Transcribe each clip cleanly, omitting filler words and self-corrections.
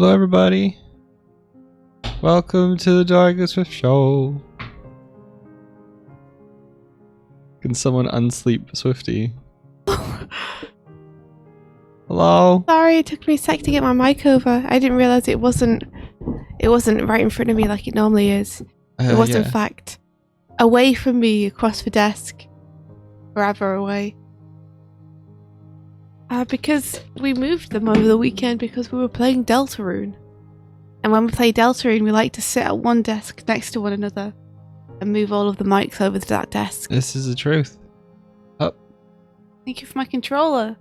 Hello everybody. Welcome to the Doig Swift Show. Can someone unsleep Swifty? Hello? Sorry, it took me a sec to get my mic over. I didn't realise it wasn't right in front of me like it normally is. It was in fact away from me across the desk. Forever away. Because we moved them over the weekend because we were playing Deltarune. And when we play Deltarune, we like to sit at one desk next to one another and move all of the mics over to that desk. This is the truth. Oh. Thank you for my controller.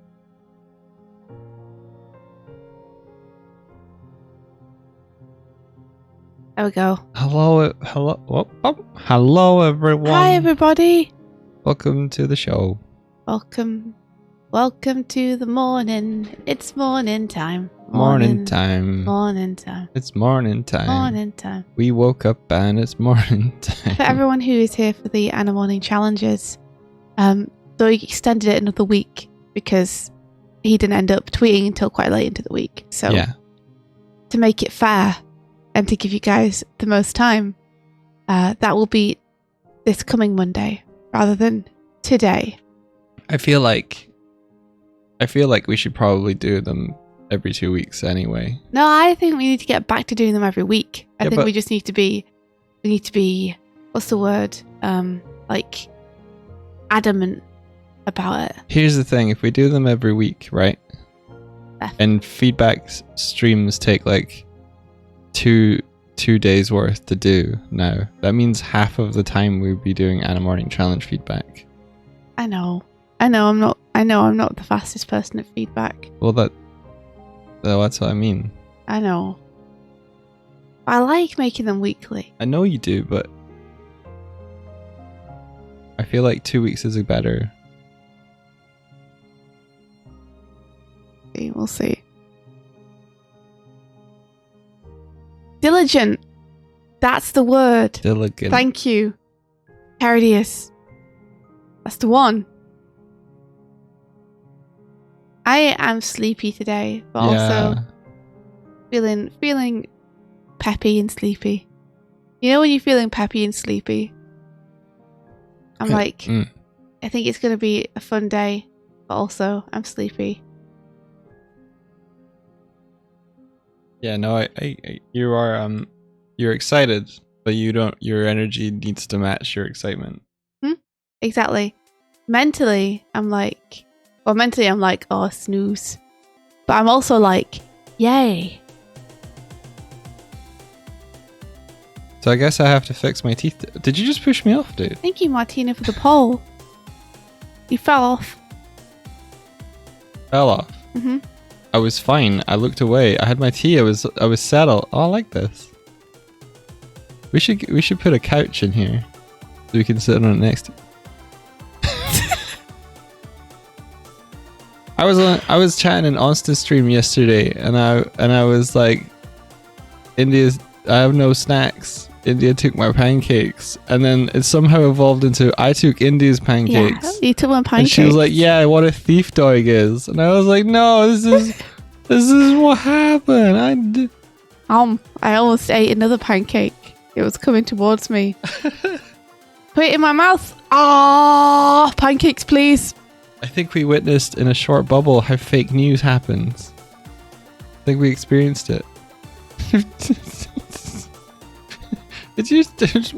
There we go. Hello everyone. Hi everybody. Welcome to the show. Welcome to the morning. It's morning time. Morning time. Morning time. It's morning time. Morning time. We woke up and it's morning time. For everyone who is here for the Anna Morning Challenges, Doig extended it another week because he didn't end up tweeting until quite late into the week. So yeah. To make it fair and to give you guys the most time, that will be this coming Monday rather than today. I feel like we should probably do them every 2 weeks anyway. No, I think we need to get back to doing them every week. I think we just need to be, what's the word? Like adamant about it. Here's the thing, if we do them every week, right? And feedback streams take like two days worth to do now. That means half of the time we'd be doing Anna Morning Challenge feedback. I know I'm not the fastest person at feedback. Well, that's what I mean. I know. I like making them weekly. I know you do, but I feel like 2 weeks is better. We'll see. Diligent. That's the word. Diligent. Thank you. Herodias. That's the one. I am sleepy today, but also feeling peppy and sleepy. You know when you're feeling peppy and sleepy? I'm like, I think it's going to be a fun day, but also I'm sleepy. Yeah, no, you're excited, but your energy needs to match your excitement. Exactly. Mentally, I'm like, oh, snooze. But I'm also like, yay. So I guess I have to fix my teeth. Did you just push me off, dude? Thank you, Martina, for the poll. You fell off. Fell off? Mm-hmm. I was fine. I looked away. I had my tea. I was settled. Oh, I like this. We should put a couch in here so we can sit on it next to. I was chatting in Austin's stream yesterday, and I was like, I have no snacks. India took my pancakes, and then it somehow evolved into I took India's pancakes. Yeah, you took my pancakes. And she was like, "Yeah, what a thief Doig is," and I was like, "No, this is what happened." I almost ate another pancake. It was coming towards me. Put it in my mouth. Ah, pancakes, please. I think we witnessed in a short bubble how fake news happens. I think we experienced it. It's just...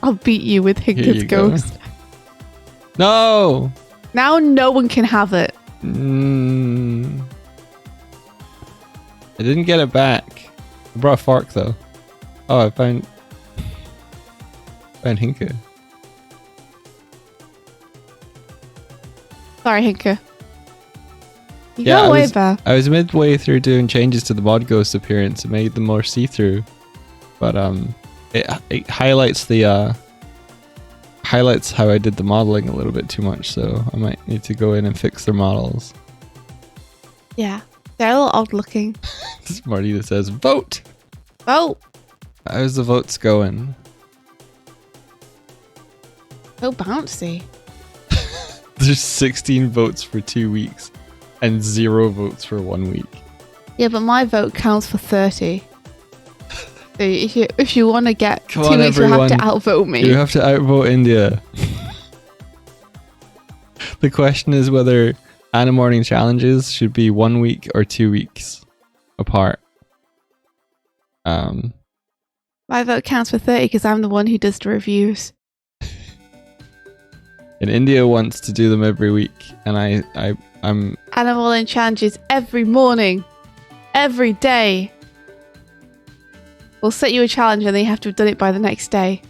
I'll beat you with Hinker's ghost. No! Now no one can have it. I didn't get it back. I brought a fork though. Oh, I found Hinker. Sorry, Hinker. You go away, Bear. I was midway through doing changes to the mod ghost appearance. It made them more see-through, but it highlights highlights how I did the modeling a little bit too much. So I might need to go in and fix their models. Yeah, they're a little odd looking. Martina says, "Vote." Vote. How's the votes going? So bouncy. There's 16 votes for 2 weeks and 0 votes for 1 week. Yeah, but my vote counts for 30. So if you want to get Come 2 on, weeks, everyone. you have to outvote me. You have to outvote India. The question is whether Anna Morning challenges should be 1 week or 2 weeks apart. My vote counts for 30 because I'm the one who does the reviews. And India wants to do them every week, and I'm Anna Morning challenges every morning, every day. We'll set you a challenge and then you have to have done it by the next day.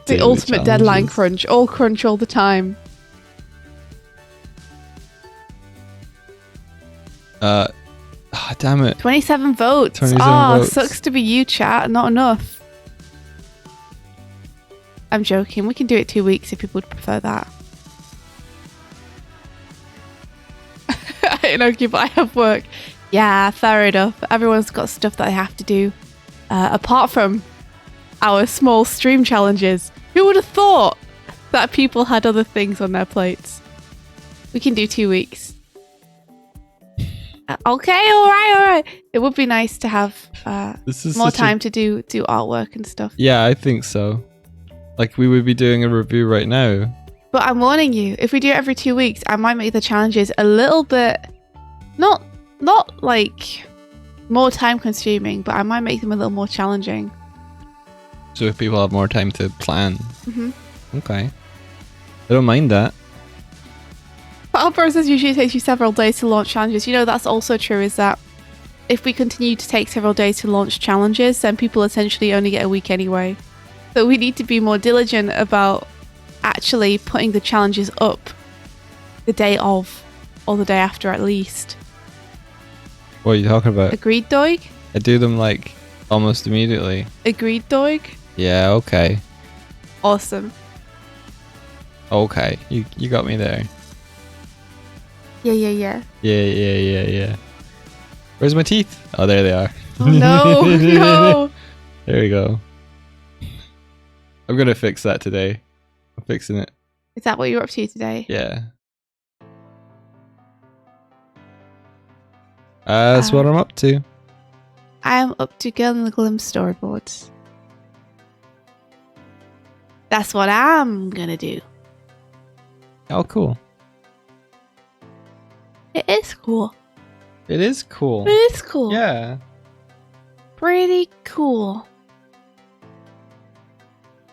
The ultimate deadline crunch. All crunch all the time. Damn it. 27 votes. 27 votes. Sucks to be you, chat. Not enough. I'm joking. We can do it 2 weeks if people would prefer that. I know, but I have work. Yeah, fair enough. Everyone's got stuff that they have to do. Apart from our small stream challenges. Who would have thought that people had other things on their plates? We can do 2 weeks. Okay, alright. It would be nice to have more time to do artwork and stuff. Yeah, I think so. Like, we would be doing a review right now. But I'm warning you, if we do it every 2 weeks, I might make the challenges a little bit... Not like more time consuming, but I might make them a little more challenging. So if people have more time to plan. Mm-hmm. Okay. I don't mind that. Battle process usually takes you several days to launch challenges. You know, that's also true, is that if we continue to take several days to launch challenges, then people essentially only get a week anyway. So we need to be more diligent about actually putting the challenges up the day of, or the day after at least. What are you talking about? Agreed, Doig? I do them like almost immediately. Agreed, Doig? Yeah, okay. Awesome. Okay, you got me there. Yeah. Yeah. Where's my teeth? Oh, there they are. Oh, no. There we go. I'm gonna fix that today. I'm fixing it. Is that what you're up to today? Yeah. That's what I'm up to. I'm up to Girl in the Glim storyboards. That's what I'm gonna do. Oh, cool. It is cool. It is cool. It is cool. Yeah. Pretty cool.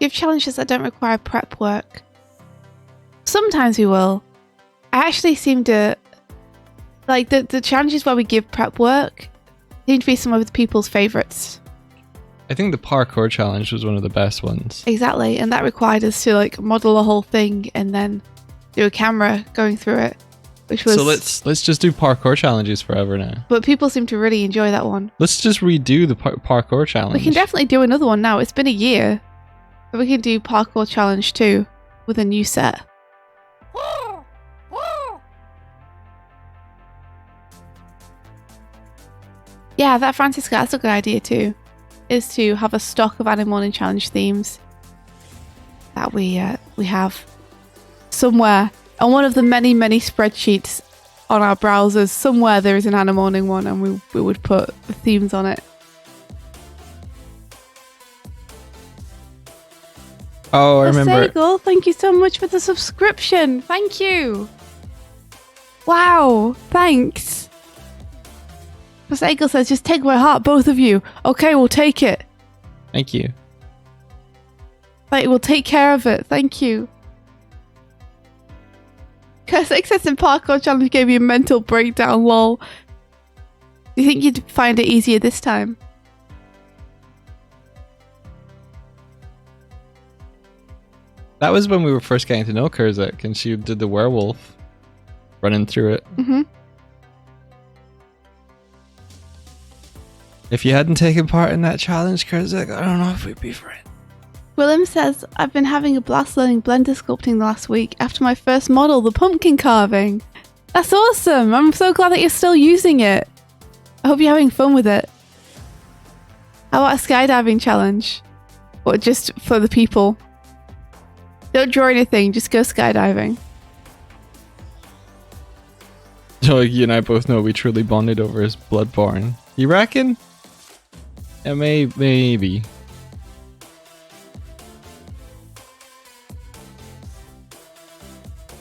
Give challenges that don't require prep work. Sometimes we will. I actually seem to... Like, the challenges where we give prep work seem to be some of people's favourites. I think the parkour challenge was one of the best ones. Exactly, and that required us to, like, model a whole thing and then do a camera going through it. Which was... So let's just do parkour challenges forever now. But people seem to really enjoy that one. Let's just redo the parkour challenge. We can definitely do another one now. It's been a year. But we can do parkour challenge 2 with a new set. Yeah, that Francisca, that's a good idea too. Is to have a stock of Anna Morning challenge themes that we have somewhere on one of the many spreadsheets on our browsers. Somewhere there is an Anna Morning one, and we would put the themes on it. Oh, I remember. Segal, thank you so much for the subscription. Thank you. Wow, thanks. Segal says, just take my heart, both of you. Okay, we'll take it. Thank you. Like, we'll take care of it. Thank you. Success in parkour challenge gave you a mental breakdown, lol. Do you think you'd find it easier this time? That was when we were first getting to know Kurzak, and she did the werewolf running through it. Mm-hmm. If you hadn't taken part in that challenge, Kurzak, I don't know if we'd be friends. Willem says, I've been having a blast learning blender sculpting last week after my first model, the pumpkin carving. That's awesome. I'm so glad that you're still using it. I hope you're having fun with it. How about a skydiving challenge? Or just for the people? Don't draw anything. Just go skydiving. So you and I both know we truly bonded over his Bloodborne. You reckon? Yeah, maybe.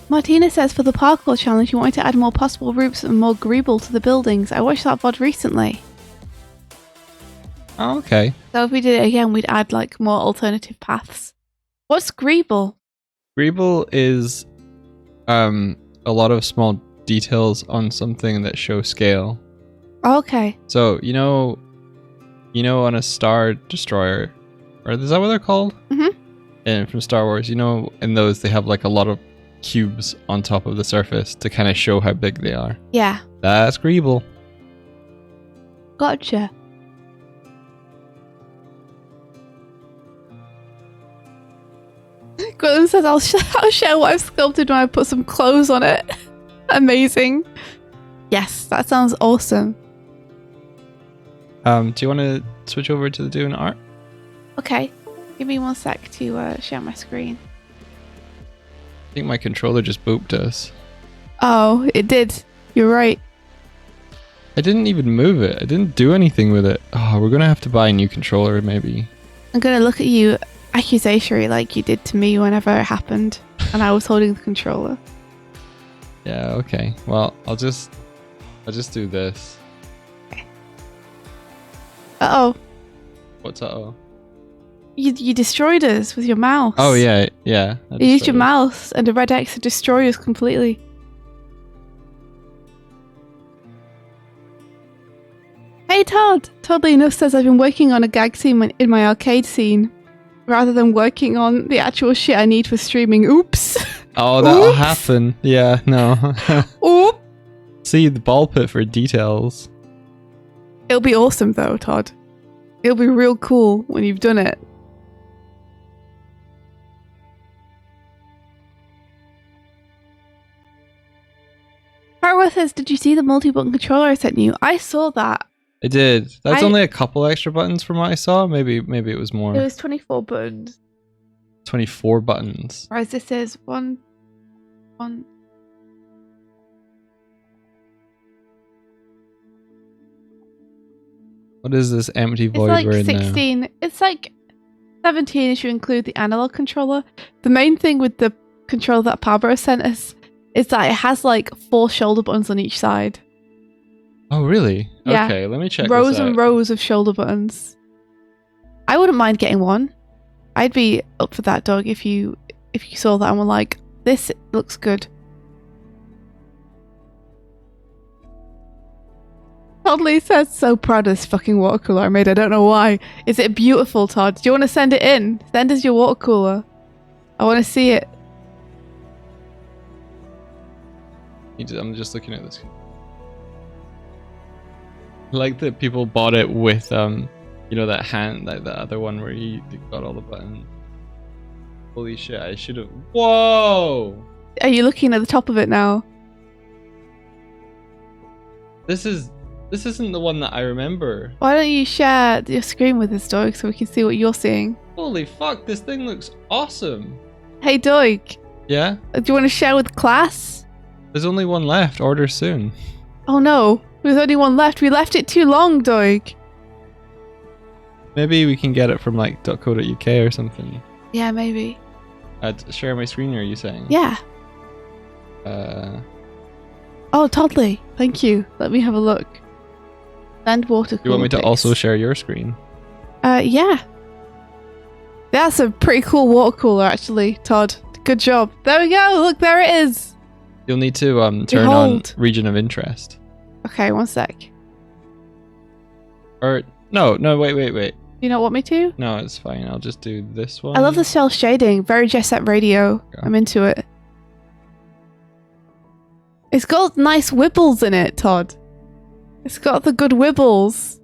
Martina says for the parkour challenge you wanted to add more possible routes and more greeble to the buildings. I watched that VOD recently. Oh, okay. So if we did it again, we'd add like more alternative paths. What's greeble? Greeble is a lot of small details on something that show scale. Oh, okay. So you know on a Star Destroyer, or is that what they're called? Mm-hmm. And from Star Wars, in those they have like a lot of cubes on top of the surface to kind of show how big they are. Yeah. That's greeble. Gotcha. Gwilym says, I'll share what I've sculpted when I put some clothes on it. Amazing. Yes, that sounds awesome. Do you want to switch over to doing art? Okay. Give me 1 sec to share my screen. I think my controller just booped us. Oh, it did. You're right. I didn't even move it. I didn't do anything with it. Oh, we're going to have to buy a new controller maybe. I'm going to look at you accusatory like you did to me whenever it happened and I was holding the controller. Yeah, okay. Well, I'll just do this. Okay. Uh-oh. What's uh-oh? You destroyed us with your mouse. Oh, yeah. You used your mouse and a red X to destroy us completely. Hey Todd! Toddly enough says I've been working on a gag scene in my arcade scene rather than working on the actual shit I need for streaming. Oops! Oh, that'll happen. Yeah, no. Oop! See the ball pit for details. It'll be awesome though, Todd. It'll be real cool when you've done it. Farworth says, did you see the multi-button controller I sent you? I saw that. I did. That's only a couple extra buttons from what I saw. Maybe it was more. It was 24 buttons. 24 buttons. Whereas this is one. What is this empty void It's like we're in 16. now? It's like 17 if you include the analog controller. The main thing with the controller that Pablo sent us is that it has like 4 shoulder buttons on each side. Oh, really? Yeah. Okay, let me check Rows this out. and rows of shoulder buttons. I wouldn't mind getting one. I'd be up for that, Doug, if you saw that and were like, this looks good. Toddley says, so proud of this fucking watercooler I made. I don't know why. Is it beautiful, Todd? Do you want to send it in? Send us your watercooler. I want to see it. I'm just looking at this. I like that people bought it with, that hand, like the other one where you got all the buttons. Holy shit, I should have. Whoa! Are you looking at the top of it now? This isn't the one that I remember. Why don't you share your screen with us, Doig, so we can see what you're seeing? Holy fuck, this thing looks awesome. Hey, Doig. Yeah? Do you want to share with class? There's only one left. Order soon. Oh no, there's only one left. We left it too long, Doig. Maybe we can get it from like .co.uk or something. Yeah, maybe. Share my screen, are you saying? Yeah. Oh, Toddley, thank you. Let me have a look. And water. You want me to also share your screen? Yeah. That's a pretty cool water cooler, actually, Todd. Good job. There we go. Look, there it is. You'll need to turn on region of interest. Okay, 1 sec. Or no, wait. You don't want me to? No, it's fine. I'll just do this one. I love the cell shading. Very Jet Set Radio. Yeah. I'm into it. It's got nice wibbles in it, Todd. It's got the good wibbles.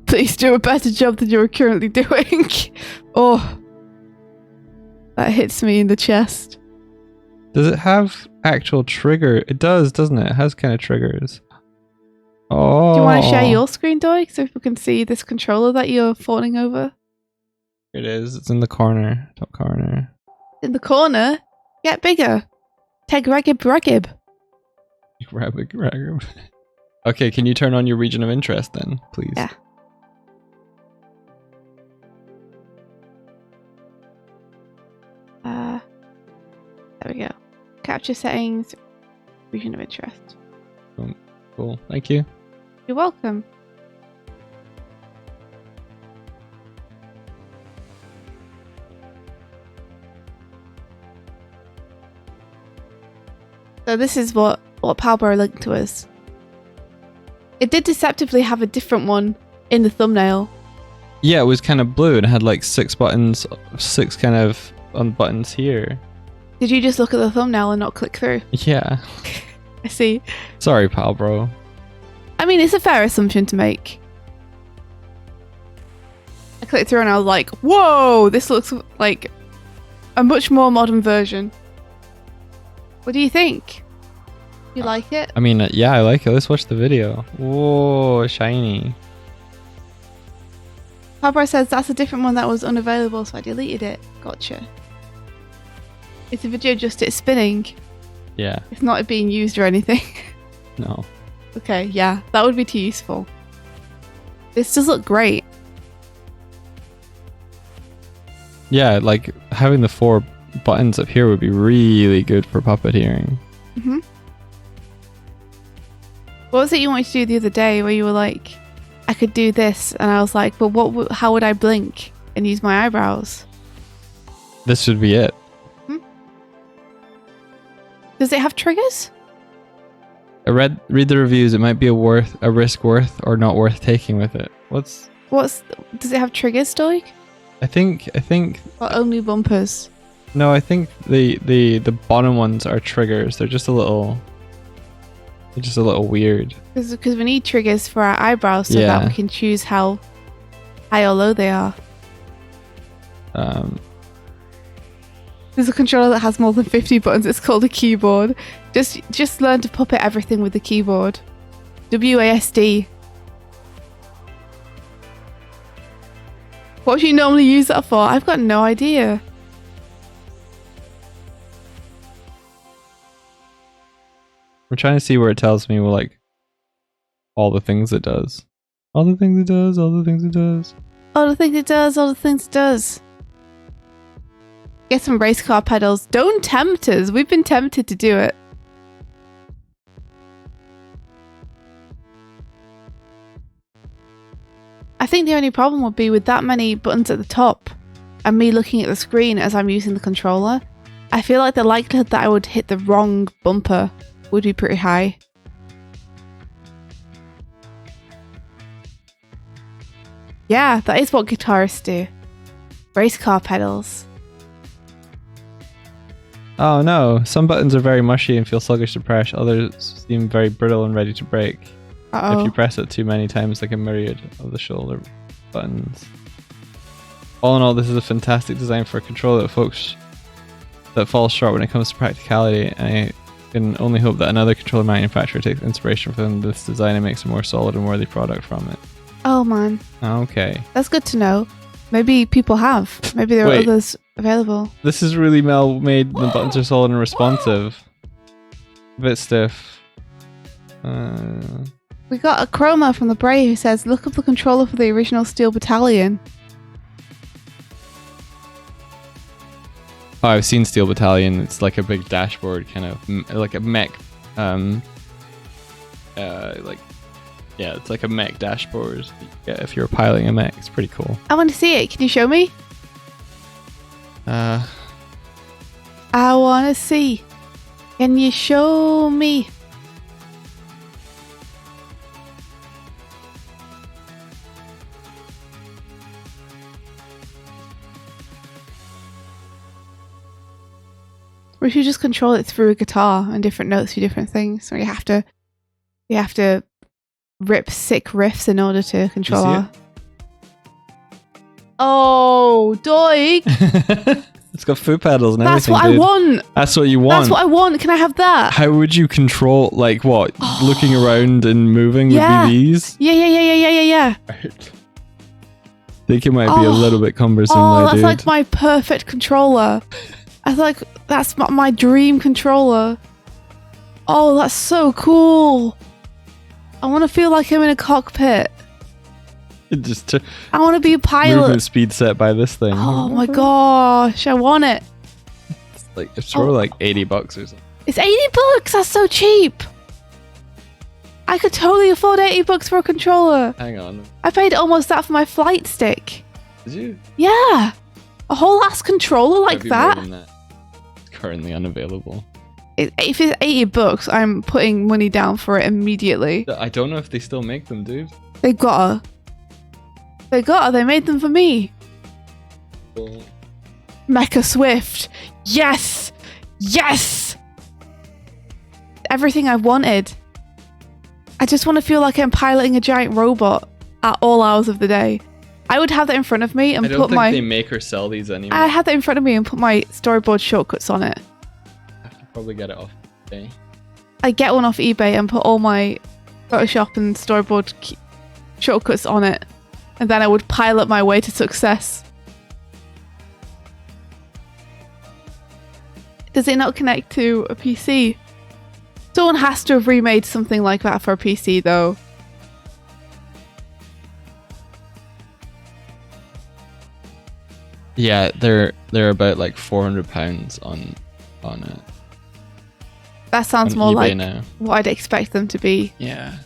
Please do a better job than you're currently doing. Oh. That hits me in the chest. Does it have actual trigger? It does, doesn't it? It has kind of triggers. Oh. Do you want to share your screen, Doig, so people can see this controller that you're fawning over? Here it is. It's in the corner, top corner. in the corner. Get bigger. Teg ragib ragib. Rabbit ragib. Okay, can you turn on your region of interest then, please? Yeah. There we go. Capture settings, region of interest. Cool. Thank you. You're welcome. So this is what Palbro linked to us. It did deceptively have a different one in the thumbnail. Yeah, it was kind of blue and it had like 6 buttons, 6 kind of on buttons here. Did you just look at the thumbnail and not click through? Yeah. I see. Sorry, pal, bro. I mean, it's a fair assumption to make. I clicked through and I was like, whoa, this looks like a much more modern version. What do you think? You like it? I mean, yeah, I like it. Let's watch the video. Whoa, shiny. Pablo says that's a different one that was unavailable, so I deleted it. Gotcha. Is the video just it spinning? Yeah. It's not it being used or anything. No. Okay, yeah, that would be too useful. This does look great. Yeah, like having the 4 buttons up here would be really good for puppeteering. Mm-hmm. What was it you wanted to do the other day where you were like, I could do this, and I was like, but how would I blink and use my eyebrows? This should be it. Does it have triggers? Read the reviews. It might be a risk worth or not worth taking with it. Does it have triggers, Doig? I think Or only bumpers? No, I think the bottom ones are triggers. They're just a little weird. Because we need triggers for our eyebrows so that we can choose how high or low they are. There's a controller that has more than 50 buttons. It's called a keyboard. Just learn to puppet everything with the keyboard. WASD. What do you normally use that for? I've got no idea. We're trying to see where it tells me, well, like, all the things it does. All the things it does, all the things it does. All the things it does, all the things it does. Get some race car pedals. Don't tempt us. We've been tempted to do it. I think the only problem would be with that many buttons at the top and me looking at the screen as I'm using the controller. I feel like the likelihood that I would hit the wrong bumper would be pretty high. Yeah, that is what guitarists do. Race car pedals. Oh no, some buttons are very mushy and feel sluggish to press, others seem very brittle and ready to break. If you press it too many times, like a myriad of the shoulder buttons. All in all, this is a fantastic design for a controller that falls short when it comes to practicality. I can only hope that another controller manufacturer takes inspiration from this design and makes a more solid and worthy product from it. Oh man. Okay. That's good to know. Maybe people have. Maybe there are others available. This is really well made. The buttons are solid and responsive. A bit stiff. We got a chroma from the Bray who says, look up the controller for the original Steel Battalion. Oh, I've seen Steel Battalion. It's like a big dashboard, kind of like a mech. It's like a mech dashboard that you get if you're piloting a mech. It's pretty cool. I want to see it. Can you show me? I want to see. Can you show me? Or if you just control it through a guitar and different notes for different things, or you have to rip sick riffs in order to control our... Oh, Doig! It's got foot pedals and That's everything. That's what I want! That's what you want? That's what I want! Can I have that? How would you control, like what? Looking around and moving would be these? Yeah. Right. I think it might be a little bit cumbersome, that's like my perfect controller. I feel like that's my dream controller. Oh, that's so cool. I want to feel like I'm in a cockpit. I want to be a pilot. Movement speed set by this thing. Oh my gosh, I want it. It's for like $80 or something. It's $80. That's so cheap. I could totally afford $80 for a controller. Hang on. I paid almost that for my flight stick. Did you? Yeah. A whole ass controller like that. More than that. It's currently unavailable. If it's $80, I'm putting money down for it immediately. I don't know if they still make them, dude. They gotta. They made them for me. Cool. Mecha Swift. Yes! Yes! Everything I've wanted. I just want to feel like I'm piloting a giant robot at all hours of the day. I would have that in front of me and I don't think they make or sell these anymore. I have that in front of me and put my storyboard shortcuts on it. I have to probably get it off eBay. I get one off eBay and put all my Photoshop and storyboard shortcuts on it. And then I would pilot my way to success. Does it not connect to a PC? Someone has to have remade something like that for a PC though. Yeah, they're about like £400 on it. That sounds on more eBay like now. What I'd expect them to be. Yeah.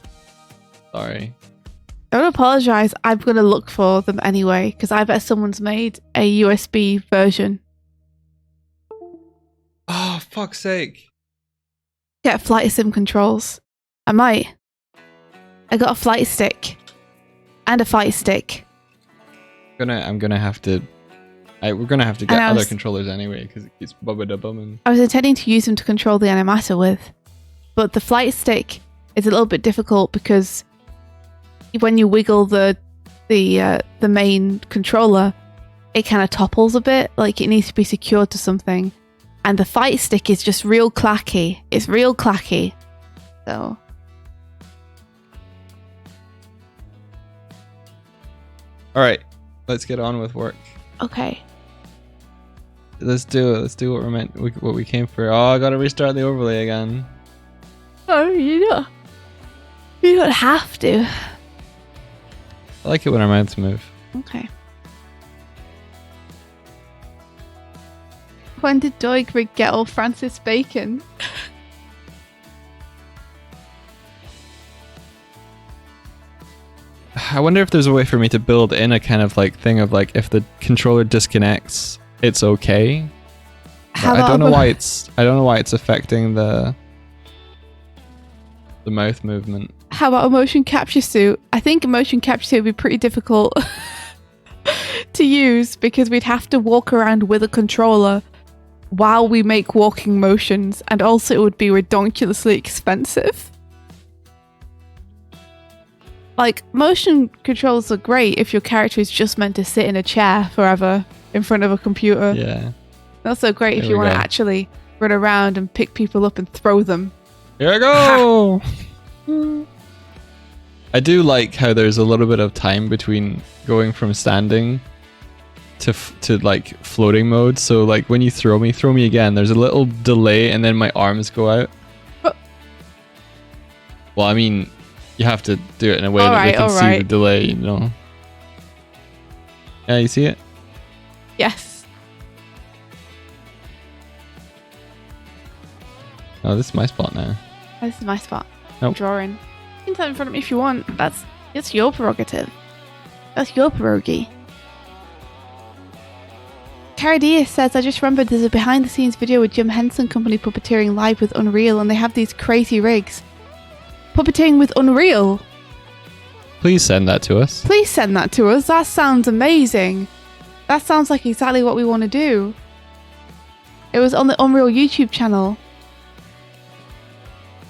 Sorry. Don't apologize. I'm going to look for them anyway because I bet someone's made a USB version. Oh, fuck's sake. Get flight sim controls. I might. I got a flight stick and a fight stick. I'm gonna have to. We're gonna have to get other controllers anyway because it keeps bumming. I was intending to use them to control the animator with, but the flight stick is a little bit difficult because when you wiggle the main controller, it kind of topples a bit. Like it needs to be secured to something. And the fight stick is just real clacky. It's real clacky. So. Alright. Let's get on with work. Okay. Let's do it. Let's do what we came for. Oh, I gotta restart the overlay again. Oh, you don't have to. I like it when our mouths move. Okay. When did Doig get all Francis Bacon? I wonder if there's a way for me to build in a kind of like thing of like if the controller disconnects, it's okay. I don't know why it's affecting the mouth movement. How about a motion capture suit? I think a motion capture suit would be pretty difficult to use because we'd have to walk around with a controller while we make walking motions, and also it would be ridiculously expensive. Like, motion controls are great if your character is just meant to sit in a chair forever in front of a computer. Yeah. Also great if you want to actually run around and pick people up and throw them. Here I go! I do like how there's a little bit of time between going from standing to like floating mode. So like when you throw me again, there's a little delay and then my arms go out. Well, I mean, you have to do it in a way that they can see the delay, you know. Yeah, you see it? Yes. Oh, this is my spot now. This is my spot. Nope. I'm drawing. You can stand in front of me if you want. It's your prerogative. That's your pierogi. Caradia says, I just remembered there's a behind the scenes video with Jim Henson Company puppeteering live with Unreal, and they have these crazy rigs. Puppeteering with Unreal? Please send that to us. Please send that to us. That sounds amazing. That sounds like exactly what we want to do. It was on the Unreal YouTube channel.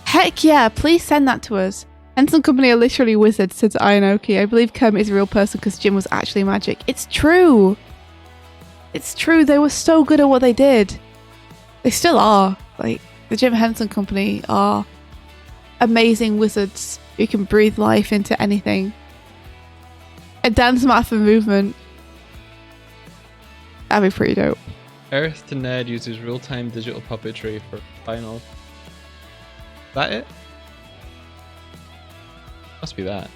Heck yeah, please send that to us. Henson Company are literally wizards, says Ionoki. I believe Kermit is a real person because Jim was actually magic. It's true. It's true. They were so good at what they did. They still are. Like, the Jim Henson Company are amazing wizards who can breathe life into anything. A dance mat for movement. That'd be pretty dope. Earth to Ned uses real-time digital puppetry for final. That it? Must be that.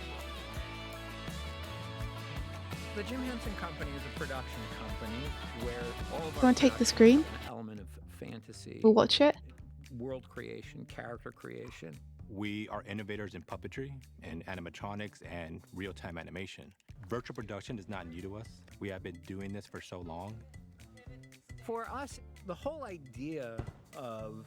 The Jim Henson Company is a production company where all of You want to take the screen? Element of fantasy. We'll watch it. World creation, character creation. We are innovators in puppetry and animatronics and real-time animation. Virtual production is not new to us. We have been doing this for so long. For us, the whole idea of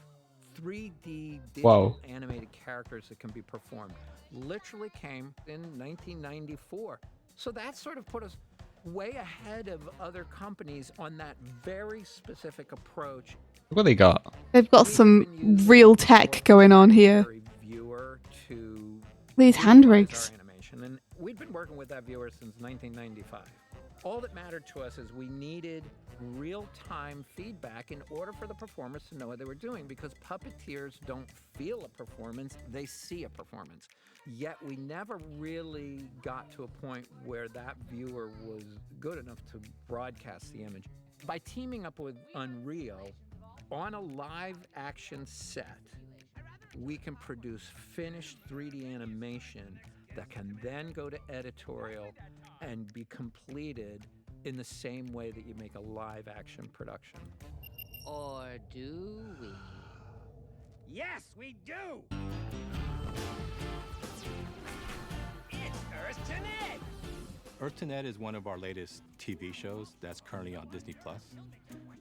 3D digital Wow. animated characters that can be performed literally came in 1994. So that sort of put us way ahead of other companies on that very specific approach. Look what they got. They've got some real tech going on here. These hand rigs. And we'd been working with that viewer since 1995. All that mattered to us is we needed real-time feedback in order for the performers to know what they were doing, because puppeteers don't feel a performance, they see a performance. Yet we never really got to a point where that viewer was good enough to broadcast the image. By teaming up with Unreal on a live action set, we can produce finished 3D animation that can then go to editorial and be completed in the same way that you make a live action production. Or do we? Yes, we do! It's Earth to Ned! Earth to Ned is one of our latest TV shows that's currently on Disney+.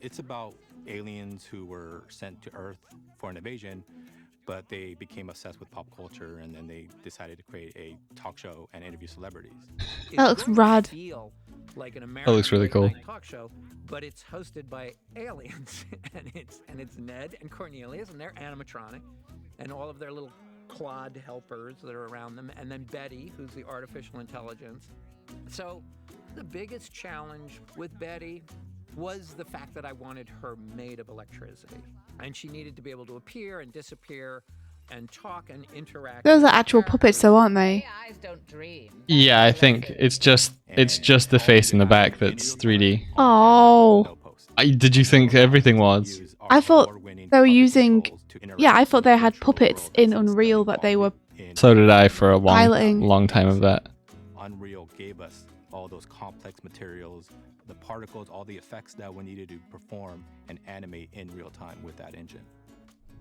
It's about aliens who were sent to Earth for an invasion, but they became obsessed with pop culture, and then they decided to create a talk show and interview celebrities. That looks rad. Feel like an That looks really cool. late-night talk show, but it's hosted by aliens, and it's Ned and Cornelius, and they're animatronic, and all of their little clod helpers that are around them, and then Betty, who's the artificial intelligence. So the biggest challenge with Betty was the fact that I wanted her made of electricity, and she needed to be able to appear and disappear and talk and interact. Those are actual puppets though, aren't they? Eyes don't dream. Yeah, I think it's just the face in the back that's 3D. Oh. Did you think everything was? I thought they were using... Yeah, I thought they had puppets in Unreal that they were... So did I for a Piloting. long time of that. Unreal gave us all those complex materials, the particles, all the effects that we needed to perform and animate in real time with that engine.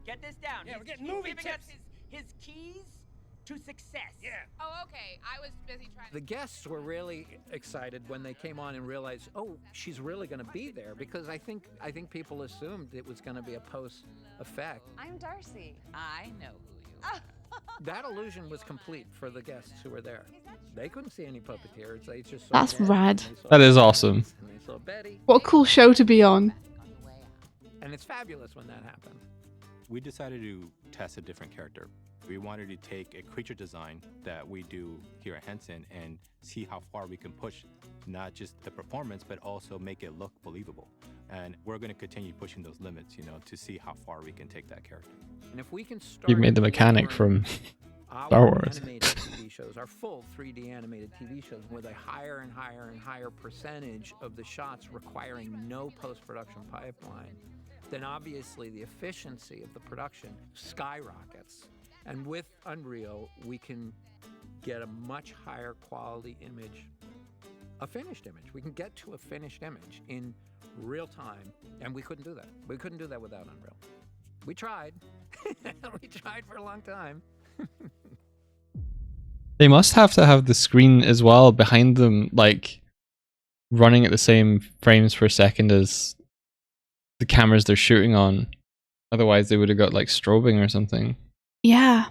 Get this down. Yeah, we're getting movie tips. His keys to success. Yeah. Oh, okay. I was busy trying. The guests were really excited when they came on and realized, oh, she's really going to be there, because I think people assumed it was going to be a post effect. I'm Darcy. I know who you are. That illusion was complete for the guests who were there. They couldn't see any puppeteers. They just saw That's Ned, rad. and they saw That is Betty, awesome. And they saw Betty. What a cool show to be on. And it's fabulous when that happens. We decided to test a different character. We wanted to take a creature design that we do here at Henson and see how far we can push not just the performance, but also make it look believable. And we're going to continue pushing those limits, to see how far we can take that character. And if we can start You made the mechanic from Star Wars. Animated TV shows, our full 3D animated TV shows, with a higher and higher and higher percentage of the shots requiring no post-production pipeline, then obviously the efficiency of the production skyrockets. And with Unreal, we can get a much higher quality image, a finished image. We can get to a finished image in real time, and we couldn't do that. We couldn't do that without Unreal. We tried. We tried for a long time. They must have to have the screen as well behind them, like running at the same frames per second as the cameras they're shooting on. Otherwise, they would have got like strobing or something. Yeah.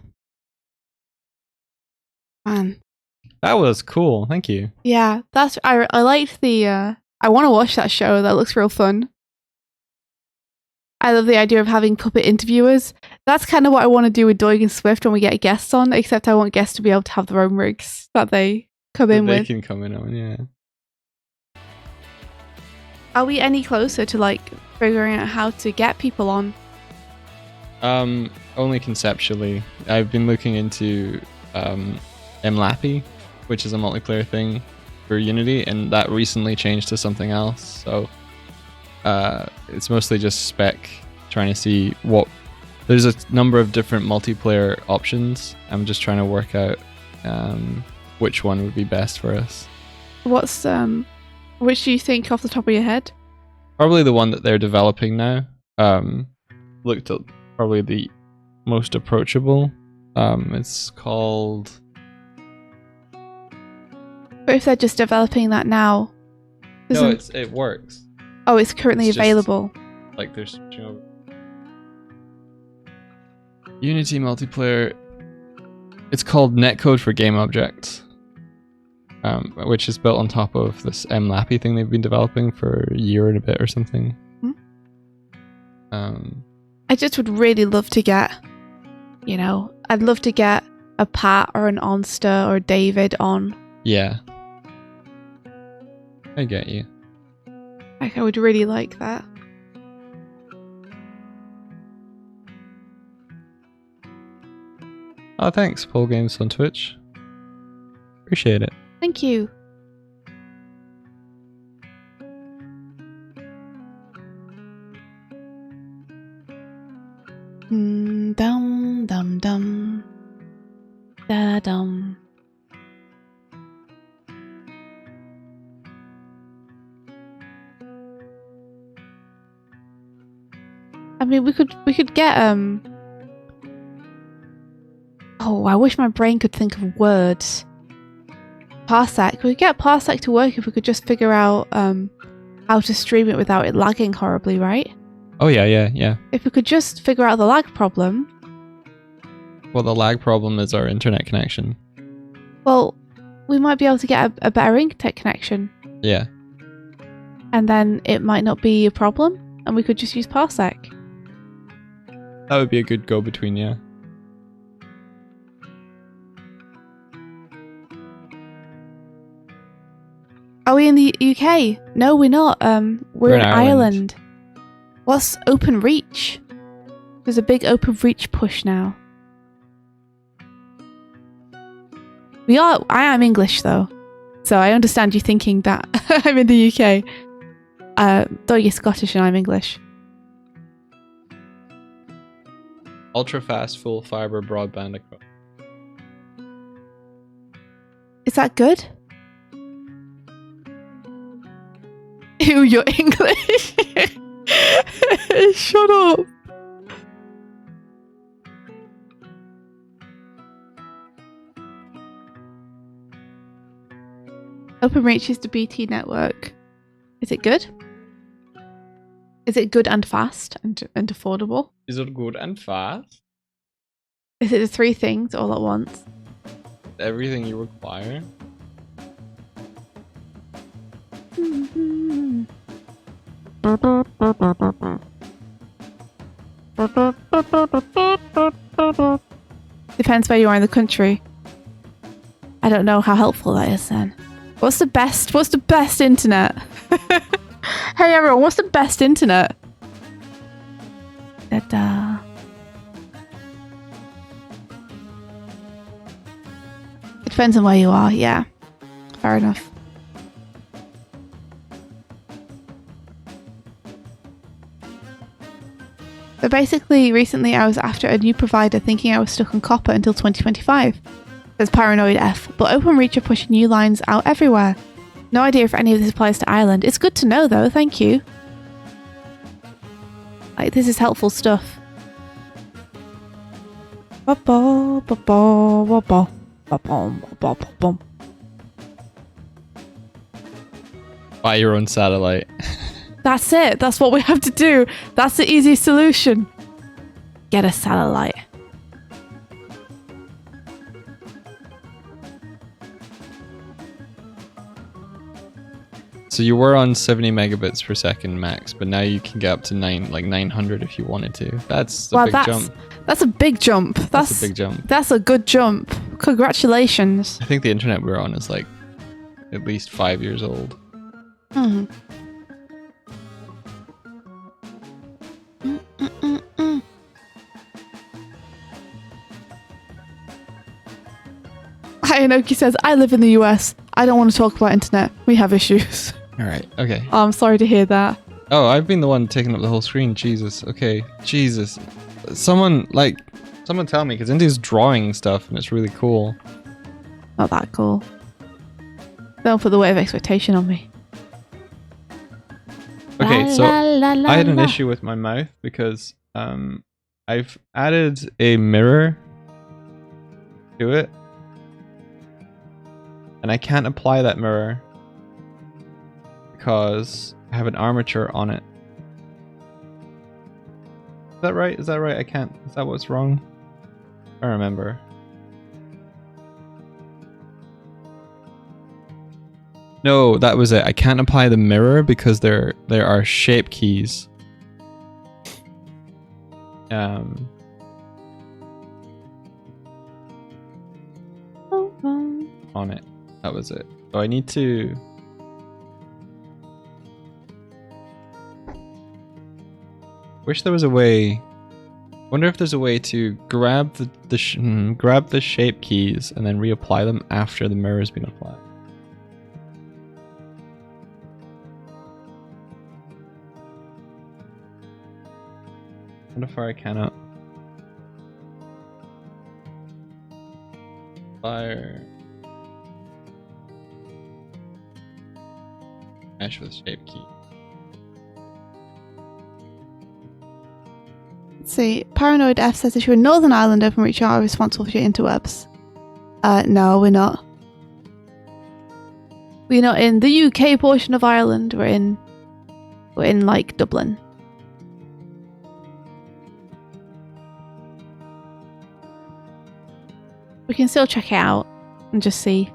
Man. That was cool. Thank you. Yeah, I liked the... I want to watch that show. That looks real fun. I love the idea of having puppet interviewers. That's kind of what I want to do with Doig and Swift when we get guests on, except I want guests to be able to have their own rigs that they come in They with. can come in on, yeah. Are we any closer to like figuring out how to get people on? Only conceptually. I've been looking into MLAPI, which is a multiplayer thing for Unity, and that recently changed to something else. So it's mostly just spec, trying to see what. There's a number of different multiplayer options. I'm just trying to work out which one would be best for us. Which do you think off the top of your head? Probably the one that they're developing now. Looked at probably the most approachable. It's called. But if they're just developing that now, no, it works. Oh, it's currently available. Like they're switching over. Unity multiplayer. It's called Netcode for Game Objects, which is built on top of this MLAPI thing they've been developing for a year and a bit or something. I just would really love to get, I'd love to get a Pat or an Onster or David on. Yeah. I get you. Like, I would really like that. Oh, thanks, Paul Games on Twitch. Appreciate it. Thank you. Dum dum dum. Da dum. I mean, we could get Oh, I wish my brain could think of words. Parsec. We could get Parsec to work if we could just figure out how to stream it without it lagging horribly, right? Oh yeah. If we could just figure out the lag problem. Well, the lag problem is our internet connection. Well, we might be able to get a better internet connection. Yeah. And then it might not be a problem, and we could just use Parsec. That would be a good go-between, yeah. Are we in the UK? No, we're not. We're in Ireland. What's OpenReach? There's a big OpenReach push now. I am English though, so I understand you thinking that I'm in the UK. Doig is Scottish and I'm English. Ultra fast full fiber broadband across. Is that good? Ew, you're English. Shut up. OpenReach is the BT network. Is it good? Is it good and fast and affordable? Is it good and fast? Is it the three things all at once? Everything you require? Depends where you are in the country. I don't know how helpful that is then. What's the best internet? Hey everyone, what's the best internet? Da-da. It depends on where you are, yeah. Fair enough. So basically, recently I was after a new provider thinking I was stuck on copper until 2025. There's Paranoid F, but OpenReach are pushing new lines out everywhere. No idea if any of this applies to Ireland. It's good to know though, thank you. Like, this is helpful stuff. Buy your own satellite. That's it. That's what we have to do. That's the easiest solution. Get a satellite. So you were on 70 megabits per second max, but now you can get up to 900 if you wanted to. That's a big jump. That's a big jump. That's a big jump. That's a good jump. Congratulations. I think the internet we're on is like at least 5 years old. Hmm. Inoki says, I live in the US. I don't want to talk about internet. We have issues. All right. Okay. Oh, I'm sorry to hear that. Oh, I've been the one taking up the whole screen. Jesus. Okay. Jesus. Someone tell me, because Indy's drawing stuff and it's really cool. Not that cool. Don't put the weight of expectation on me. Okay, so La, I had an la. issue with my mouth because I've added a mirror to it, and I can't apply that mirror because I have an armature on it. Is that right? Is that right? I can't. Is that what's wrong? I remember. No, that was it. I can't apply the mirror because there are shape keys. On it. That was it. So I need to. Wish there was a way. Wonder if there's a way to grab the shape keys and then reapply them after the mirror's been applied. What if I cannot? Fire. Mesh with shape key. Let's see. Paranoid F says if you're a Northern Islander from which you are responsible for your interwebs. No, we're not. We're not in the UK portion of Ireland. We're in like Dublin. We can still check it out and just see.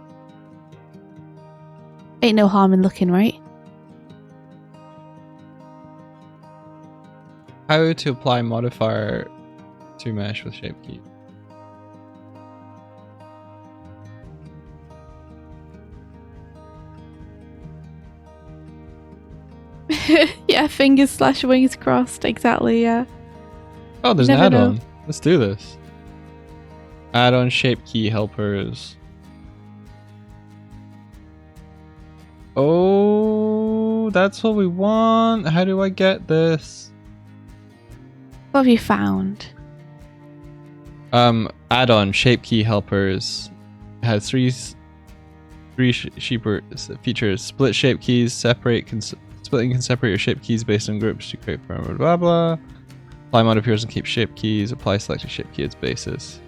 Ain't no harm in looking, right? How to apply modifier to mesh with shape key. Yeah, fingers / wings crossed. Exactly, yeah. Oh, there's Never an add-on. know. Let's do this. Add-on shape key helpers. Oh, that's what we want. How do I get this? What have you found? Add-on shape key helpers has three features. Split shape keys. Splitting can separate your shape keys based on groups to create parameter. Blah blah. Apply modifiers and keep shape keys. Apply selected shape key as basis.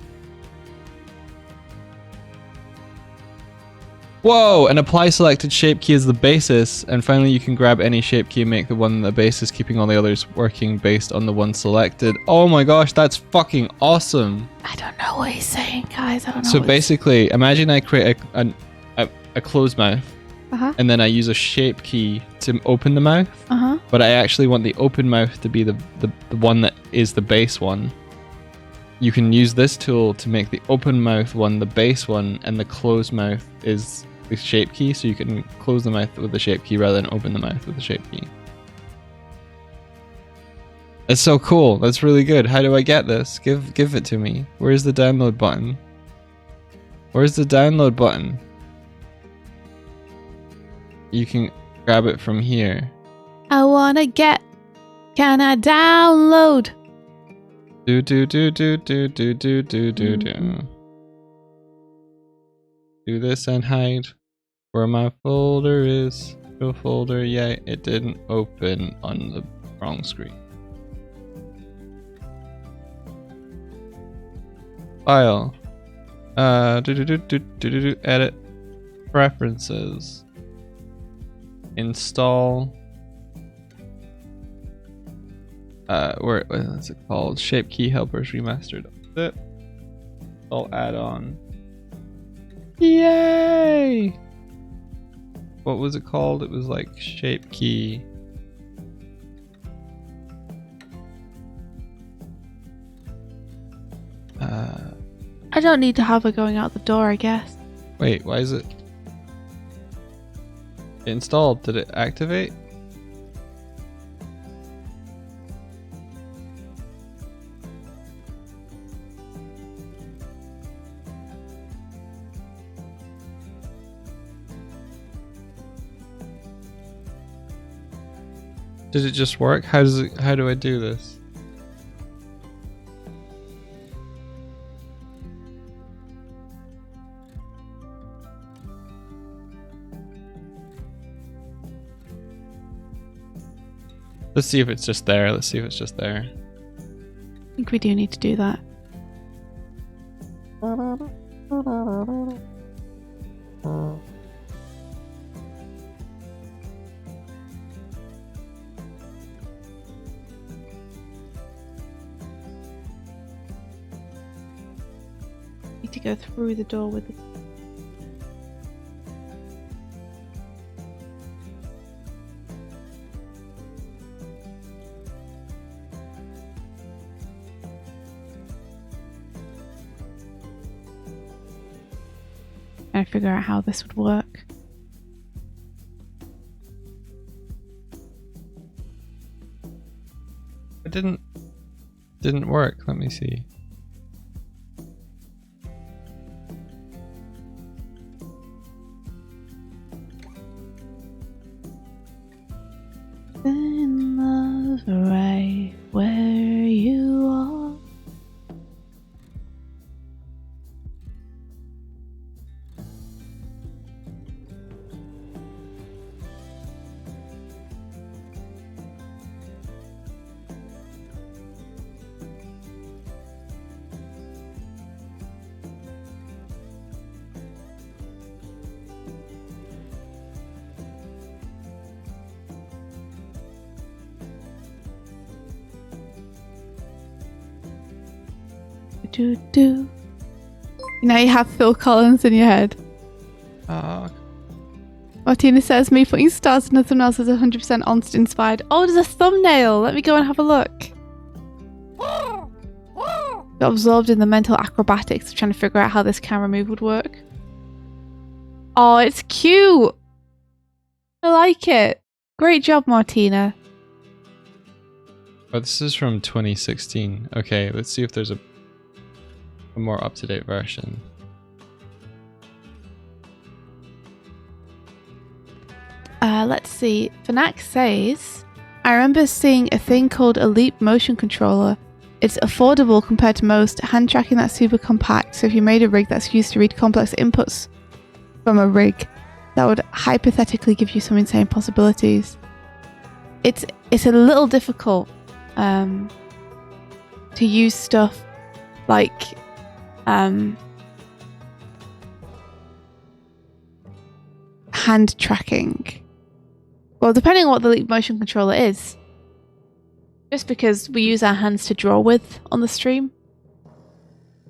Whoa! And apply selected shape key as the basis, and finally you can grab any shape key and make the one the basis, keeping all the others working based on the one selected. Oh my gosh, that's fucking awesome! I don't know what he's saying, guys. I don't know. So basically, imagine I create a closed mouth, and then I use a shape key to open the mouth, but I actually want the open mouth to be the one that is the base one. You can use this tool to make the open mouth one the base one, and the closed mouth is the shape key, so you can close the mouth with the shape key rather than open the mouth with the shape key. It's so cool. That's really good. How do I get this? Give it to me. Where's the download button? Where's the download button? You can grab it from here. I wanna get. Can I download? Do. Do this and hide where my folder is. Show folder. Yeah, it didn't open on the wrong screen. File. Edit. Preferences. Install. What's it called? Shape key helpers remastered. That's it. Install add-on. Yay! What was it called? It was like shape key. I don't need to have her going out the door, I guess. Wait, why is it installed? Did it activate? Did it just work? How do I do this? Let's see if it's just there. Let's see if it's just there. I think we do need to do that. Need to go through the door with the... Trying to figure out how this would work. It didn't work. Let me see. In love right where you are. Do. Now you have Phil Collins in your head. Martina says, me putting stars in the thumbnails is 100% Onst inspired. Oh, there's a thumbnail. Let me go and have a look. Got absorbed in the mental acrobatics of trying to figure out how this camera move would work. Oh, it's cute. I like it. Great job, Martina. Oh, this is from 2016. Okay, let's see if there's a more up-to-date version. Let's see. Fnac says, I remember seeing a thing called a Leap motion controller. It's affordable compared to most. Hand tracking that's super compact, so if you made a rig that's used to read complex inputs from a rig, that would hypothetically give you some insane possibilities. It's a little difficult to use stuff like hand tracking. Well, depending on what the Leap motion controller is. Just because we use our hands to draw with on the stream.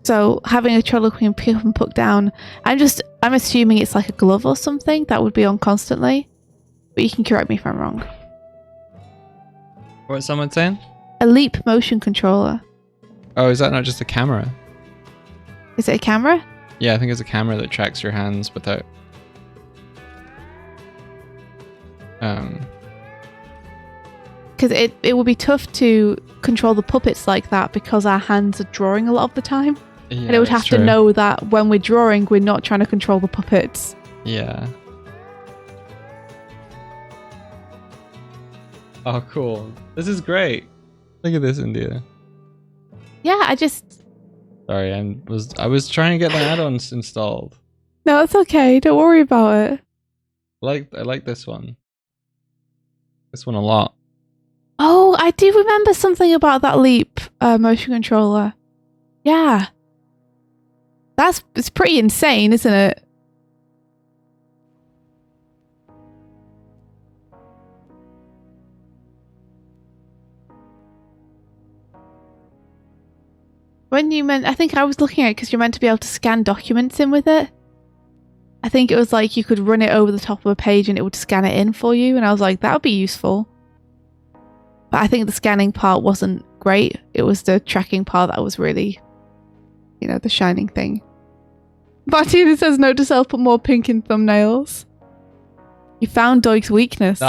So having a controller we can pick up and put down, I'm assuming it's like a glove or something that would be on constantly. But you can correct me if I'm wrong. What's someone saying? A Leap motion controller. Oh, is that not just a camera? Is it a camera? Yeah, I think it's a camera that tracks your hands without... Because it would be tough to control the puppets like that because our hands are drawing a lot of the time. Yeah, and it would have to know that when we're drawing, we're not trying to control the puppets. Yeah. Oh, cool. This is great. Look at this, India. Yeah, Sorry, I was trying to get the add-ons installed. No, it's okay. Don't worry about it. I like this one. This one a lot. Oh, I do remember something about that Leap motion controller. Yeah. It's pretty insane, isn't it? I think I was looking at it because you're meant to be able to scan documents in with it. I think it was like you could run it over the top of a page and it would scan it in for you. And I was like, that would be useful. But I think the scanning part wasn't great. It was the tracking part that was really, the shining thing. Martina says, note to self, put more pink in thumbnails. You found Doig's weakness.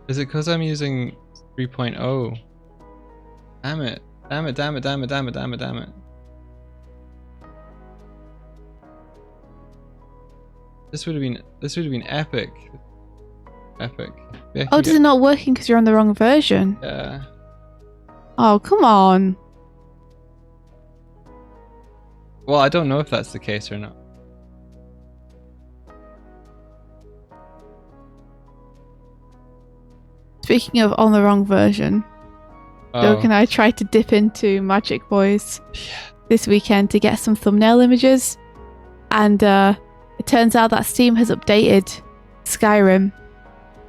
Is it because I'm using 3.0? Damn it. Damn it, damn it, damn it, damn it, damn it, damn it. This would have been epic. Epic. Yeah, Oh, does it not working because you're on the wrong version? Yeah. Oh, come on. Well, I don't know if that's the case or not. Speaking of on the wrong version, Doig and I tried to dip into Magic Boys this weekend to get some thumbnail images, and it turns out that Steam has updated Skyrim,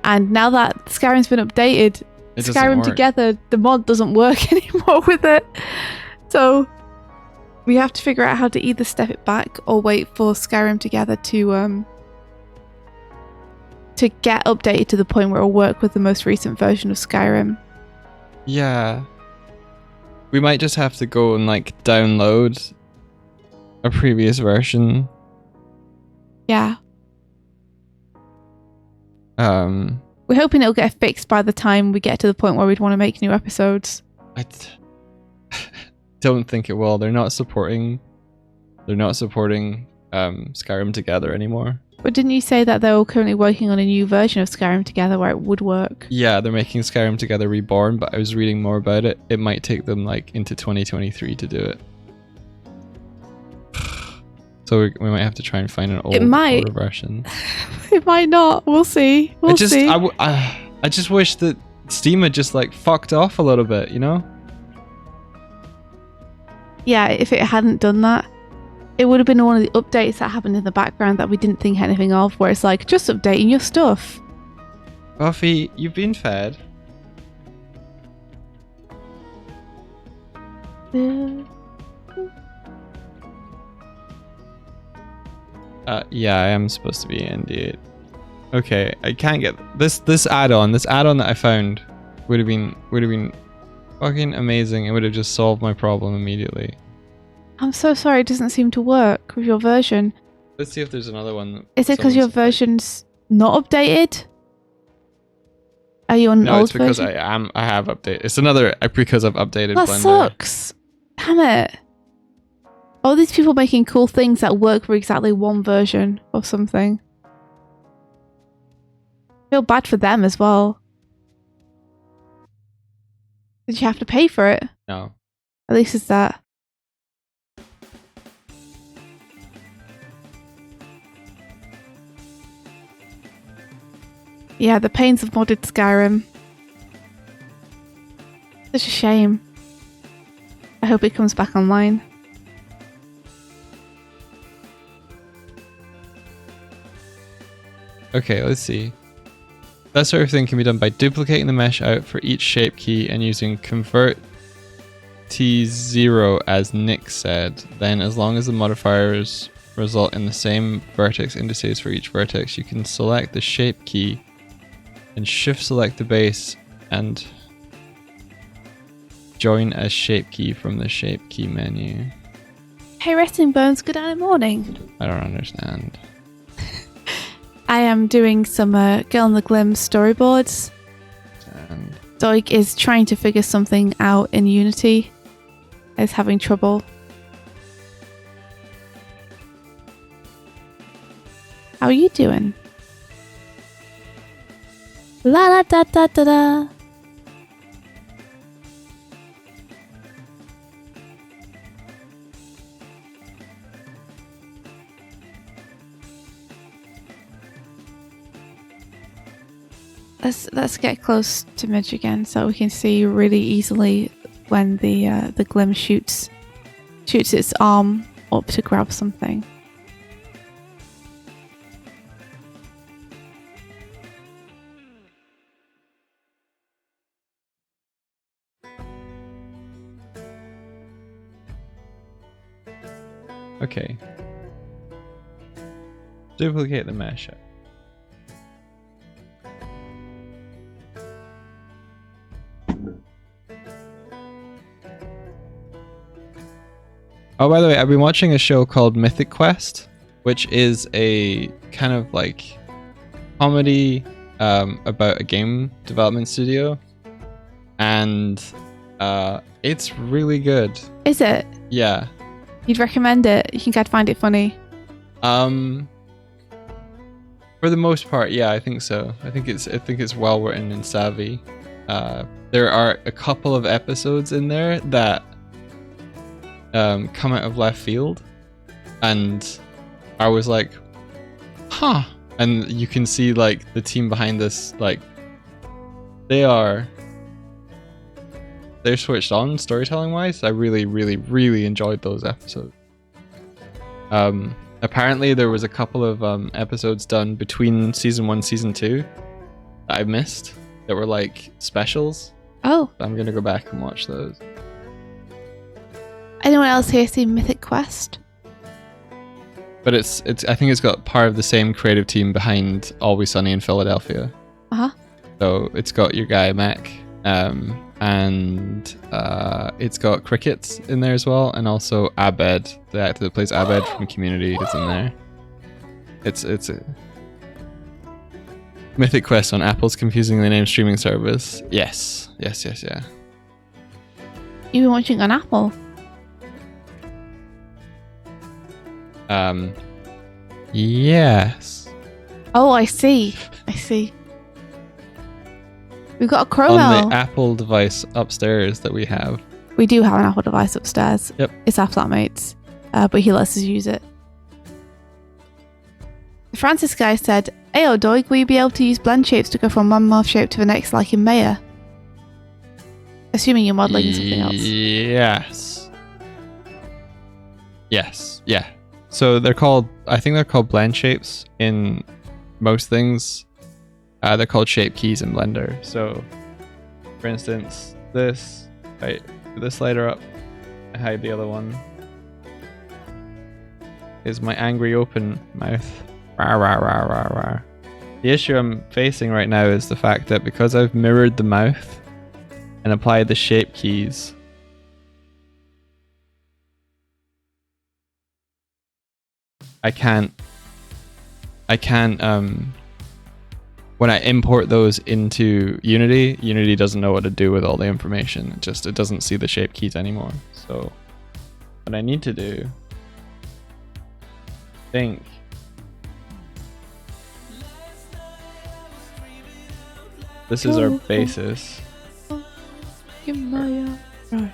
and now that Skyrim's been updated, Skyrim Together, the mod doesn't work anymore with it. So we have to figure out how to either step it back or wait for Skyrim Together to get updated to the point where it'll work with the most recent version of Skyrim. Yeah. We might just have to go and like download a previous version. Yeah. We're hoping it'll get fixed by the time we get to the point where we'd want to make new episodes. I don't think it will. They're not supporting Skyrim Together anymore. But didn't you say that they were currently working on a new version of Skyrim Together where it would work? Yeah, they're making Skyrim Together Reborn, but I was reading more about it. It might take them like into 2023 to do it. So we might have to try and find an older version. It might not. We'll see. We'll see. I just wish that Steam had just like fucked off a little bit, you know? Yeah, if it hadn't done that, it would have been one of the updates that happened in the background that we didn't think anything of, where it's like, just updating your stuff. Buffy, you've been fed. Yeah, I am supposed to be ND8. Okay, I can't get this add-on. This add-on that I found would have been fucking amazing. It would have just solved my problem immediately. I'm so sorry it doesn't seem to work with your version. Let's see if there's another one. Is it because your version's not updated? Are you on an old version? No, it's because I have updated. It's another because I've updated That Blender. sucks. Damn it. All these people making cool things that work for exactly one version of something. I feel bad for them as well. Did you have to pay for it? No. At least it's that. Yeah, the pains of modded Skyrim. Such a shame. I hope it comes back online. Okay, let's see. That sort of thing can be done by duplicating the mesh out for each shape key and using convert T0 as Nick said. Then as long as the modifiers result in the same vertex indices for each vertex, you can select the shape key and shift select the base and join as shape key from the shape key menu. Hey, resting bones, good morning. I don't understand. I am doing some Girl on the Glim storyboards. And Doig is trying to figure something out in Unity. Is having trouble. How are you doing? La la da da da da. Let's get close to Midge again so we can see really easily when the glim shoots its arm up to grab something. okay. Duplicate the mesh. Oh, by the way, I've been watching a show called Mythic Quest, which is a kind of like comedy about a game development studio. And It's really good. Is it? Yeah. You'd recommend it? You think I'd find it funny? For the most part, yeah, I think so. I think it's well written and savvy. There are a couple of episodes in there that come out of left field, and I was like, huh. And you can see like the team behind this, like they're switched on storytelling wise. I really, really, really enjoyed those episodes. Apparently there was a couple of episodes done between season 1 and season 2 that I missed that were like specials. Oh. I'm gonna go back and watch those. Anyone else here seen Mythic Quest? But it's I think it's got part of the same creative team behind Always Sunny in Philadelphia. Uh-huh. So it's got your guy Mac, and it's got Crickets in there as well, and also Abed, the actor that plays Abed from Community, is in there. It's a Mythic Quest on Apple's confusingly named streaming service. Yes. Yeah. You've been watching on Apple? Yes. Oh, I see. We've got a Chrome on the Apple device upstairs that we have. We do have an Apple device upstairs. Yep. It's our flatmate's, but he lets us use it. The Francis guy said, "Ayo, Doig, will you be able to use blend shapes to go from one morph shape to the next like in Maya?" Assuming you're modeling something else. Yes. Yeah. So I think they're called blend shapes in most things. They're called shape keys in Blender. So, for instance, this, right, put this slider up, I hide the other one, is my angry open mouth. Rah, rah, rah, rah, rah. The issue I'm facing right now is the fact that because I've mirrored the mouth and applied the shape keys, I can't when I import those into Unity doesn't know what to do with all the information. It doesn't see the shape keys anymore. So what I need to do, I think, this is our basis. Right.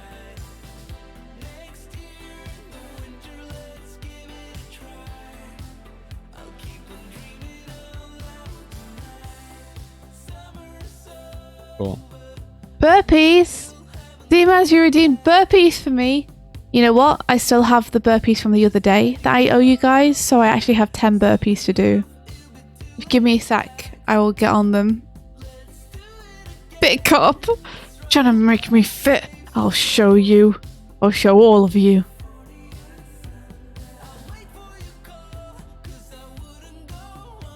Cool. Burpees! Demaz, you redeemed burpees for me. You know what? I still have the burpees from the other day that I owe you guys, so I actually have 10 burpees to do. Give me a sec. I will get on them. Big cup! Trying to make me fit. I'll show you. I'll show all of you.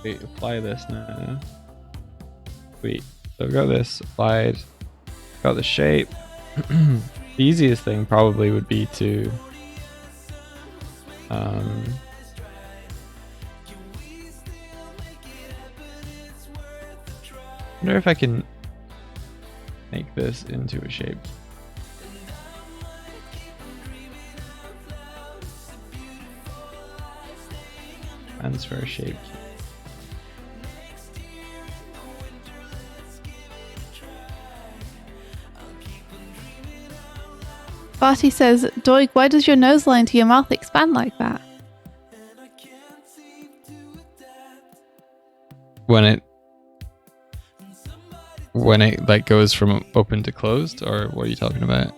Wait, apply this now. Sweet. So I've got this applied, got the shape. The easiest thing probably would be to wonder if I can make this into a shape. Transfer shape. Barty says, Doig, why does your nose line to your mouth expand like that? When it like goes from open to closed, or what are you talking about?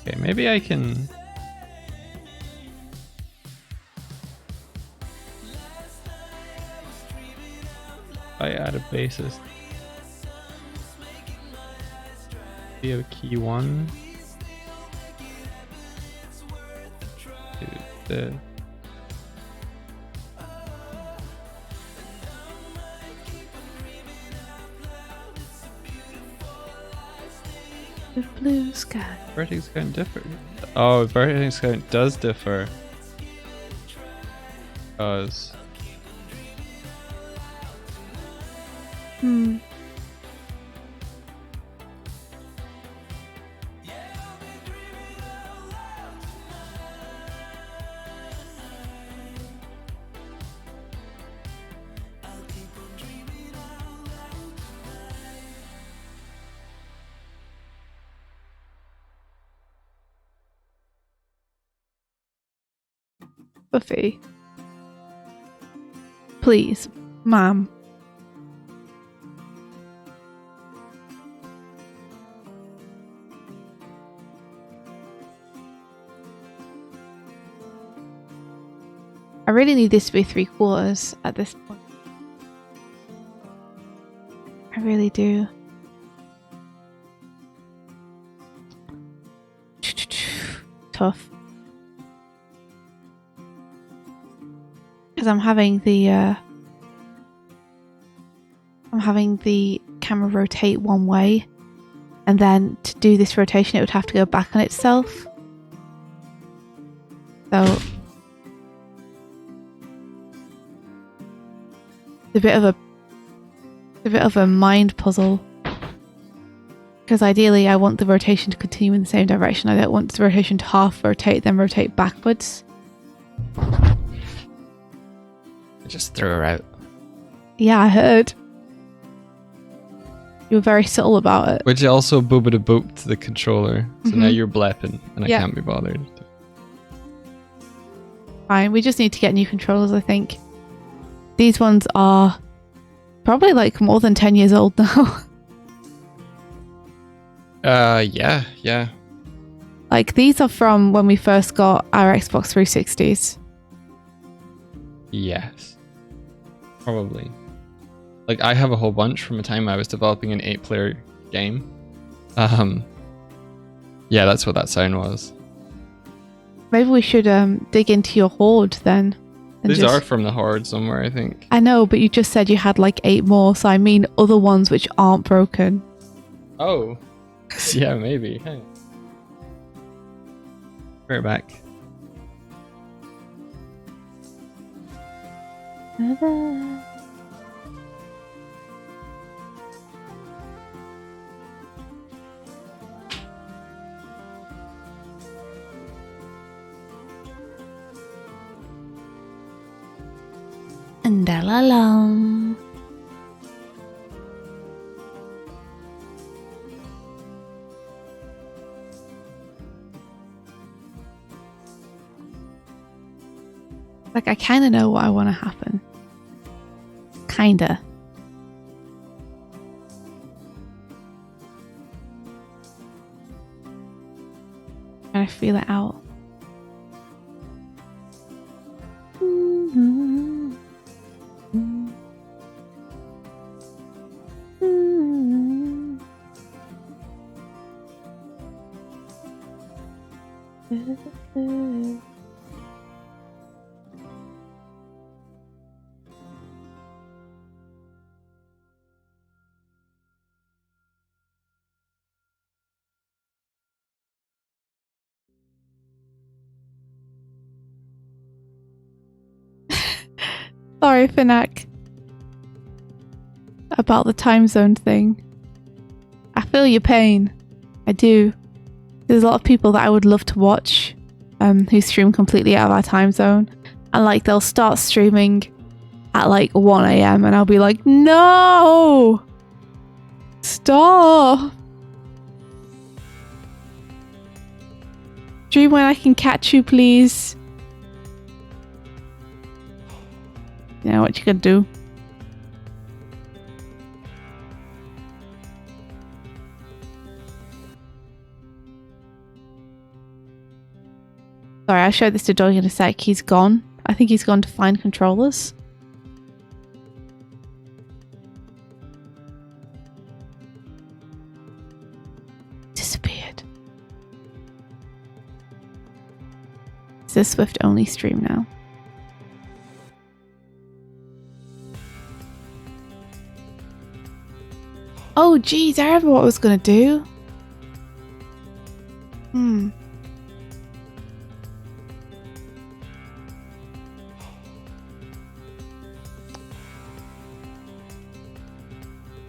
Okay, maybe I can. I add a basis. Video key 1. Do this. The blue sky. Vertex count differ. Oh, vertex count does differ. Because Buffy. Please, ma'am. I really need this to be 3/4 at this point. I really do. Tough. Because I'm having the camera rotate one way, and then to do this rotation it would have to go back on itself. So it's a bit of a mind puzzle. Because ideally I want the rotation to continue in the same direction. I don't want the rotation to half rotate then rotate backwards. I just threw her out. Yeah, I heard. You were very subtle about it. Which also boobada booped the controller. So now you're blepping and I can't be bothered. Fine, we just need to get new controllers, I think. These ones are probably like more than 10 years old now. Yeah. Like these are from when we first got our Xbox 360s. Yes. Probably. Like I have a whole bunch from a time I was developing an 8-player game. Yeah, that's what that sound was. Maybe we should dig into your hoard then. These are from the Horde somewhere, I think. I know, but you just said you had like 8 more, so I mean other ones which aren't broken. Oh. Yeah, maybe. Hey. Right back. And la. Like I kind of know what I want to happen. Kinda. Trying to feel it out. Sorry, Finnack. About the time zone thing. I feel your pain. I do. There's a lot of people that I would love to watch who stream completely out of our time zone. And like they'll start streaming at like 1 a.m. and I'll be like, no! Stop! Stream when I can catch you, please. You know what you could do. Sorry, I'll show this to Doig in a sec. He's gone. I think he's gone to find controllers. Disappeared. It's a Swift only stream now. Oh geez, I remember what I was gonna do.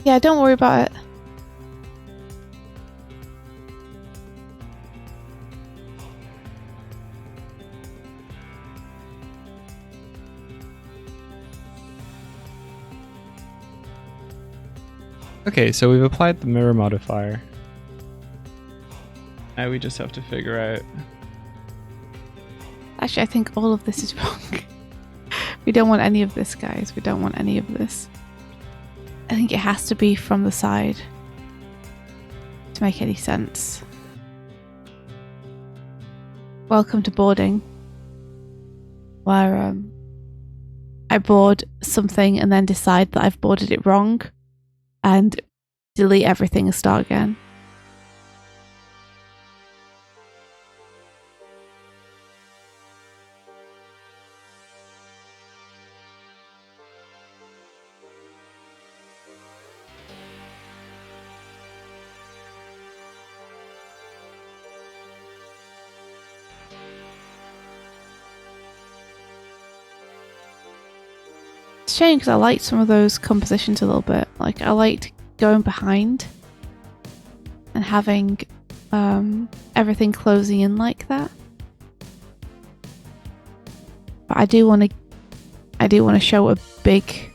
Yeah, don't worry about it. Okay, so we've applied the mirror modifier. Now we just have to figure out... Actually, I think all of this is wrong. We don't want any of this, guys. We don't want any of this. I think it has to be from the side to make any sense. Welcome to boarding, where I board something and then decide that I've boarded it wrong and delete everything and start again. It's a shame because I liked some of those compositions a little bit. Like, I liked going behind and having everything closing in like that. But I do want to show a big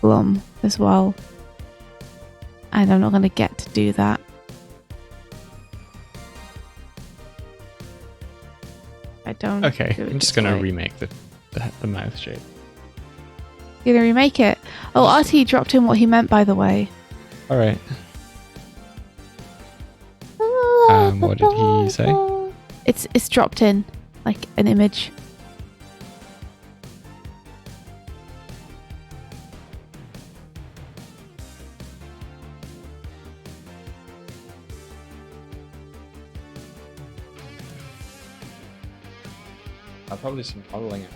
glum as well, and I'm not going to get to do that. I don't. Okay, do it I'm just this gonna way. remake the mouth shape. You're gonna remake it? Oh, RT dropped in what he meant, by the way. All right. What did he say? It's dropped in like an image. Probably some modeling it.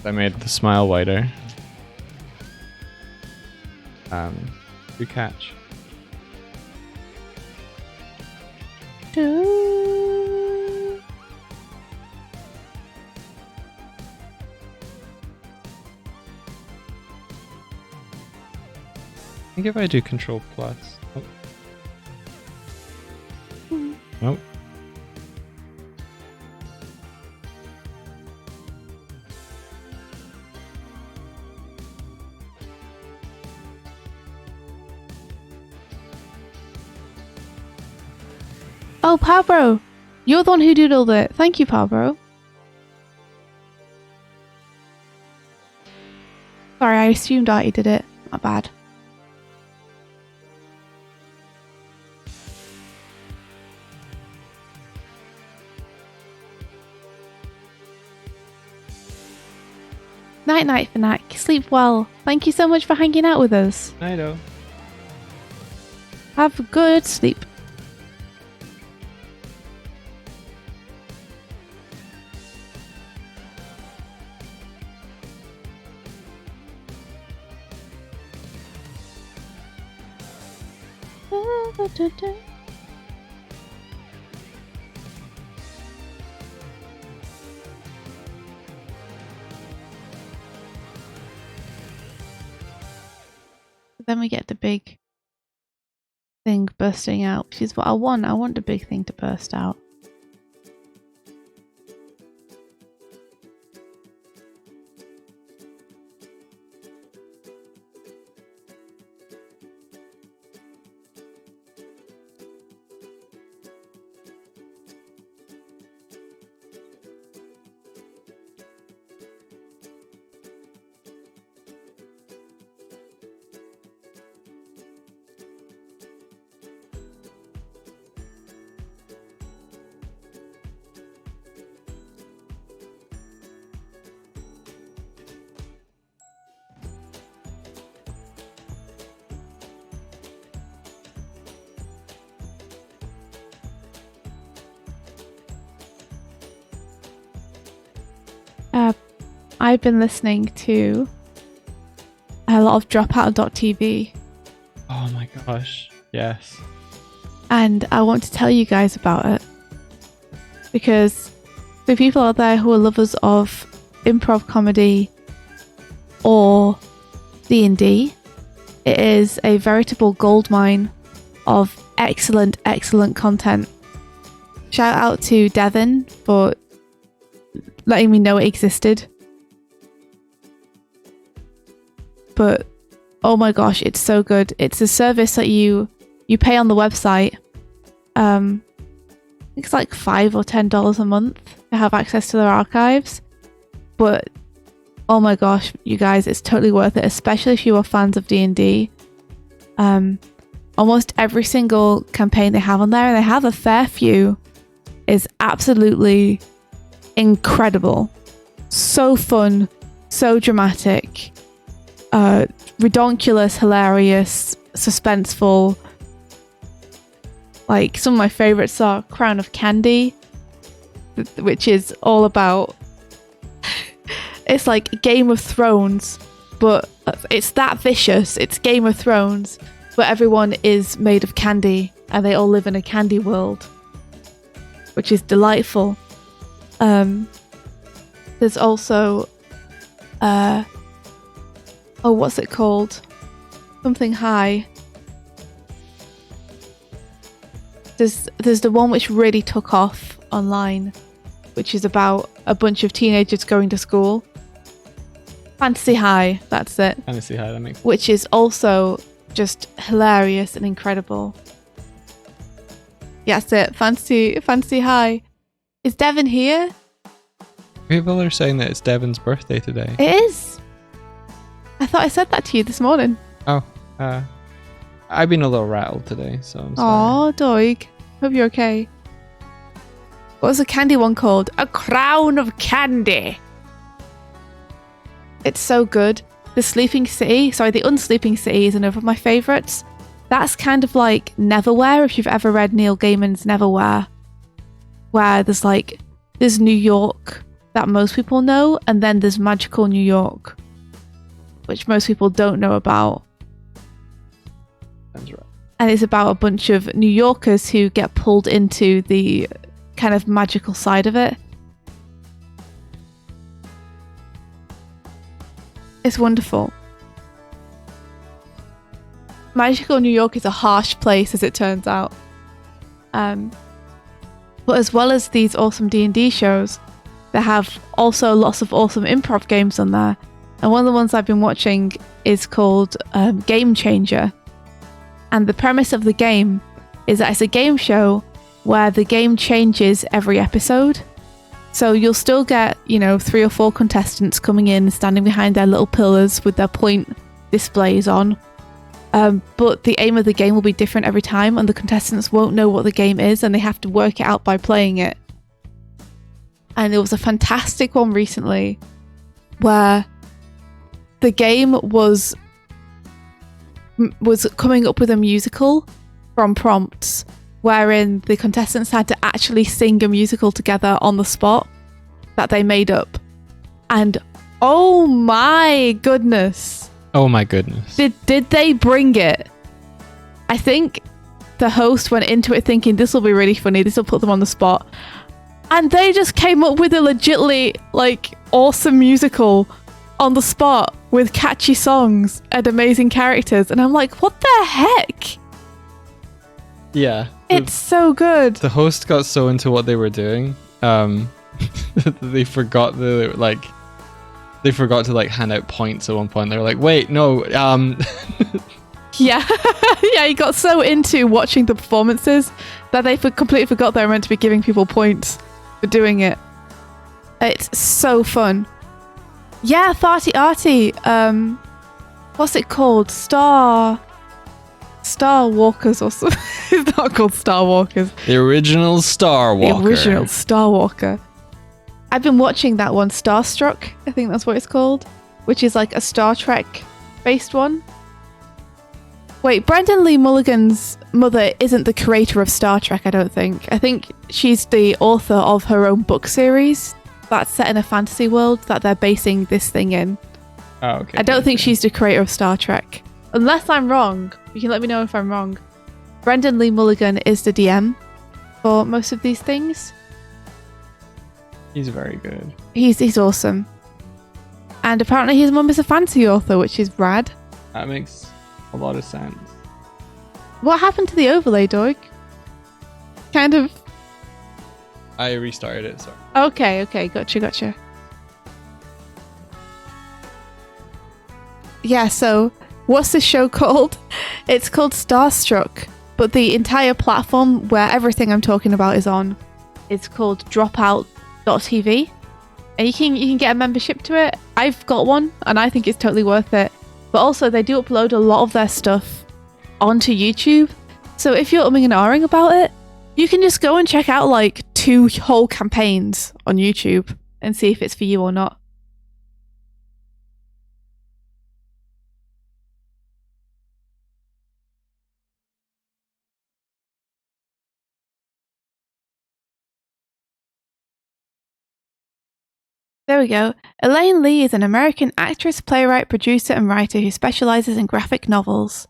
I made the smile wider. Good catch. I think if I do Control Plus. Oh. Nope. Oh, Pabro! You're the one who doodled it. Thank you, Pabro. Sorry, I assumed Artie did it. My bad. Night night, Fanac. Sleep well. Thank you so much for hanging out with us. Nighto. Have a good sleep. Then we get the big thing bursting out, which is what I want. I want the big thing to burst out. I've been listening to a lot of Dropout.tv. Oh my gosh. Yes. And I want to tell you guys about it. because for people out there who are lovers of improv comedy or D&D, it is a veritable goldmine of excellent content. Shout out to Devin for letting me know it existed. But oh my gosh, it's so good. It's a service that you pay on the website. It's like $5 or $10 a month to have access to their archives. But oh my gosh, you guys, it's totally worth it, especially if you are fans of D&D. Almost every single campaign they have on there, and they have a fair few, is absolutely incredible. So fun, so dramatic, redonkulous, hilarious, suspenseful. Like, some of my favorites are Crown of Candy, which is all about... it's like Game of Thrones, but it's that vicious. It's Game of Thrones, but everyone is made of candy, and they all live in a candy world, which is delightful. There's also... what's it called? Something High. There's the one which really took off online, which is about a bunch of teenagers going to school. Fantasy High, that's it. Fantasy High, that makes sense. Which is also just hilarious and incredible. Yeah, that's it. Fantasy High. Is Devin here? People are saying that it's Devin's birthday today. It is. I thought I said that to you this morning. Oh, I've been a little rattled today, so I'm sorry. Aw, Doig. Hope you're okay. What was the candy one called? A Crown of Candy. It's so good. The Unsleeping City is another of my favourites. That's kind of like Neverwhere, if you've ever read Neil Gaiman's Neverwhere. Where there's New York that most people know, and then there's magical New York, which most people don't know about. That's right. And it's about a bunch of New Yorkers who get pulled into the kind of magical side of it. It's wonderful. Magical New York is a harsh place, as it turns out. But as well as these awesome D&D shows, they have also lots of awesome improv games on there. And one of the ones I've been watching is called Game Changer. And the premise of the game is that it's a game show where the game changes every episode. So you'll still get, 3 or 4 contestants coming in, standing behind their little pillars with their point displays on. But the aim of the game will be different every time, and the contestants won't know what the game is, and they have to work it out by playing it. And there was a fantastic one recently where the game was coming up with a musical from prompts, wherein the contestants had to actually sing a musical together on the spot that they made up. And oh my goodness. Did they bring it? I think the host went into it thinking this will be really funny, this will put them on the spot. And they just came up with a legitly awesome musical on the spot with catchy songs and amazing characters. And I'm like, what the heck? Yeah. It's so good. The host got so into what they were doing, they forgot to hand out points at one point. They were like, wait, no, Yeah. Yeah, he got so into watching the performances that they completely forgot they were meant to be giving people points for doing it. It's so fun. Yeah, Farty Arty. What's it called? Star Walkers or something. It's not called Star Walkers. The original Star Walker. The original Star Walker. I've been watching that one, Starstruck, I think that's what it's called, which is like a Star Trek based one. Wait, Brendan Lee Mulligan's mother isn't the creator of Star Trek, I don't think. I think she's the author of her own book series that's set in a fantasy world that they're basing this thing in. Oh, okay. I don't think she's the creator of Star Trek. Unless I'm wrong. You can let me know if I'm wrong. Brendan Lee Mulligan is the DM for most of these things. He's very good. He's awesome. And apparently his mum is a fantasy author, which is rad. That makes a lot of sense. What happened to the overlay, Doig? Kind of. I restarted it, sorry. Okay, gotcha. Yeah, so what's this show called? It's called Starstruck, but the entire platform where everything I'm talking about is on, it's called dropout.tv. And you can get a membership to it. I've got one, and I think it's totally worth it. But also, they do upload a lot of their stuff onto YouTube. So if you're umming and ahhing about it, you can just go and check out like 2 whole campaigns on YouTube and see if it's for you or not. There we go. Elaine Lee is an American actress, playwright, producer, and writer who specializes in graphic novels.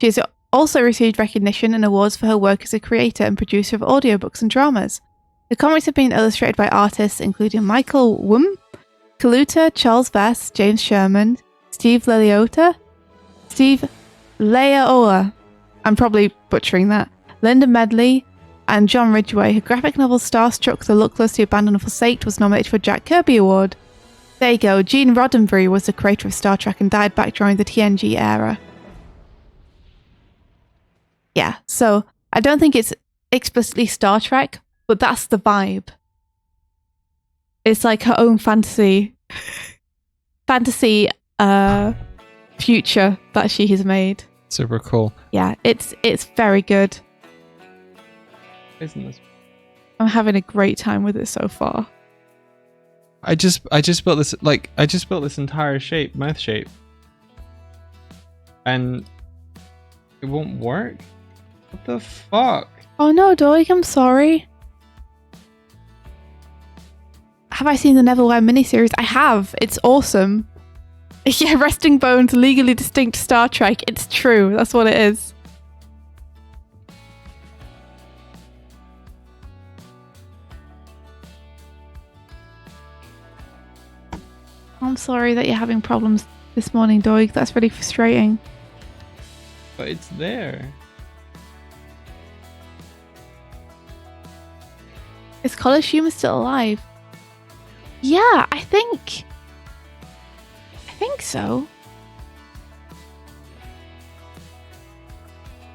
She has also received recognition and awards for her work as a creator and producer of audiobooks and dramas. The comics have been illustrated by artists including Michael Wum, Kaluta, Charles Vess, James Sherman, Steve Leola, I'm probably butchering that, Linda Medley, and John Ridgway. Her graphic novel Starstruck, The Luckless, The Abandoned and Forsaked was nominated for a Jack Kirby Award. There you go, Gene Roddenberry was the creator of Star Trek and died back during the TNG era. Yeah, so I don't think it's explicitly Star Trek, but that's the vibe. It's like her own fantasy future that she has made. Super cool. Yeah, it's very good. Isn't this? I'm having a great time with it so far. I just built this entire mouth shape, and it won't work. What the fuck? Oh no, Doig, I'm sorry. Have I seen the Neverwhere miniseries? I have. It's awesome. Yeah, Resting Bones, legally distinct Star Trek. It's true. That's what it is. I'm sorry that you're having problems this morning, Doig. That's really frustrating. But it's there. Is College Humor still alive? Yeah, I think so.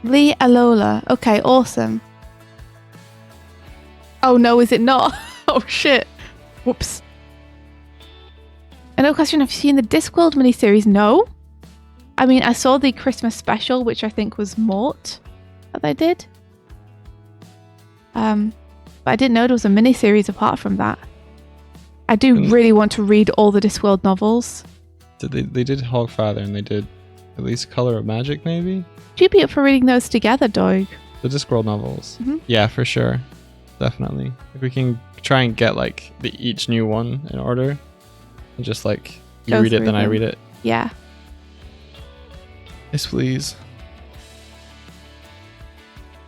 Lee Alola. Okay, awesome. Oh no, is it not? Oh shit. Whoops. Another question, have you seen the Discworld miniseries? No. I mean, I saw the Christmas special, which I think was Mort that they did. But I didn't know there was a miniseries apart from that. I do really want to read all the Discworld novels. They did Hogfather, and they did at least Color of Magic, maybe? Would you be up for reading those together, Doig? The Discworld novels. Mm-hmm. Yeah, for sure. Definitely. If we can try and get like each new one in order, and just like you read it, then I read it. Yeah. Yes, please.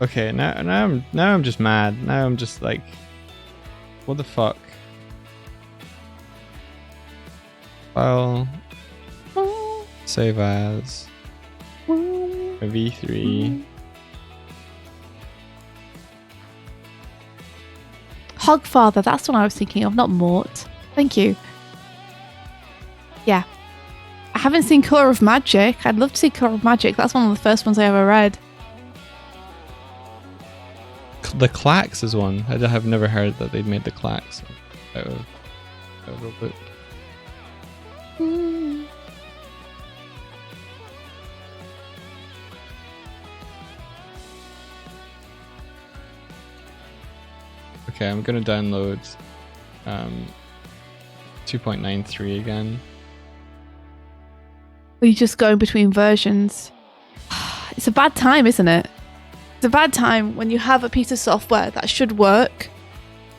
Okay, now I'm just mad. Now I'm just like, what the fuck? File. Save as. V3. Hogfather, that's what I was thinking of, not Mort. Thank you. Yeah. I haven't seen Color of Magic. I'd love to see Color of Magic. That's one of the first ones I ever read. The Clacks is one. I have never heard that they'd made the Clacks out of a book. Okay, I'm gonna download 2.93 again. Are you just going between versions? It's a bad time, isn't it? It's a bad time when you have a piece of software that should work,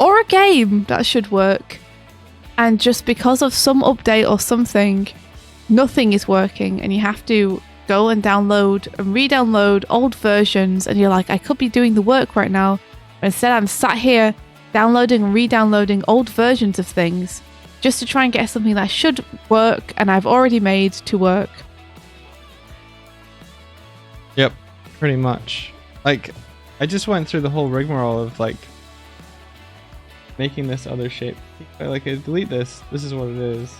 or a game that should work, and just because of some update or something, nothing is working, and you have to go and download and re-download old versions, and you're like, I could be doing the work right now, but instead I'm sat here downloading and re-downloading old versions of things just to try and get something that should work and I've already made to work. Yep, pretty much. Like, I just went through the whole rigmarole of like making this other shape. Like, I delete this. This is what it is.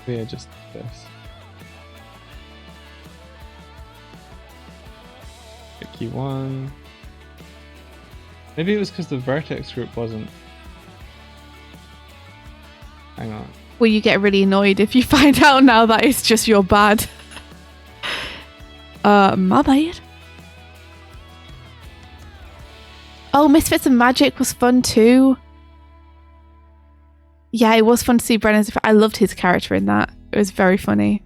Yeah, just this. Hit key 1. Maybe it was because the vertex group wasn't. Hang on. Will you get really annoyed if you find out now that it's just your bad? My bad. Oh, Misfits and Magic was fun too. Yeah, it was fun to see Brennan's. I loved his character in that. It was very funny.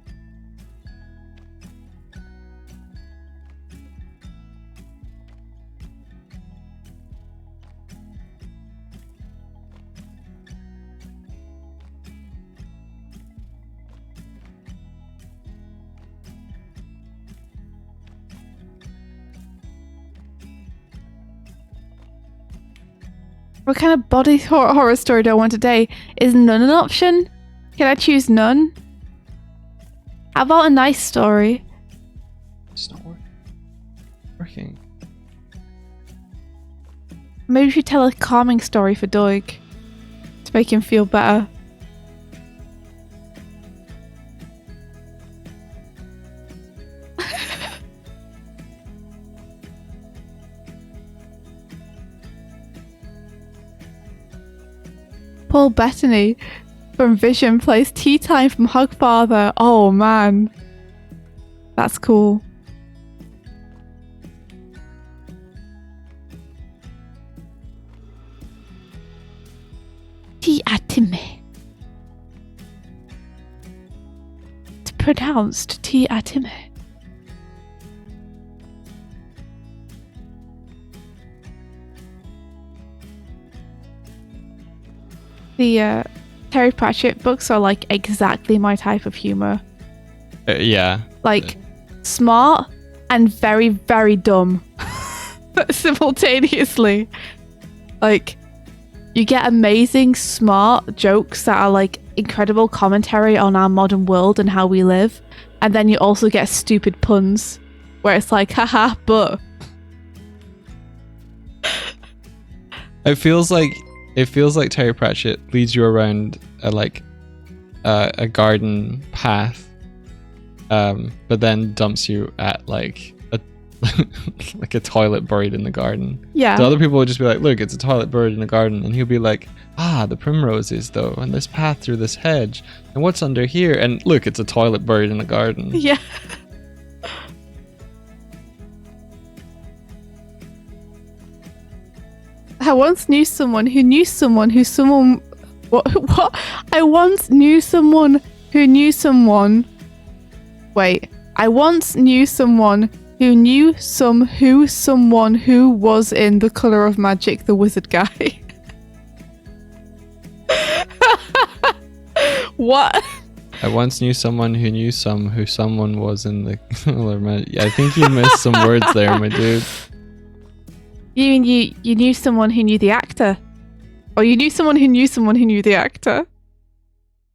What kind of body horror story do I want today? Is none an option? Can I choose none? How about a nice story? It's not working. Maybe we should tell a calming story for Doig to make him feel better. Paul Bettany from Vision plays Tea Time from Hogfather. Oh man, that's cool. Tea Atime. It's pronounced Tea Atime. The Terry Pratchett books are like exactly my type of humor. Yeah. Like smart and very, very dumb simultaneously. Like you get amazing, smart jokes that are like incredible commentary on our modern world and how we live. And then you also get stupid puns where it's like, haha, but. It feels like Terry Pratchett leads you around a garden path, but then dumps you at like a like a toilet buried in the garden. Yeah. So other people would just be like, "Look, it's a toilet buried in a garden," and he'll be like, "Ah, the primroses though, and this path through this hedge, and what's under here? And look, it's a toilet buried in a garden." Yeah. I once knew someone who knew someone who someone... What? I once knew someone who knew someone... Wait. I once knew someone who knew someone who was in The Colour of Magic, the wizard guy. What? I once knew someone who knew someone was in The Colour of Magic. I think you missed some words there, my dude. You mean you knew someone who knew the actor? Or you knew someone who knew someone who knew the actor?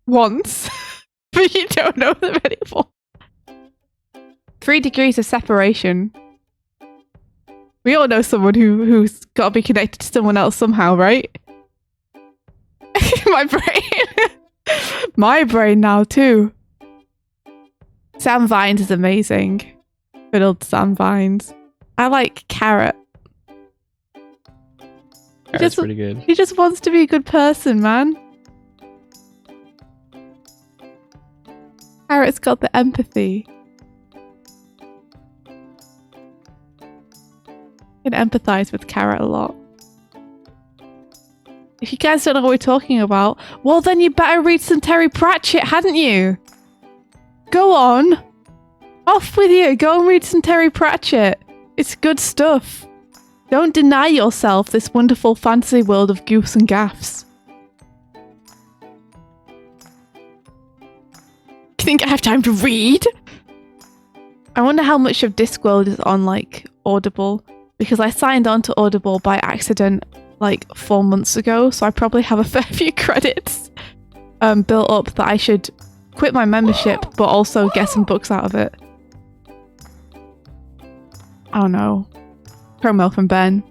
Once. But you don't know them anymore. 3 degrees of separation. We all know someone who's got to be connected to someone else somehow, right? My brain. My brain now too. Sam Vines is amazing. Good old Sam Vines. I like Carrot. That's pretty good. He just wants to be a good person, man. Carrot's got the empathy. I can empathize with Carrot a lot. If you guys don't know what we're talking about, well then you better read some Terry Pratchett, hadn't you? Go on. Off with you. Go and read some Terry Pratchett. It's good stuff. Don't deny yourself this wonderful fantasy world of goofs and gaffs. You think I have time to read? I wonder how much of Discworld is on like Audible, because I signed on to Audible by accident like 4 months ago, so I probably have a fair few credits built up that I should quit my membership, but also get some books out of it. Oh no. Chrome Elf and Ben.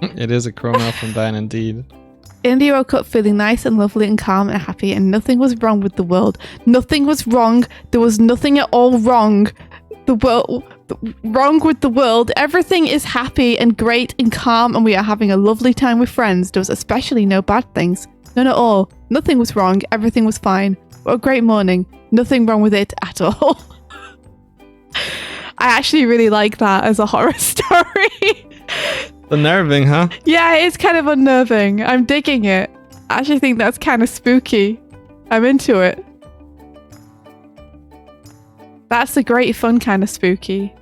It is a Chrome Elf and Ben indeed. India woke up feeling nice and lovely and calm and happy, and nothing was wrong with the world. Nothing was wrong. There was nothing at all wrong. Wrong with the world. Everything is happy and great and calm, and we are having a lovely time with friends. There was especially no bad things. None at all. Nothing was wrong. Everything was fine. What a great morning. Nothing wrong with it at all. I actually really like that as a horror story. Unnerving, huh? Yeah, it's kind of unnerving. I'm digging it. I actually think that's kind of spooky. I'm into it. That's a great fun kind of spooky.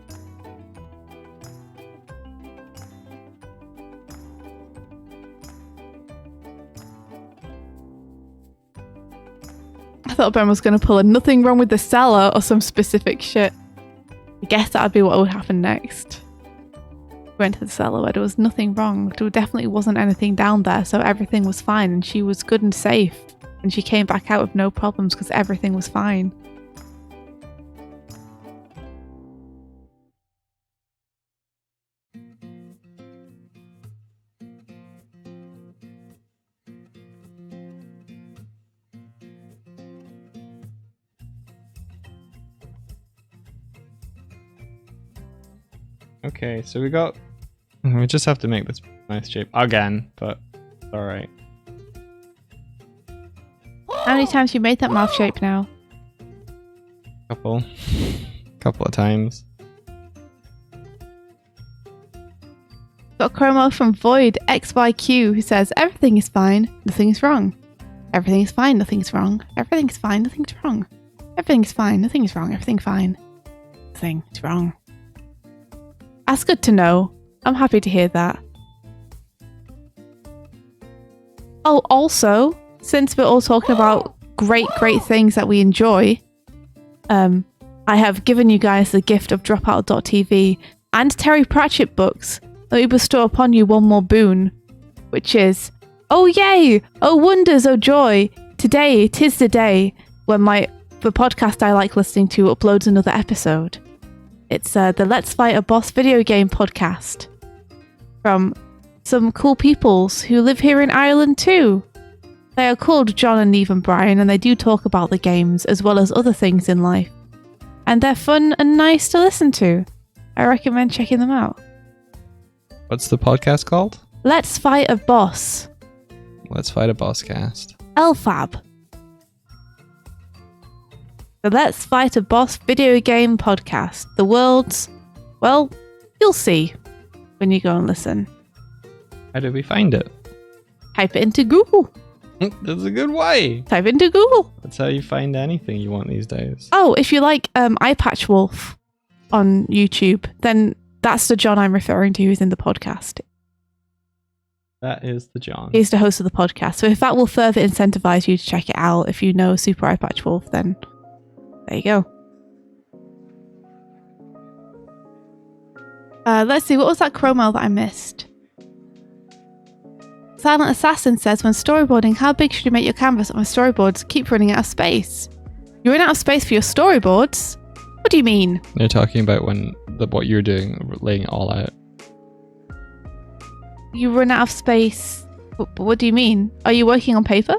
I thought Ben was going to pull a nothing wrong with the cellar or some specific shit. I guess that would be what would happen next. Went to the cellar where there was nothing wrong. There definitely wasn't anything down there, so everything was fine and she was good and safe. And she came back out with no problems because everything was fine. Okay, so we just have to make this nice shape again, but it's alright. How many times you made that mouth shape now? Couple of times. Got a promo from Void XYQ who says, everything is fine, nothing is wrong. Everything is fine, nothing is wrong. Everything is fine, nothing is wrong. Everything is fine, nothing is wrong. Everything fine. Nothing is wrong. That's good to know. I'm happy to hear that. Oh, also, since we're all talking about great things that we enjoy, I have given you guys the gift of Dropout.tv and Terry Pratchett books. Let me bestow upon you one more boon, which is, oh yay, oh wonders, oh joy, today, 'tis the day when the podcast I like listening to uploads another episode. It's the Let's Fight a Boss video game podcast from some cool peoples who live here in Ireland too. They are called John and Neve and Brian, and they do talk about the games as well as other things in life. And they're fun and nice to listen to. I recommend checking them out. What's the podcast called? Let's Fight a Boss. Let's Fight a Boss cast. LFAB. The Let's Fight a Boss video game podcast. The world's... well, you'll see when you go and listen. How do we find it? Type it into Google. That's a good way. Type it into Google. That's how you find anything you want these days. Oh, if you like Eye Patch Wolf on YouTube, then that's the John I'm referring to who's in the podcast. That is the John. He's the host of the podcast. So if that will further incentivize you to check it out, if you know Super Eye Patch Wolf, then there you go. Let's see, what was that chromo that I missed? Silent Assassin says, when storyboarding, how big should you make your canvas on my storyboards? Keep running out of space. You run out of space for your storyboards? What do you mean? You're talking about what you're doing, laying it all out. You run out of space? What do you mean? Are you working on paper?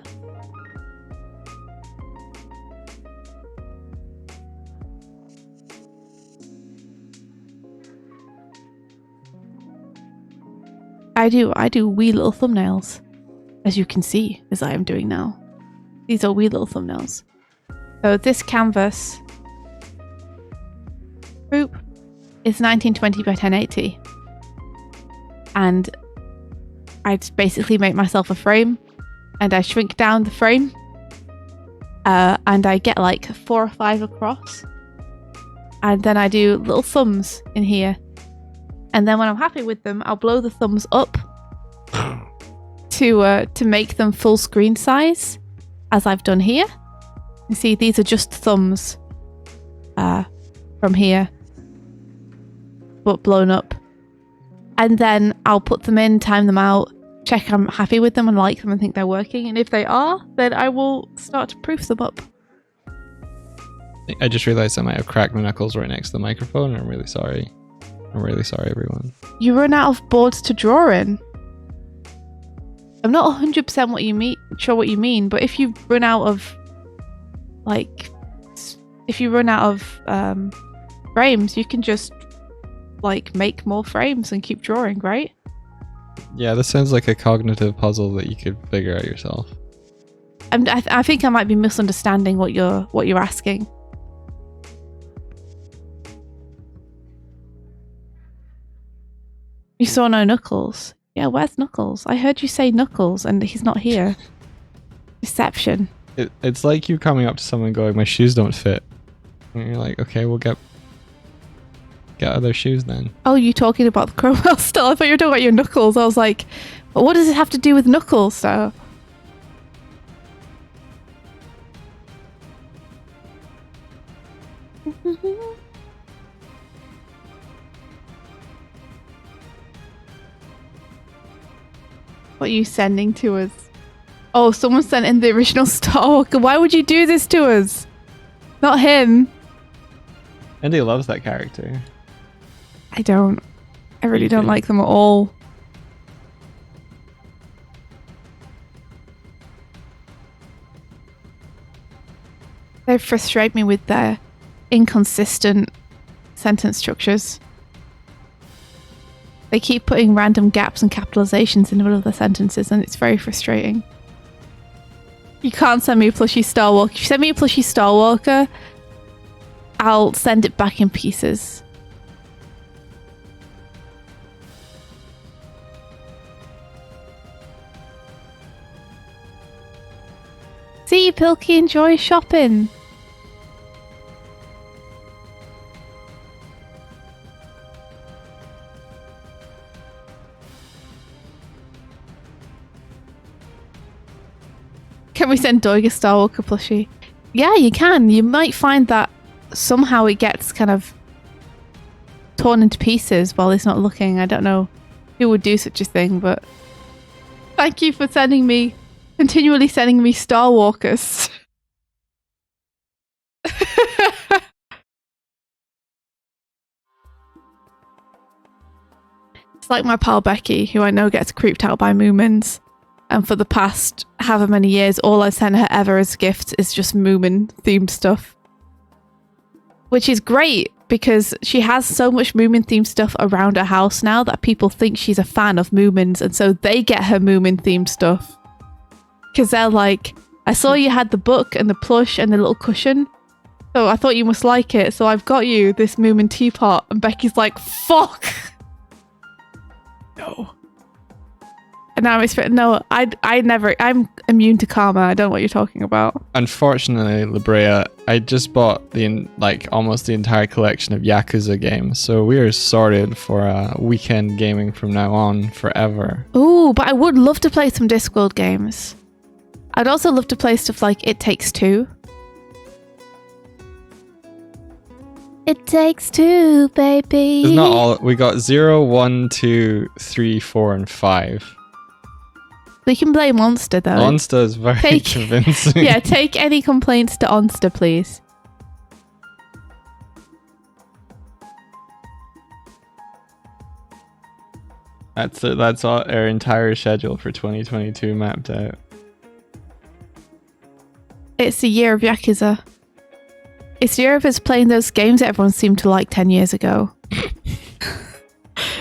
I do wee little thumbnails, as you can see, as I am doing now. These are wee little thumbnails. So this canvas group is 1920 by 1080. And I just basically make myself a frame and I shrink down the frame and I get like 4 or 5 across. And then I do little thumbs in here. And then when I'm happy with them, I'll blow the thumbs up to make them full screen size, as I've done here. You see, these are just thumbs from here, but blown up. And then I'll put them in, time them out, check I'm happy with them and like them and think they're working. And if they are, then I will start to proof them up. I just realized I might have cracked my knuckles right next to the microphone. I'm really sorry. I'm really sorry, everyone. You run out of boards to draw in. I'm not 100% sure what you mean, but if you run out of frames, you can just like make more frames and keep drawing, right? Yeah, this sounds like a cognitive puzzle that you could figure out yourself. I think I might be misunderstanding what you're asking. You saw no Knuckles. Yeah, where's Knuckles? I heard you say Knuckles and he's not here. Deception. It's like you coming up to someone going, my shoes don't fit. And you're like, okay, we'll get other shoes then. Oh, you talking about the Crowell still? I thought you were talking about your Knuckles. I was like, but what does it have to do with Knuckles, so? What are you sending to us? Oh, someone sent in the original Star Walker. Why would you do this to us? Not him. Andy loves that character. I don't. I really don't like them at all. They frustrate me with their inconsistent sentence structures. They keep putting random gaps and capitalizations in the middle of their sentences, and it's very frustrating. You can't send me a plushie Star Walker. If you send me a plushie Star Walker, I'll send it back in pieces. See, Pilky enjoys shopping. Can we send Doig a Star Walker plushie? Yeah, you can. You might find that somehow it gets kind of torn into pieces while he's not looking. I don't know who would do such a thing, but thank you for continually sending me Star Walkers. It's like my pal Becky, who I know gets creeped out by Moomins. And for the past however many years, all I've sent her ever as gifts is just Moomin themed stuff. Which is great because she has so much Moomin themed stuff around her house now that people think she's a fan of Moomins, and so they get her Moomin themed stuff. Because they're like, I saw you had the book and the plush and the little cushion, so I thought you must like it, so I've got you this Moomin teapot. And Becky's like, fuck! No. And now I'm immune to karma. I don't know what you're talking about. Unfortunately, Labrea, I just bought almost the entire collection of Yakuza games, so we are sorted for weekend gaming from now on forever. Ooh, but I would love to play some Discworld games. I'd also love to play stuff like It Takes Two. It takes two, baby. It's not all. We got 0, 1, 2, 3, 4, and 5. We can play Monster though. Monster is very convincing. Yeah, take any complaints to Onster, please. That's our entire schedule for 2022 mapped out. It's the year of Yakuza. It's the year of us playing those games that everyone seemed to like 10 years ago.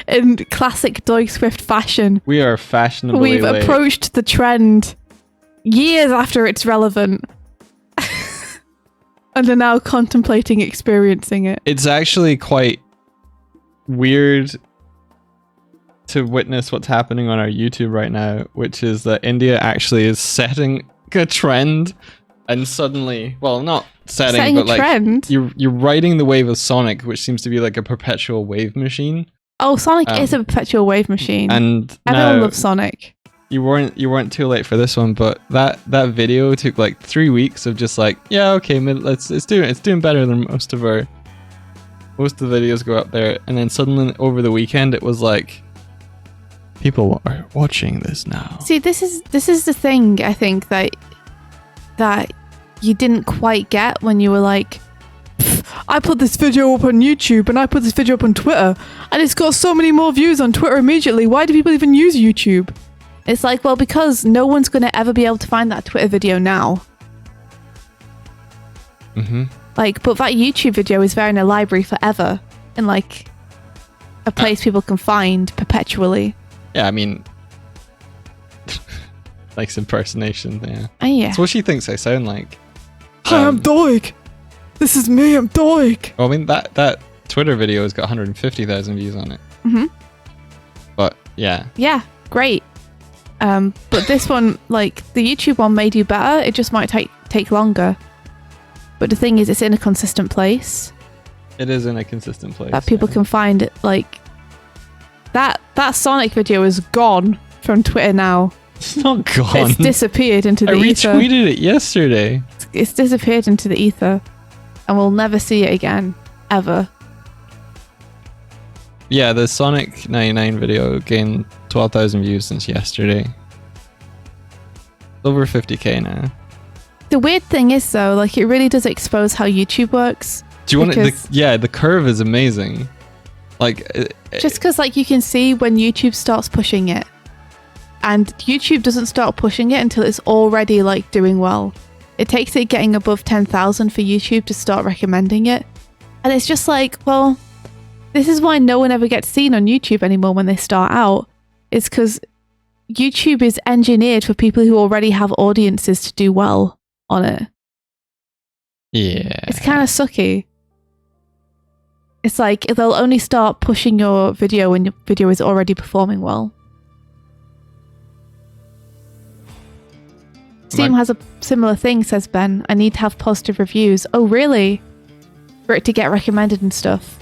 In classic Doig Swift fashion. We are fashionably We've late. approached the trend years after it's relevant. And are now contemplating experiencing it. It's actually quite weird to witness what's happening on our YouTube right now, which is that India actually is setting a trend, and suddenly, well, not setting but like trend? You're riding the wave of Sonic, which seems to be like a perpetual wave machine. Oh, Sonic is a perpetual wave machine. And everyone loves Sonic. You weren't too late for this one, but that video took like 3 weeks of just like, yeah, okay, it's doing better than most of the videos go up there, and then suddenly over the weekend it was like People are watching this now. See, this is the thing I think that you didn't quite get when you were like, I put this video up on YouTube and I put this video up on Twitter and it's got so many more views on Twitter immediately. Why do people even use YouTube? It's like, well, because no one's going to ever be able to find that Twitter video now. Mm-hmm. Like, but that YouTube video is there in a library forever, in like a place people can find perpetually. Yeah, I mean, like impersonation. Yeah. Yeah. That's what she thinks I sound like. Hi, I'm Doig. This is me. I'm Doig. Well, I mean that Twitter video has got 150,000 views on it. Mm-hmm. But yeah. Yeah, great. But this one, like the YouTube one, may do better. It just might take longer. But the thing is, it's in a consistent place. It is in a consistent place. That people can find it. Like that Sonic video is gone from Twitter now. It's not gone. It's disappeared into the I ether. retweeted it yesterday. It's disappeared into the ether, and we'll never see it again, ever. Yeah, the Sonic 99 video gained 12,000 views since yesterday. Over 50k now. The weird thing is, though, like it really does expose how YouTube works. Do you want it? Yeah, the curve is amazing. Like, just because, like, you can see when YouTube starts pushing it, and YouTube doesn't start pushing it until it's already like doing well. It takes it getting above 10,000 for YouTube to start recommending it, and it's just like, well, this is why no one ever gets seen on YouTube anymore when they start out. It's because YouTube is engineered for people who already have audiences to do well on it. Yeah. It's kind of sucky. It's like they'll only start pushing your video when your video is already performing well. Steam has a similar thing, says Ben. I need to have positive reviews. Oh, really? For it to get recommended and stuff.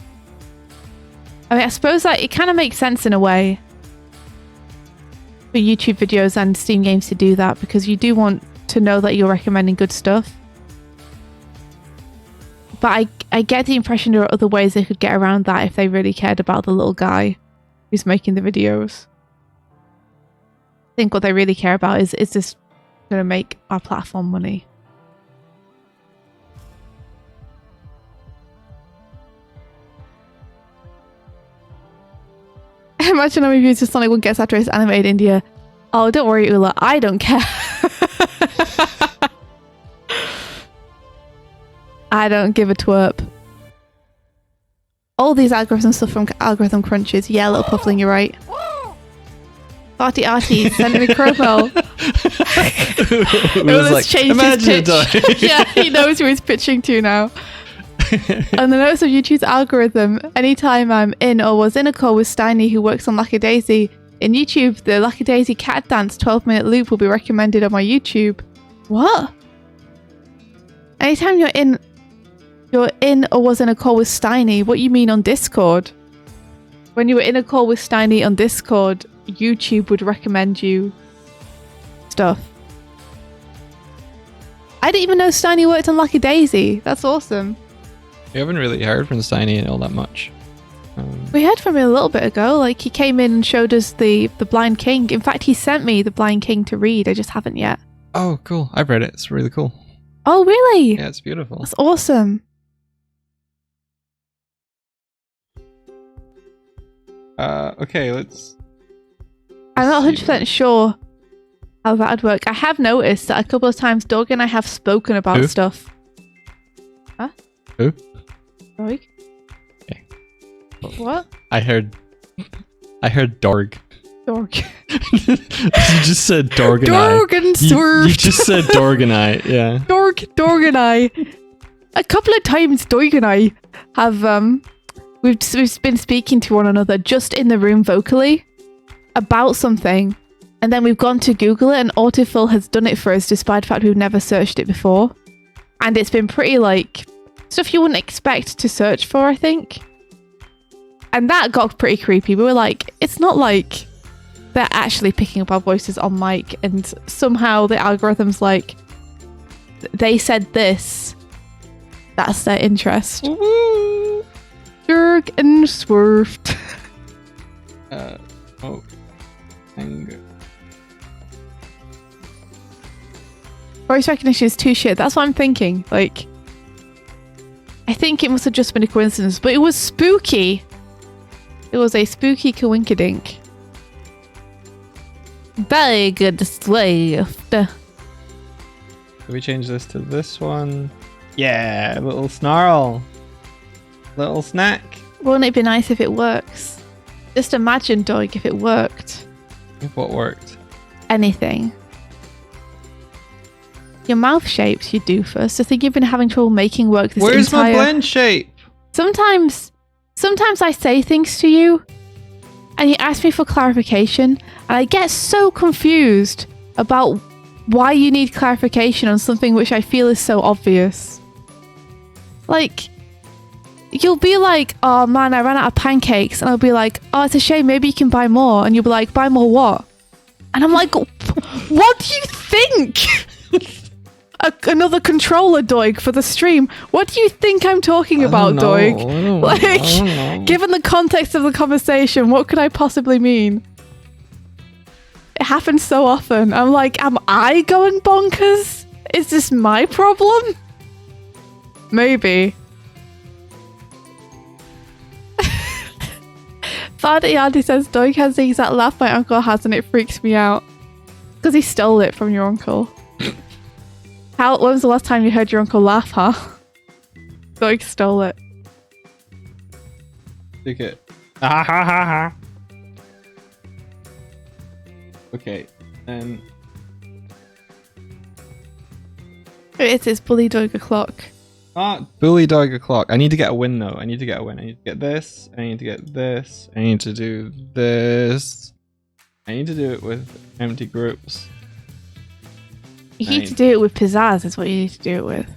I mean, I suppose that it kind of makes sense in a way for YouTube videos and Steam games to do that, because you do want to know that you're recommending good stuff. But I get the impression there are other ways they could get around that if they really cared about the little guy who's making the videos. I think what they really care about is this going to make our platform money? Imagine how many views just Sonic 1 gets after it's animated India. Oh, don't worry, Ula. I don't care. I don't give a twerp. All these algorithm stuff from Algorithm Crunches. Yeah, little Puffling, you're right. Artie, send me Crowbell. Ula's like, changed imagine his pitch. Yeah, he knows who he's pitching to now. On the notes of YouTube's algorithm, anytime I'm in or was in a call with Steiny, who works on Lackadaisy, in YouTube, the Lackadaisy cat dance 12-minute loop will be recommended on my YouTube. What? Anytime you're in or was in a call with Steiny, what you mean on Discord? When you were in a call with Steiny on Discord, YouTube would recommend you stuff. I didn't even know Steiny worked on Lackadaisy. That's awesome. You haven't really heard from Steiny all that much. We heard from him a little bit ago. Like, he came in and showed us the Blind King. In fact, he sent me the Blind King to read. I just haven't yet. Oh, cool. I've read it. It's really cool. Oh, really? Yeah, it's beautiful. That's awesome. Okay, let's... I'm not 100% sure how that would work. I have noticed that a couple of times Doig and I have spoken about Who? stuff. Huh? Who? Doig? Okay. What? I heard Dorg. Doig. You just said Dorg and I. Dorg and Swerve. You just said Dorg and I, yeah. Dorg and I. A couple of times Doig and I have we've been speaking to one another just in the room vocally about something, and then we've gone to Google it and autofill has done it for us despite the fact we've never searched it before. And it's been pretty like stuff you wouldn't expect to search for, I think. And that got pretty creepy. We were like, it's not like they're actually picking up our voices on mic and somehow the algorithm's like, they said this. That's their interest. Dorg and Swerved. Oh. Anger. Voice recognition is too shit. That's what I'm thinking. Like, I think it must have just been a coincidence, but it was spooky. It was a spooky coinkydink. Very good swift. Can we change this to this one? Yeah, little snarl. Little snack. Wouldn't it be nice if it works? Just imagine, Doig, if it worked. If what worked? Anything. Your mouth shapes, you doofus. I think you've been having trouble making work this Where's entire... my blend shape? Sometimes I say things to you and you ask me for clarification and I get so confused about why you need clarification on something which I feel is so obvious. Like, you'll be like, oh man, I ran out of pancakes, and I'll be like, oh, it's a shame, maybe you can buy more, and you'll be like, buy more what? And I'm like, what do you think? Another controller, Doig, for the stream. What do you think I'm talking about, Doig? Like, given the context of the conversation, what could I possibly mean? It happens so often. I'm like, am I going bonkers? Is this my problem? Maybe. Father Yadi says Doig has the exact laugh my uncle has and it freaks me out. Because he stole it from your uncle. When was the last time you heard your uncle laugh, huh? Doig stole it. Take it. Ah, ha, ha, ha. Okay, It's Bully Doig o'clock. Bully Doig o'clock. I need to get a win though. I need to get a win. I need to get this. I need to get this. I need to do this. I need to do it with empty groups. You need to do it with pizzazz, is what you need to do it with.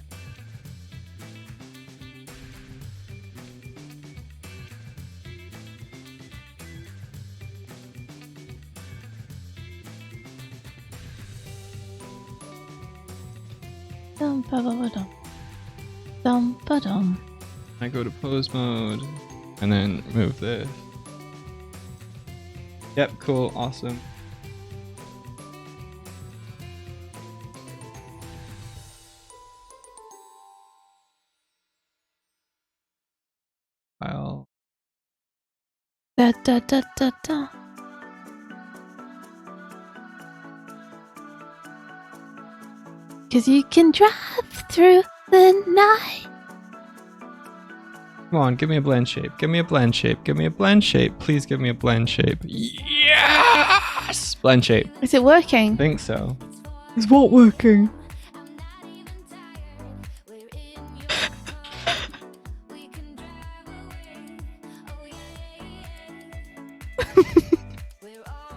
Dum ba ba ba dum. Dum ba dum. I go to pose mode and then move this. Yep, cool, awesome. File. Da da da da da. Cause you can drive through the night. Come on, give me a blend shape. Give me a blend shape. Give me a blend shape. Please give me a blend shape. Yes! Blend shape. Is it working? I think so. Is what working?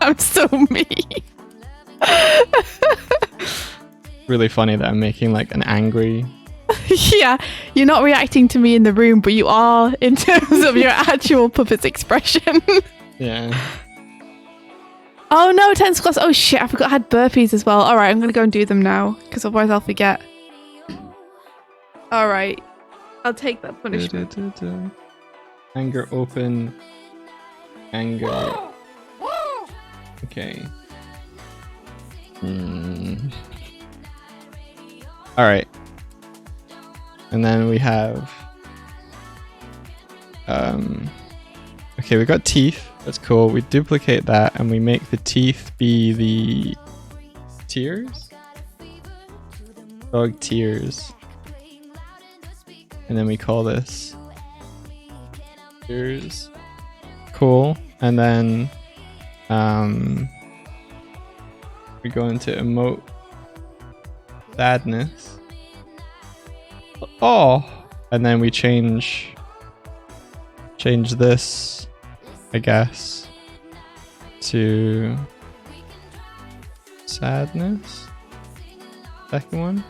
I'm so mean. Really funny that I'm making like an angry... Yeah, you're not reacting to me in the room, but you are in terms of your actual puppet's expression. Yeah. Oh no, 10 squats. Oh shit, I forgot I had burpees as well. Alright, I'm gonna go and do them now, because otherwise I'll forget. Alright, I'll take that punishment. Anger open. Anger. Okay. Alright. And then we have... okay, we got teeth. That's cool. We duplicate that and we make the teeth be the tears? Dog tears. And then we call this tears. Cool. And then we go into emote sadness. Oh, and then we change this, I guess, to sadness. Second one.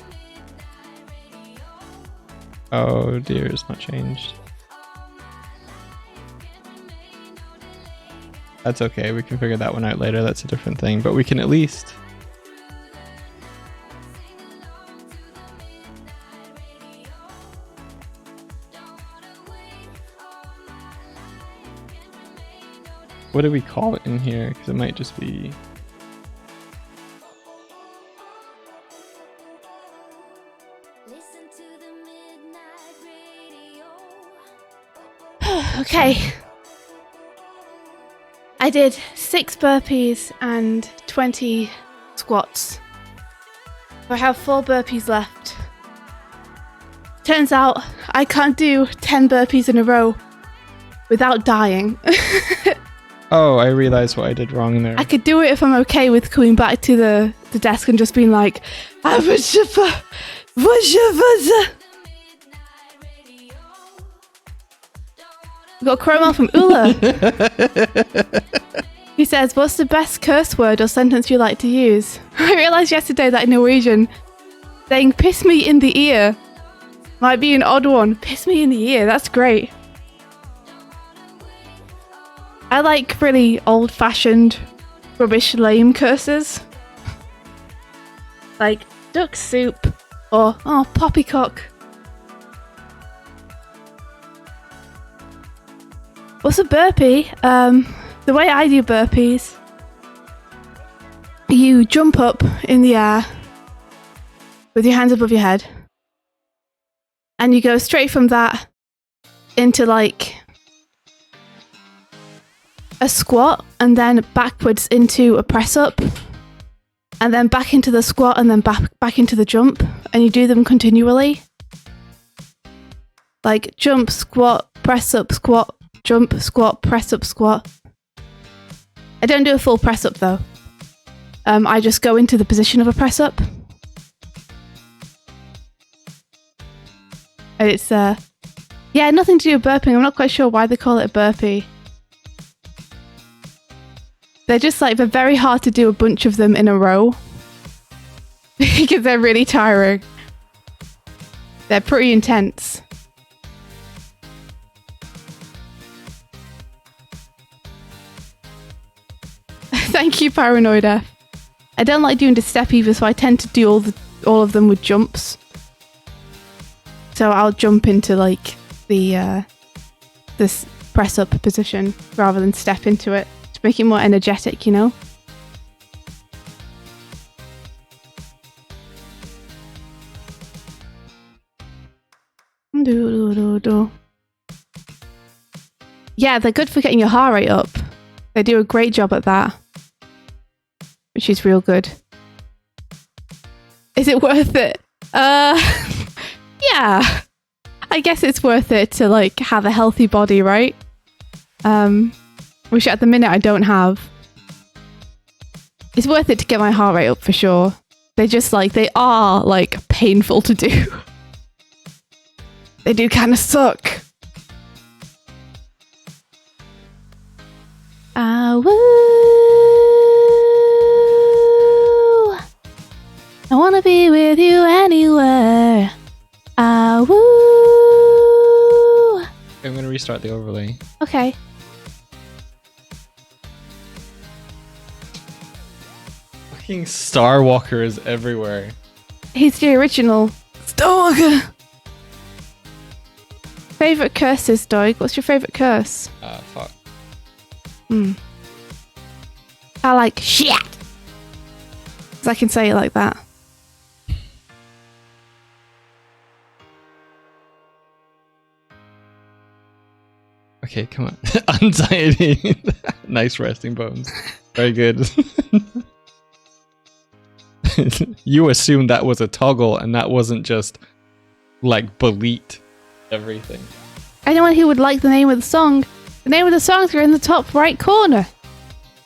Oh dear, it's not changed. That's okay, we can figure that one out later. That's a different thing, but we can at least what do we call it in here? Because it might just be. Okay. I did 6 burpees and 20 squats. I have 4 burpees left. Turns out I can't do 10 burpees in a row without dying. Oh, I realized what I did wrong there. I could do it if I'm okay with coming back to the desk and just being like, we got Chroma from Ula. He says, what's the best curse word or sentence you like to use? I realised yesterday that in Norwegian, saying piss me in the ear might be an odd one. Piss me in the ear, that's great. I like really old-fashioned, rubbish, lame curses. Like duck soup or, oh, poppycock. What's a burpee? The way I do burpees, you jump up in the air with your hands above your head, and you go straight from that into like a squat, and then backwards into a press up, and then back into the squat, and then back into the jump, and you do them continually. Like jump, squat, press up, squat, jump, squat, press up, squat. I don't do a full press up though. I just go into the position of a press up. And it's, yeah, nothing to do with burping. I'm not quite sure why they call it a burpee. They're just like, they're very hard to do a bunch of them in a row. Because they're really tiring. They're pretty intense. Thank you, Paranoid F. I don't like doing the step either, so I tend to do all of them with jumps. So I'll jump into like the this press up position rather than step into it to make it more energetic, you know? Yeah, they're good for getting your heart rate up. They do a great job at that. Which is real good. Is it worth it? Yeah. I guess it's worth it to like have a healthy body, right? Which at the minute I don't have. It's worth it to get my heart rate up for sure. They are like painful to do. They do kind of suck. I wanna be with you anywhere. Woo! I'm gonna restart the overlay. Okay. Fucking Starwalker is everywhere. He's the original Starwalker. Favorite curses, Doig? What's your favorite curse? Fuck. I like shit. 'Cause I can say it like that. Okay, come on. Anxiety. Nice resting bones. Very good. You assumed that was a toggle and that wasn't just like delete everything. Anyone who would like the name of the song are in the top right corner.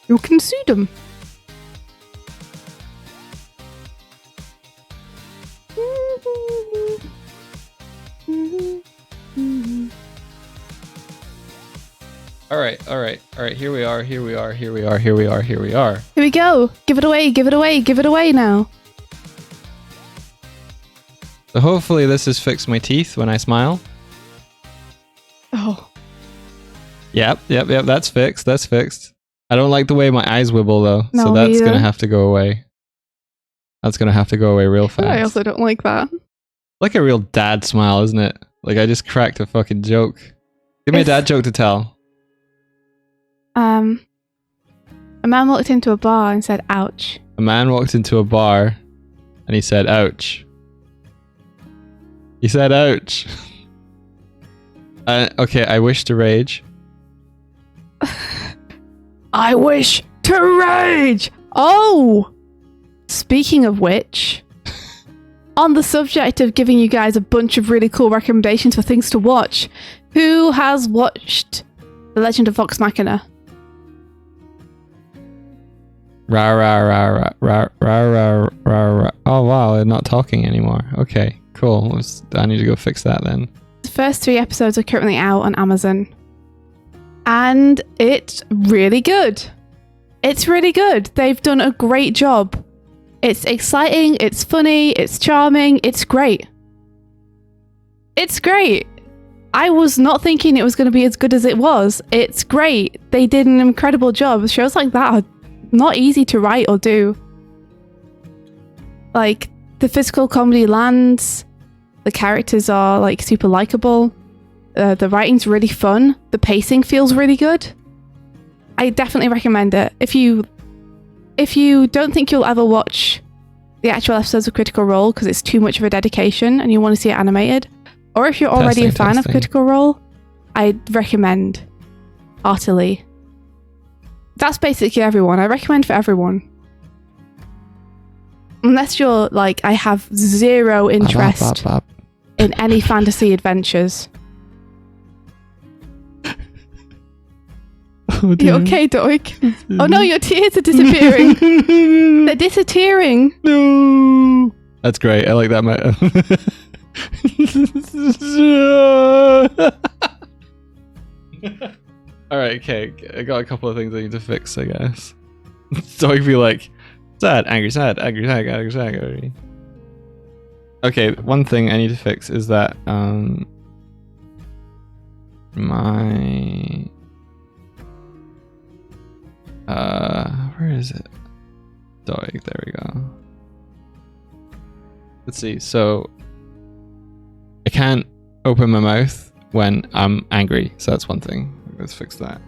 You can see them. All right. Here we are. Here we go. Give it away now. So hopefully this has fixed my teeth when I smile. Oh. Yep. That's fixed. I don't like the way my eyes wibble though, No, so that's either. gonna have to go away. That's gonna have to go away real fast. I also don't like that. Like a real dad smile, isn't it? Like I just cracked a fucking joke. Give me a dad joke to tell. A man walked into a bar and said, ouch. A man walked into a bar and he said, ouch. He said, ouch. Okay, I wish to rage. I wish to rage! Oh! Speaking of which, on the subject of giving you guys a bunch of really cool recommendations for things to watch, who has watched The Legend of Vox Machina? Rah, rah, rah, rah, rah, rah, rah, rah, rah. Oh wow, they're not talking anymore. Okay, cool. I need to go fix that then. The first 3 episodes are currently out on Amazon. And it's really good. It's really good. They've done a great job. It's exciting, it's funny, it's charming, it's great. It's great. I was not thinking it was going to be as good as it was. It's great. They did an incredible job. Shows like that are not easy to write or do. Like, the physical comedy lands. The characters are like super likable. The writing's really fun. The pacing feels really good. I definitely recommend it. If you don't think you'll ever watch the actual episodes of Critical Role because it's too much of a dedication and you want to see it animated, or if you're already a fan of Critical Role, I'd recommend heartily. That's basically everyone. I recommend for everyone. Unless you're like, I have zero interest in any fantasy adventures. Oh, you okay, Doig? Oh no, your tears are disappearing. They're disappearing. No. That's great. I like that. Alright, okay. I got a couple of things I need to fix, I guess. Doig be like, sad, angry, sad, angry, sad, angry, sad, angry. Okay, one thing I need to fix is that, where is it? Doig, there we go. Let's see, so I can't open my mouth when I'm angry, so that's one thing. Let's fix that.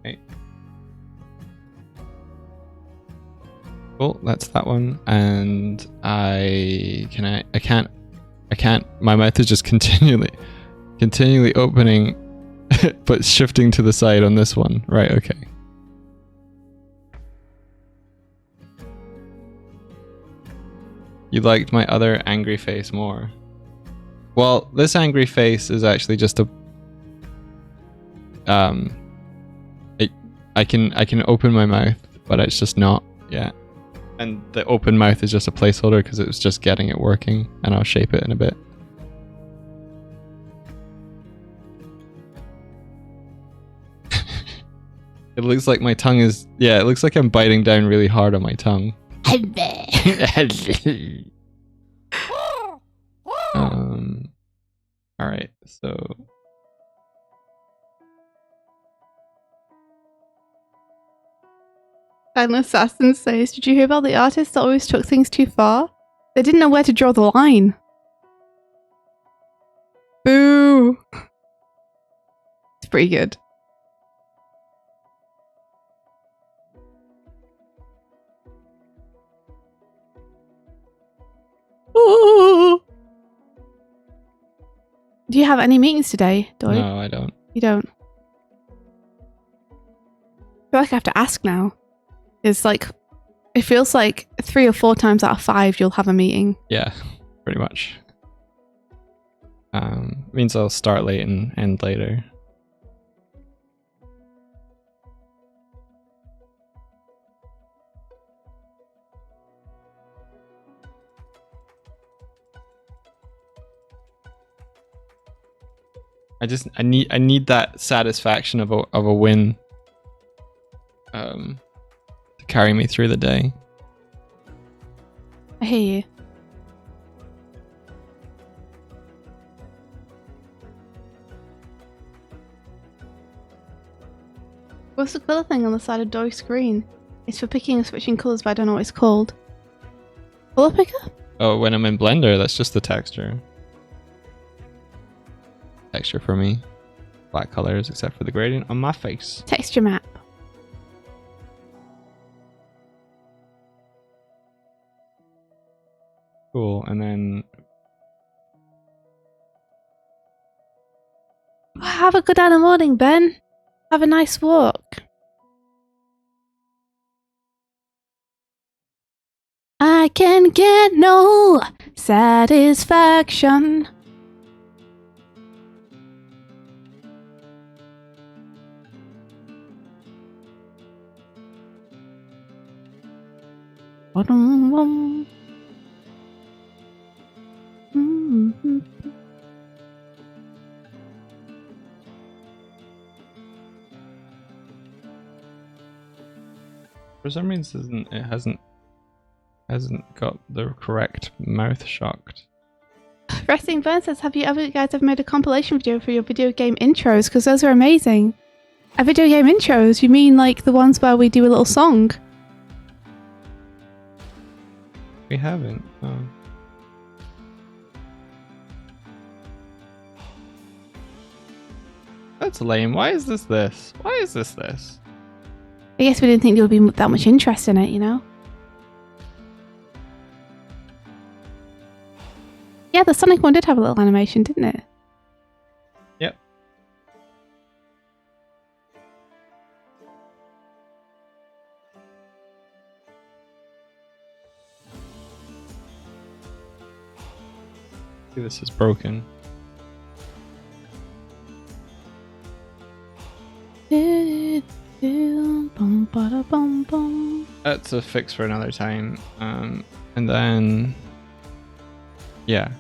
Okay. Cool, that's that one. And I can't, my mouth is just continually opening, but shifting to the side on this one. Right, okay. You liked my other angry face more. Well, this angry face is actually just a, I can open my mouth, but it's just not yet. And the open mouth is just a placeholder because it was just getting it working, and I'll shape it in a bit. It looks like my tongue is, yeah, it looks like I'm biting down really hard on my tongue. Alright, so Silent Assassin says, did you hear about the artists that always took things too far? They didn't know where to draw the line. Boo! It's pretty good. Ooh. Do you have any meetings today, Doig? no, I don't. You don't? I feel like I have to ask now. It's like, it feels like 3 or 4 times out of 5 you'll have a meeting. Yeah, pretty much. Means I'll start late and end later. I need that satisfaction of a win. To carry me through the day. I hear you. What's the colour thing on the side of Doig's screen? It's for picking and switching colours, but I don't know what it's called. Colour picker? Oh, when I'm in Blender, that's just the texture. Texture for me. Black colors, except for the gradient on my face. Texture map. Cool, and then... Have a good morning, Ben. Have a nice walk. I can get no satisfaction. For some reason, it hasn't got the correct mouth shocked. Resting Burn says, have you guys ever made a compilation video for your video game intros? Because those are amazing. Video game intros? You mean like the ones where we do a little song? We haven't. Oh. That's lame. Why is this? Why is this? I guess we didn't think there would be that much interest in it, you know? Yeah, the Sonic one did have a little animation, didn't it? Yep. See, this is broken. That's a fix for another time. And then... yeah.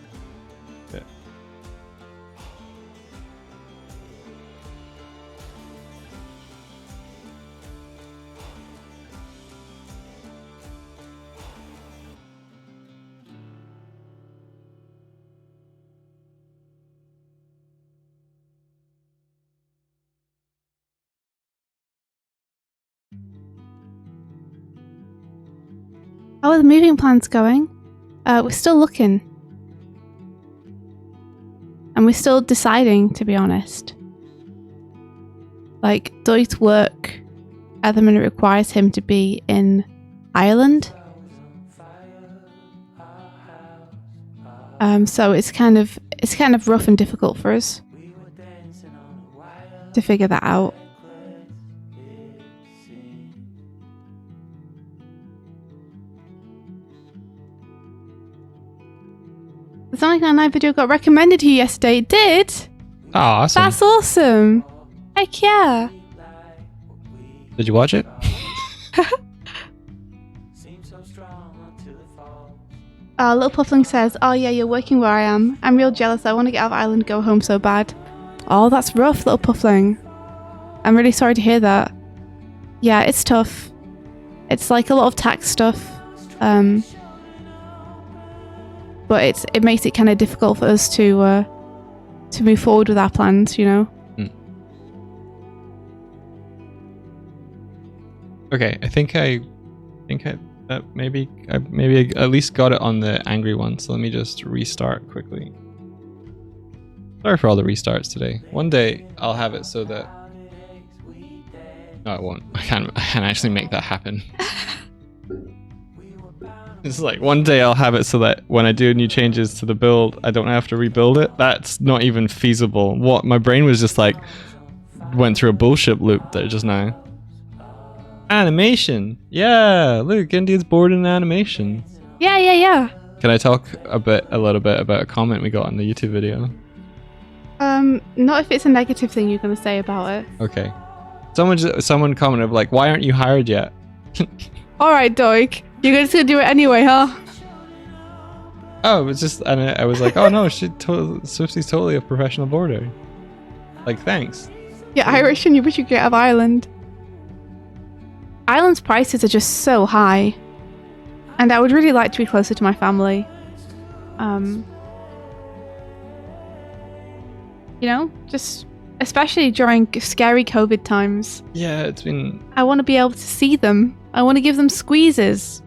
How are the moving plans going? We're still looking. And we're still deciding, to be honest. Like, Doig's work at the minute requires him to be in Ireland. So it's kind of rough and difficult for us to figure that out. The Sonic 99 video got recommended to you yesterday. It did? Oh, awesome. That's awesome. Heck yeah. Did you watch it? Little Puffling says, oh yeah, you're working where I am. I'm real jealous. I want to get out of Ireland and go home so bad. Oh, that's rough, Little Puffling. I'm really sorry to hear that. Yeah, it's tough. It's like a lot of tax stuff. But it makes it kind of difficult for us to move forward with our plans, you know? Okay, I think maybe I at least got it on the angry one, so let me just restart quickly. Sorry for all the restarts today. One day I'll have it so that... No, it won't. I can't actually make that happen. It's like one day I'll have it so that when I do new changes to the build, I don't have to rebuild it. That's not even feasible. What my brain was just like, went through a bullshit loop there just now. Animation, yeah. Look, India's bored in animation. Yeah. Can I talk a little bit about a comment we got in the YouTube video? Not if it's a negative thing you're gonna say about it. Okay. Someone commented like, "Why aren't you hired yet?" All right, Doig. You're just gonna do it anyway, huh? Oh, it was just, and I was like, oh no, Swifty's totally a professional boarder. Like, thanks. You're Irish and you wish you could get out of Ireland. Ireland's prices are just so high. And I would really like to be closer to my family. You know, just Especially during scary COVID times. Yeah, it's been... I want to be able to see them. I want to give them squeezes.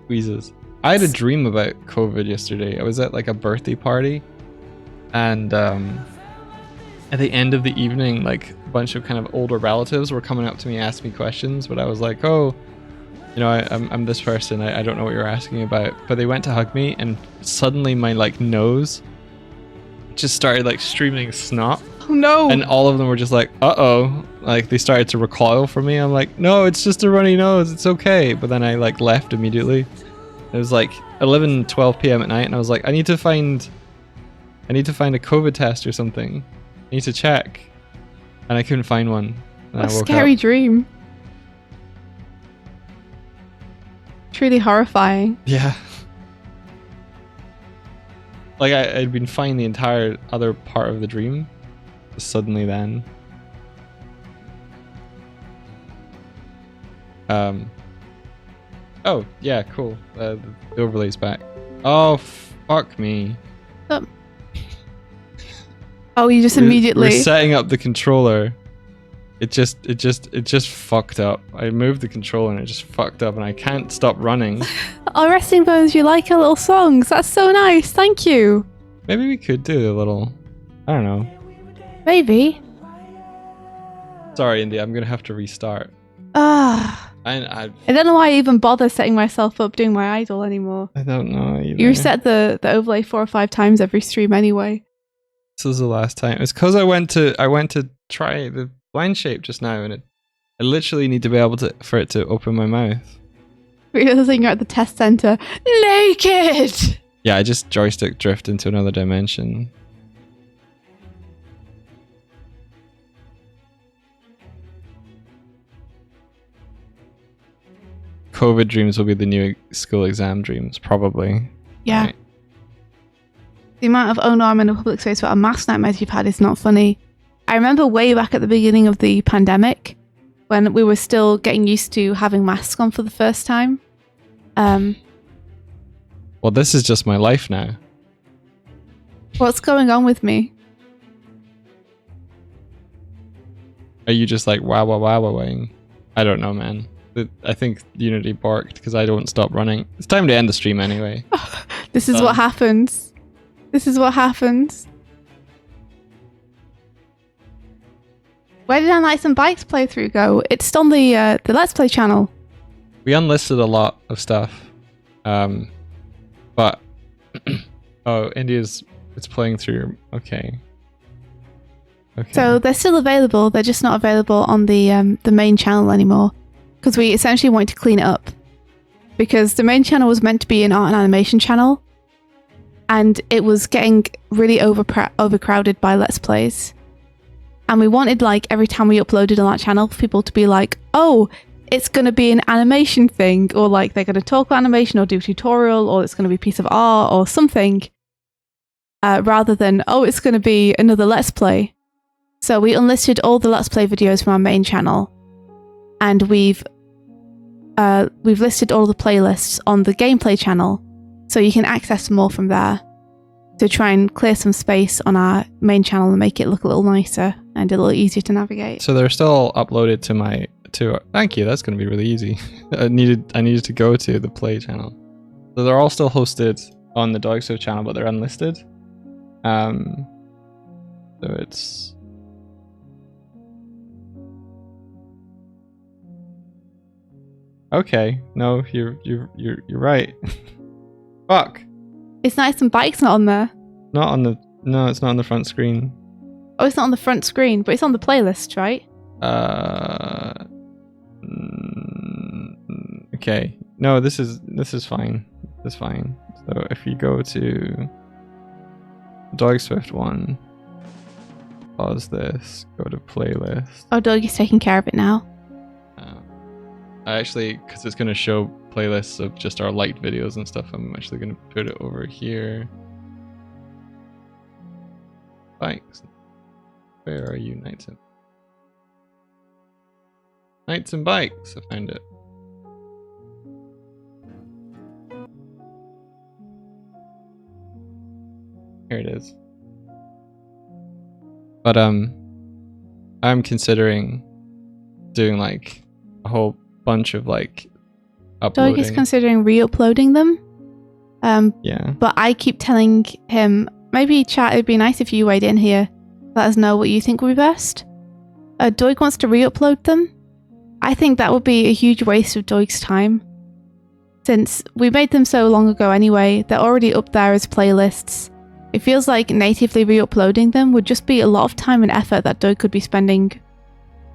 Squeezes. I had a dream about COVID yesterday. I was at like a birthday party, and at the end of the evening, like a bunch of kind of older relatives were coming up to me, asking me questions, but I was like, oh, you know, I'm this person. I don't know what you're asking about. But they went to hug me, and suddenly my like nose just started like streaming snot. Oh no! And all of them were just like, uh-oh. Like they started to recoil from me. I'm like, no, it's just a runny nose. It's okay. But then I like left immediately. It was like 11, 12 p.m. at night, and I was like, I need to find a COVID test or something. I need to check. And I couldn't find one. And What a I woke scary up. dream. Truly horrifying. Yeah. Like I'd been fine the entire other part of the dream. Suddenly then. Oh, yeah, cool. The overlay's back. Oh, fuck me. Oh, you just immediately... We're setting up the controller. It just fucked up. I moved the controller and it just fucked up and I can't stop running. Oh, Resting Bones, you like our little songs. That's so nice. Thank you. Maybe we could do a little... I don't know. Maybe. Sorry, Indy, I'm gonna have to restart. Ah. I I don't know why I even bother setting myself up doing my idol anymore. I don't know either. You reset the overlay 4 or 5 times every stream anyway. This was the last time. It's because I went to try the blind shape just now, and I literally need to be able for it to open my mouth. Realizing you're at the test center naked. Yeah, I just joystick drift into another dimension. COVID dreams will be the new school exam dreams, probably. Yeah. Right. The amount of oh no, I'm in a public space without a mask nightmares you've had is not funny. I remember way back at the beginning of the pandemic when we were still getting used to having masks on for the first time. Well, this is just my life now. What's going on with me? Are you just like wow? I don't know, man. I think Unity barked because I don't stop running. It's time to end the stream anyway. This is what happens. This is what happens. Where did our Nights and Bikes playthrough go? It's on the Let's Play channel. We unlisted a lot of stuff. But oh, it's playing through. Okay. So they're still available. They're just not available on the main channel anymore. Because we essentially want to clean it up. Because the main channel was meant to be an art and animation channel. And it was getting really overcrowded by Let's Plays. And we wanted, like, every time we uploaded on that channel, for people to be like, oh, it's going to be an animation thing. Or, like, they're going to talk about animation or do a tutorial. Or it's going to be a piece of art or something. Rather than, oh, it's going to be another Let's Play. So we unlisted all the Let's Play videos from our main channel. And we've listed all the playlists on the gameplay channel, so you can access more from there to try and clear some space on our main channel and make it look a little nicer and a little easier to navigate. So they're still uploaded to thank you, that's going to be really easy. I needed to go to the play channel. So they're all still hosted on the Doig channel, but they're unlisted. So it's... Okay, no, you're right. Fuck. It's Nights and Bikes not on there. No, it's not on the front screen. Oh, it's not on the front screen, but it's on the playlist, right? Okay. No, this is fine. This is fine. So if you go to Doig Swift 1, pause this, go to playlist. Oh, Doug is taking care of it now. I actually, because it's going to show playlists of just our light videos and stuff, I'm actually going to put it over here. Bikes. Where are you, Nights and Bikes? I found it. Here it is. But I'm considering doing like a whole bunch of like uploading. Doig is considering re-uploading them. Yeah. But I keep telling him, maybe chat, it'd be nice if you weighed in here. Let us know what you think would be best. Doig wants to re-upload them. I think that would be a huge waste of Doig's time. Since we made them so long ago anyway, they're already up there as playlists. It feels like natively re-uploading them would just be a lot of time and effort that Doig could be spending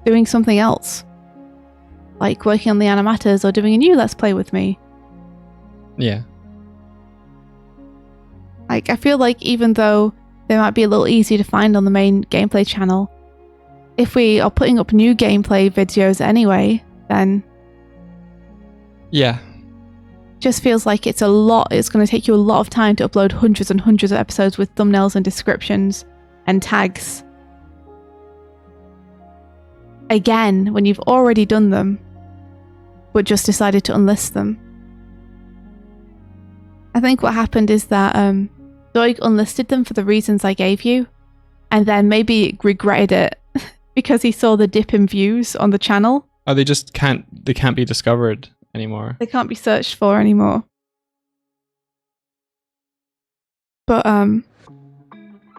doing something else. Like working on the animators or doing a new Let's Play with me. Yeah. Like, I feel like even though they might be a little easy to find on the main gameplay channel, if we are putting up new gameplay videos anyway, then Yeah. just feels like it's going to take you a lot of time to upload hundreds and hundreds of episodes with thumbnails and descriptions and tags. Again, when you've already done them, but just decided to unlist them. I think what happened is that Doig unlisted them for the reasons I gave you, and then maybe regretted it because he saw the dip in views on the channel. Oh, they can't be discovered anymore. They can't be searched for anymore. But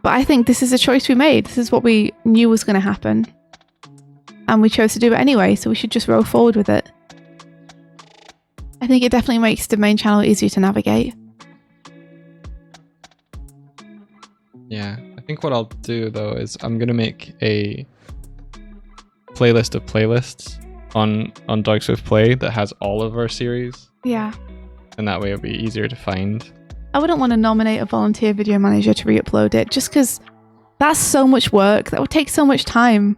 I think this is a choice we made. This is what we knew was going to happen. And we chose to do it anyway, so we should just roll forward with it. I think it definitely makes the main channel easier to navigate. Yeah. I think what I'll do though is I'm gonna make a playlist of playlists on Doig Swift Play that has all of our series. Yeah. And that way it'll be easier to find. I wouldn't want to nominate a volunteer video manager to re-upload it, just because that's so much work. That would take so much time.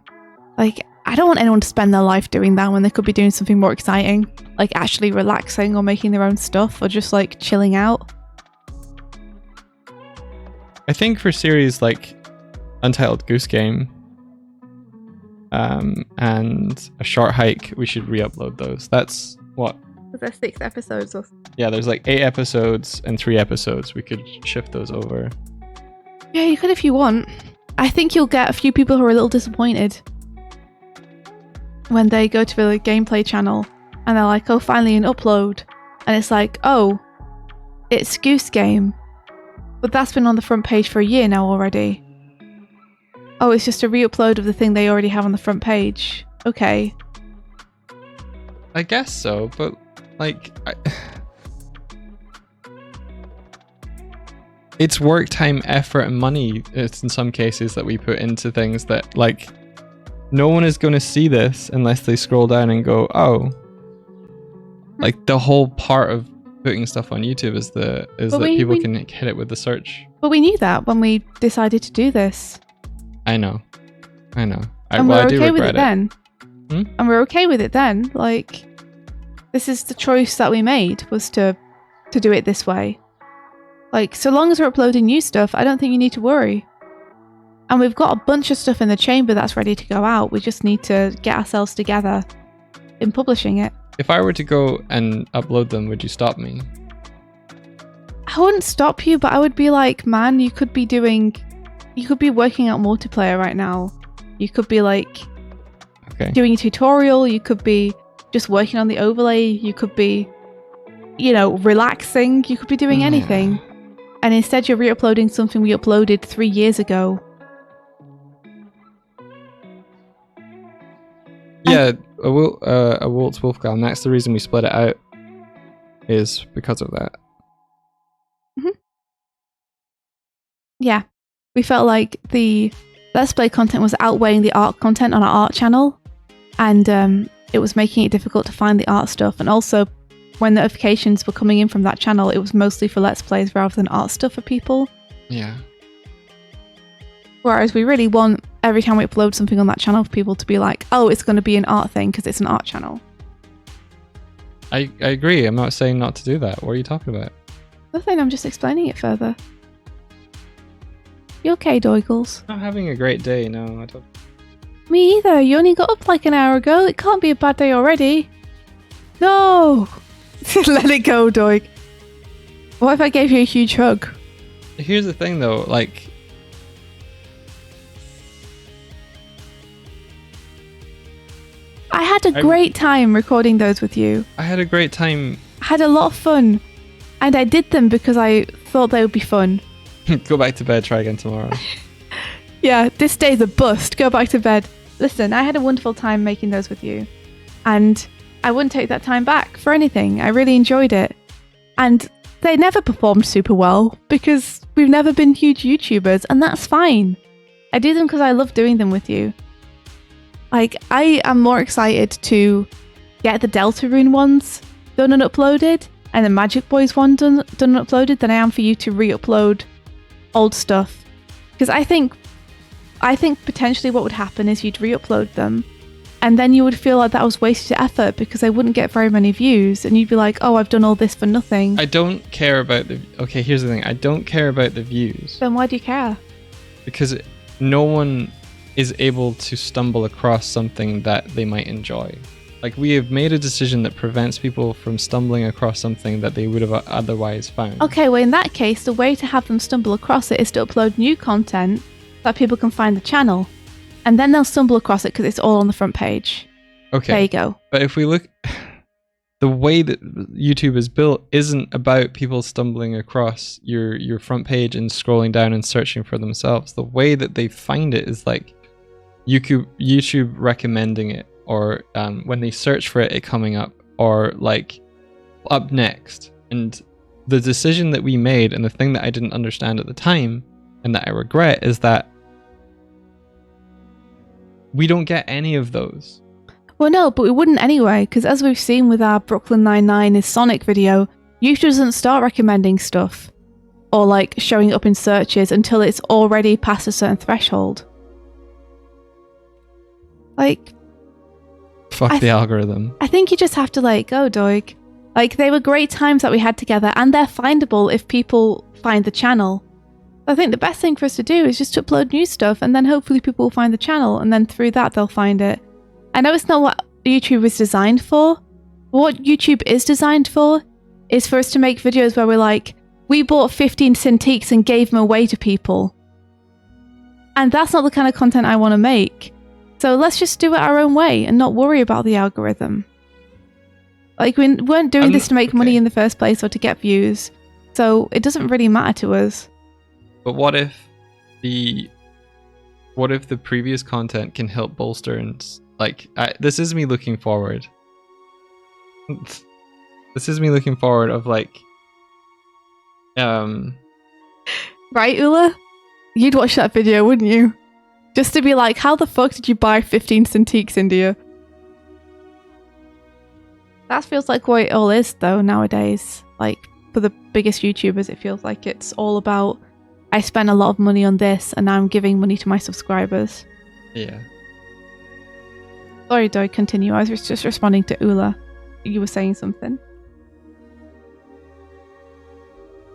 Like, I don't want anyone to spend their life doing that when they could be doing something more exciting, like actually relaxing or making their own stuff or just like chilling out. I think for series like Untitled Goose Game and A Short Hike, we should re-upload those. That's what? Was there 6 episodes or something? Yeah, there's like 8 episodes and 3 episodes. We could shift those over. Yeah, you could if you want. I think you'll get a few people who are a little disappointed when they go to the gameplay channel and they're like, oh, finally an upload. And it's like, oh, it's Goose Game. But that's been on the front page for a year now already. Oh, it's just a re-upload of the thing they already have on the front page. Okay. I guess so, but like... It's work time, effort, and money. It's in some cases that we put into things that, like, no one is going to see this unless they scroll down and go, oh. Like, the whole part of putting stuff on YouTube is that people can hit it with the search. But we knew that when we decided to do this. I know. And we're okay with it then. And we're okay with it then. Like, this is the choice that we made, was to do it this way. Like, so long as we're uploading new stuff, I don't think you need to worry. And we've got a bunch of stuff in the chamber that's ready to go out. We just need to get ourselves together in publishing it. If I were to go and upload them, would you stop me? I wouldn't stop you, but I would be like, man, you could be working out multiplayer right now. You could be like doing a tutorial. You could be just working on the overlay. You could be, relaxing. You could be doing anything. And instead you're re-uploading something we uploaded 3 years ago. Yeah, a Waltz Wolfgang. That's the reason we split it out, is because of that. Mm-hmm. Yeah, we felt like the Let's Play content was outweighing the art content on our art channel, and it was making it difficult to find the art stuff. And also, when notifications were coming in from that channel, it was mostly for Let's Plays rather than art stuff for people. Yeah. Whereas we really want, every time we upload something on that channel, for people to be like, oh, it's going to be an art thing because it's an art channel. I agree. I'm not saying not to do that. What are you talking about? Nothing, I'm just explaining it further. You okay, Doigles? Not having a great day, no. I don't. Me either. You only got up like an hour ago. It can't be a bad day already. No! Let it go, Doig. What if I gave you a huge hug? Here's the thing, though. Like, had a great time recording those with you. I had a great time. I had a lot of fun. And I did them because I thought they would be fun. Go back to bed, try again tomorrow. Yeah, this day's a bust. Go back to bed. Listen, I had a wonderful time making those with you. And I wouldn't take that time back for anything. I really enjoyed it. And they never performed super well because we've never been huge YouTubers, and that's fine. I do them because I love doing them with you. Like, I am more excited to get the Deltarune ones done and uploaded, and the Magic Boys one done and uploaded, than I am for you to re-upload old stuff. Because I think potentially what would happen is you'd re-upload them, and then you would feel like that was wasted effort because they wouldn't get very many views, and you'd be like, oh, I've done all this for nothing. I don't care about the... Okay, here's the thing. I don't care about the views. Then why do you care? Because no one is able to stumble across something that they might enjoy. Like, we have made a decision that prevents people from stumbling across something that they would have otherwise found. Okay, well in that case, the way to have them stumble across it is to upload new content so that people can find the channel. And then they'll stumble across it because it's all on the front page. Okay. There you go. But if we look... The way that YouTube is built isn't about people stumbling across your front page and scrolling down and searching for themselves. The way that they find it is like YouTube recommending it, or when they search for it coming up, or like up next. And the decision that we made, and the thing that I didn't understand at the time and that I regret, is that we don't get any of those. Well, no, but we wouldn't anyway, because as we've seen with our Brooklyn Nine-Nine is Sonic video, YouTube doesn't start recommending stuff or like showing up in searches until it's already past a certain threshold. Like, fuck the algorithm. I think you just have to let it go, Doig. Like, they were great times that we had together, and they're findable if people find the channel. I think the best thing for us to do is just to upload new stuff, and then hopefully people will find the channel, and then through that they'll find it. I know it's not what YouTube was designed for. What YouTube is designed for is for us to make videos where we're like, we bought 15 Cintiqs and gave them away to people. And that's not the kind of content I want to make. So let's just do it our own way and not worry about the algorithm. Like, we weren't doing this to make money in the first place or to get views. So it doesn't really matter to us. But what if the previous content can help bolster and... Like, this is me looking forward. This is me looking forward of like... Right, Ula? You'd watch that video, wouldn't you? Just to be like, how the fuck did you buy 15 Cintiqs, India? That feels like what it all is, though, nowadays. Like, for the biggest YouTubers, it feels like it's all about, I spent a lot of money on this, and now I'm giving money to my subscribers. Yeah. Sorry, Doig, continue. I was just responding to Ula. You were saying something.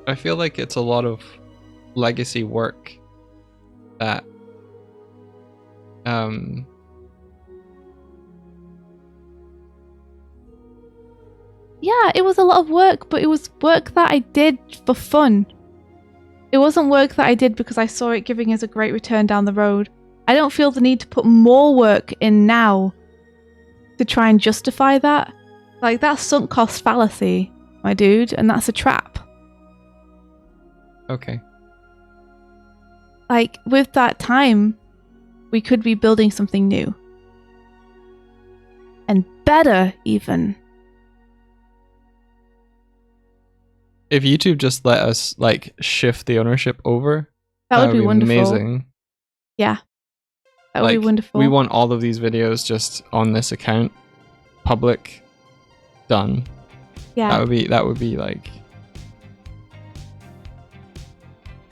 I feel like it's a lot of legacy work that yeah, it was a lot of work, but it was work that I did for fun. It wasn't work that I did because I saw it giving us a great return down the road. I don't feel the need to put more work in now to try and justify that. Like, that's sunk cost fallacy, my dude, and that's a trap. Okay. Like, with that time, we could be building something new. And better, even. If YouTube just let us, like, shift the ownership over, that would be wonderful. Amazing. Yeah. That would be wonderful. We want all of these videos just on this account, public, done. Yeah. That would be like...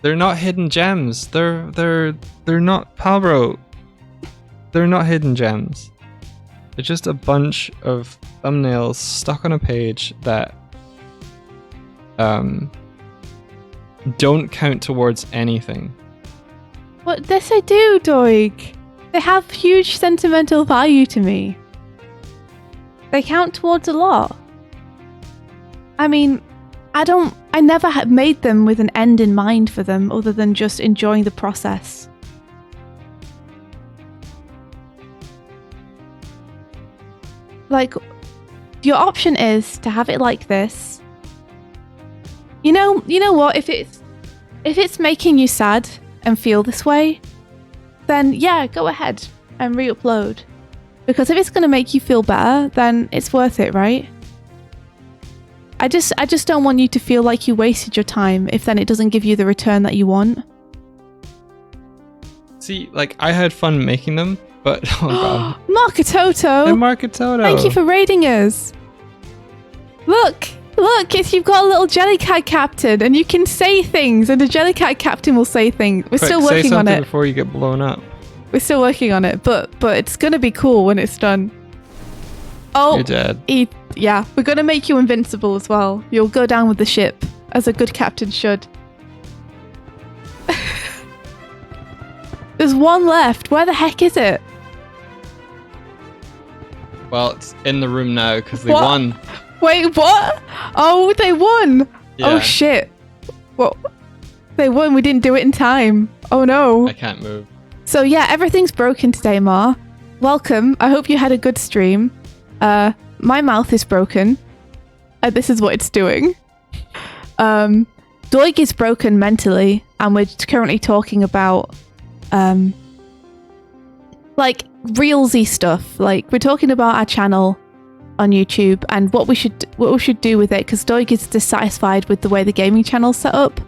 They're not hidden gems. They're not, Palbro. They're not hidden gems. They're just a bunch of thumbnails stuck on a page that don't count towards anything. What? Yes, I do, Doig. They have huge sentimental value to me. They count towards a lot. I mean, I never had made them with an end in mind for them other than just enjoying the process. like, your option is to have it like this. You know what? If it's making you sad and feel this way, then yeah, go ahead and re-upload. Because if it's going to make you feel better, then it's worth it, right? I just don't want you to feel like you wasted your time if then it doesn't give you the return that you want. See, like, I had fun making them, but oh god. Markatoto! Hey, Markatoto! Thank you for raiding us! Look, you've got a little Jellycat captain, and you can say things, and the Jellycat captain will say things. We're still working on it. Before you get blown up. We're still working on it, but it's gonna be cool when it's done. Oh, you're dead. Yeah, we're gonna make you invincible as well. You'll go down with the ship, as a good captain should. There's one left. Where the heck is it? Well, it's in the room now because they won. Wait, what? Oh, they won. Yeah. Oh shit. What? They won. We didn't do it in time. Oh no. I can't move. So yeah, everything's broken today, Ma. Welcome. I hope you had a good stream. My mouth is broken. This is what it's doing. Doig is broken mentally, and we're currently talking about like reelsy stuff. Like, we're talking about our channel on YouTube and what we should do with it, because Doig is dissatisfied with the way the gaming channel's set up.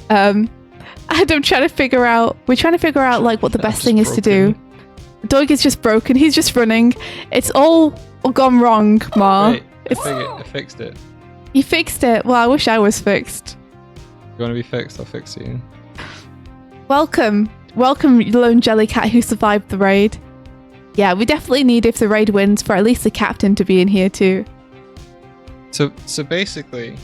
And we're trying to figure out like what the best thing is to do. Doig is just broken. He's just running. It's all gone wrong, Ma. Wait, I fixed it. You fixed it? Well, I wish I was fixed. You want to be fixed? I'll fix you. Welcome, lone Jellycat who survived the raid. Yeah, we definitely need, if the raid wins, for at least the captain to be in here too. So basically,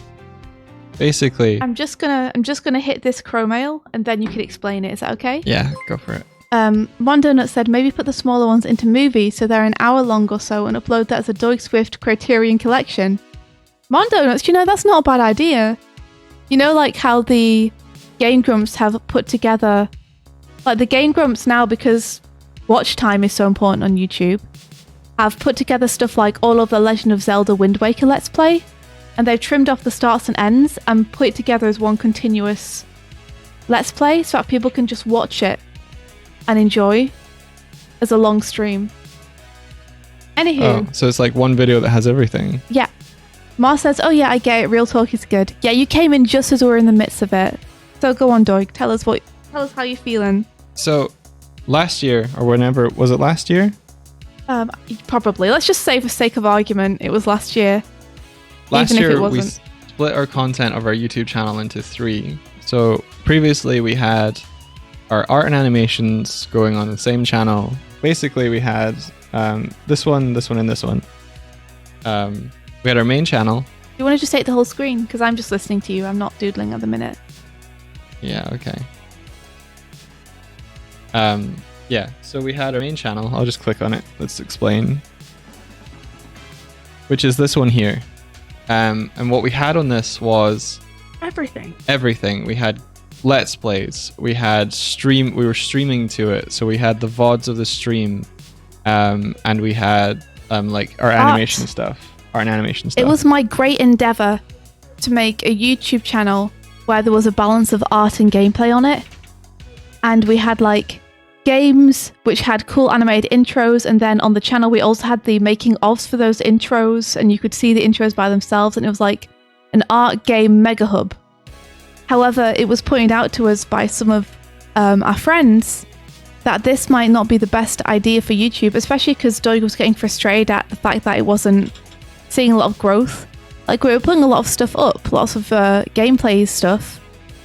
I'm just gonna hit this crow mail and then you can explain it. Is that okay? Yeah, go for it. Mondonut said maybe put the smaller ones into movies so they're an hour long or so and upload that as a Doig Swift Criterion collection. Mondonuts, that's not a bad idea. Like how the Game Grumps have put together, like the Game Grumps now, because watch time is so important on YouTube, have put together stuff like all of the Legend of Zelda Wind Waker Let's Play, and they've trimmed off the starts and ends and put it together as one continuous Let's Play so that people can just watch it and enjoy as a long stream. Anywho. Oh, so it's like one video that has everything. Yeah. Mar says, oh yeah, I get it. Real talk is good. Yeah, you came in just as we were in the midst of it. So go on, Doig. Tell us how you're feeling. So last year, or whenever, was it last year? Probably. Let's just say for sake of argument, it was last year. Last even year, if it wasn't. we split our content of our YouTube channel into 3. So previously we had our art and animations going on the same channel. Basically we had this one, and this one. We had our main channel. Do you want to just take the whole screen? Because I'm just listening to you. I'm not doodling at the minute. Yeah, okay. Yeah, so we had our main channel. I'll just click on it. Let's explain. Which is this one here. And what we had on this was everything. We had Let's Plays. We had we were streaming to it. So we had the VODs of the stream. And we had like our animation stuff. It was my great endeavor to make a YouTube channel where there was a balance of art and gameplay on it. And we had like games which had cool animated intros, and then on the channel we also had the making ofs for those intros, and you could see the intros by themselves, and it was like an art game mega hub. However, it was pointed out to us by some of our friends that this might not be the best idea for YouTube, especially because Doig was getting frustrated at the fact that it wasn't seeing a lot of growth. Like, we were putting a lot of stuff up, lots of gameplay stuff,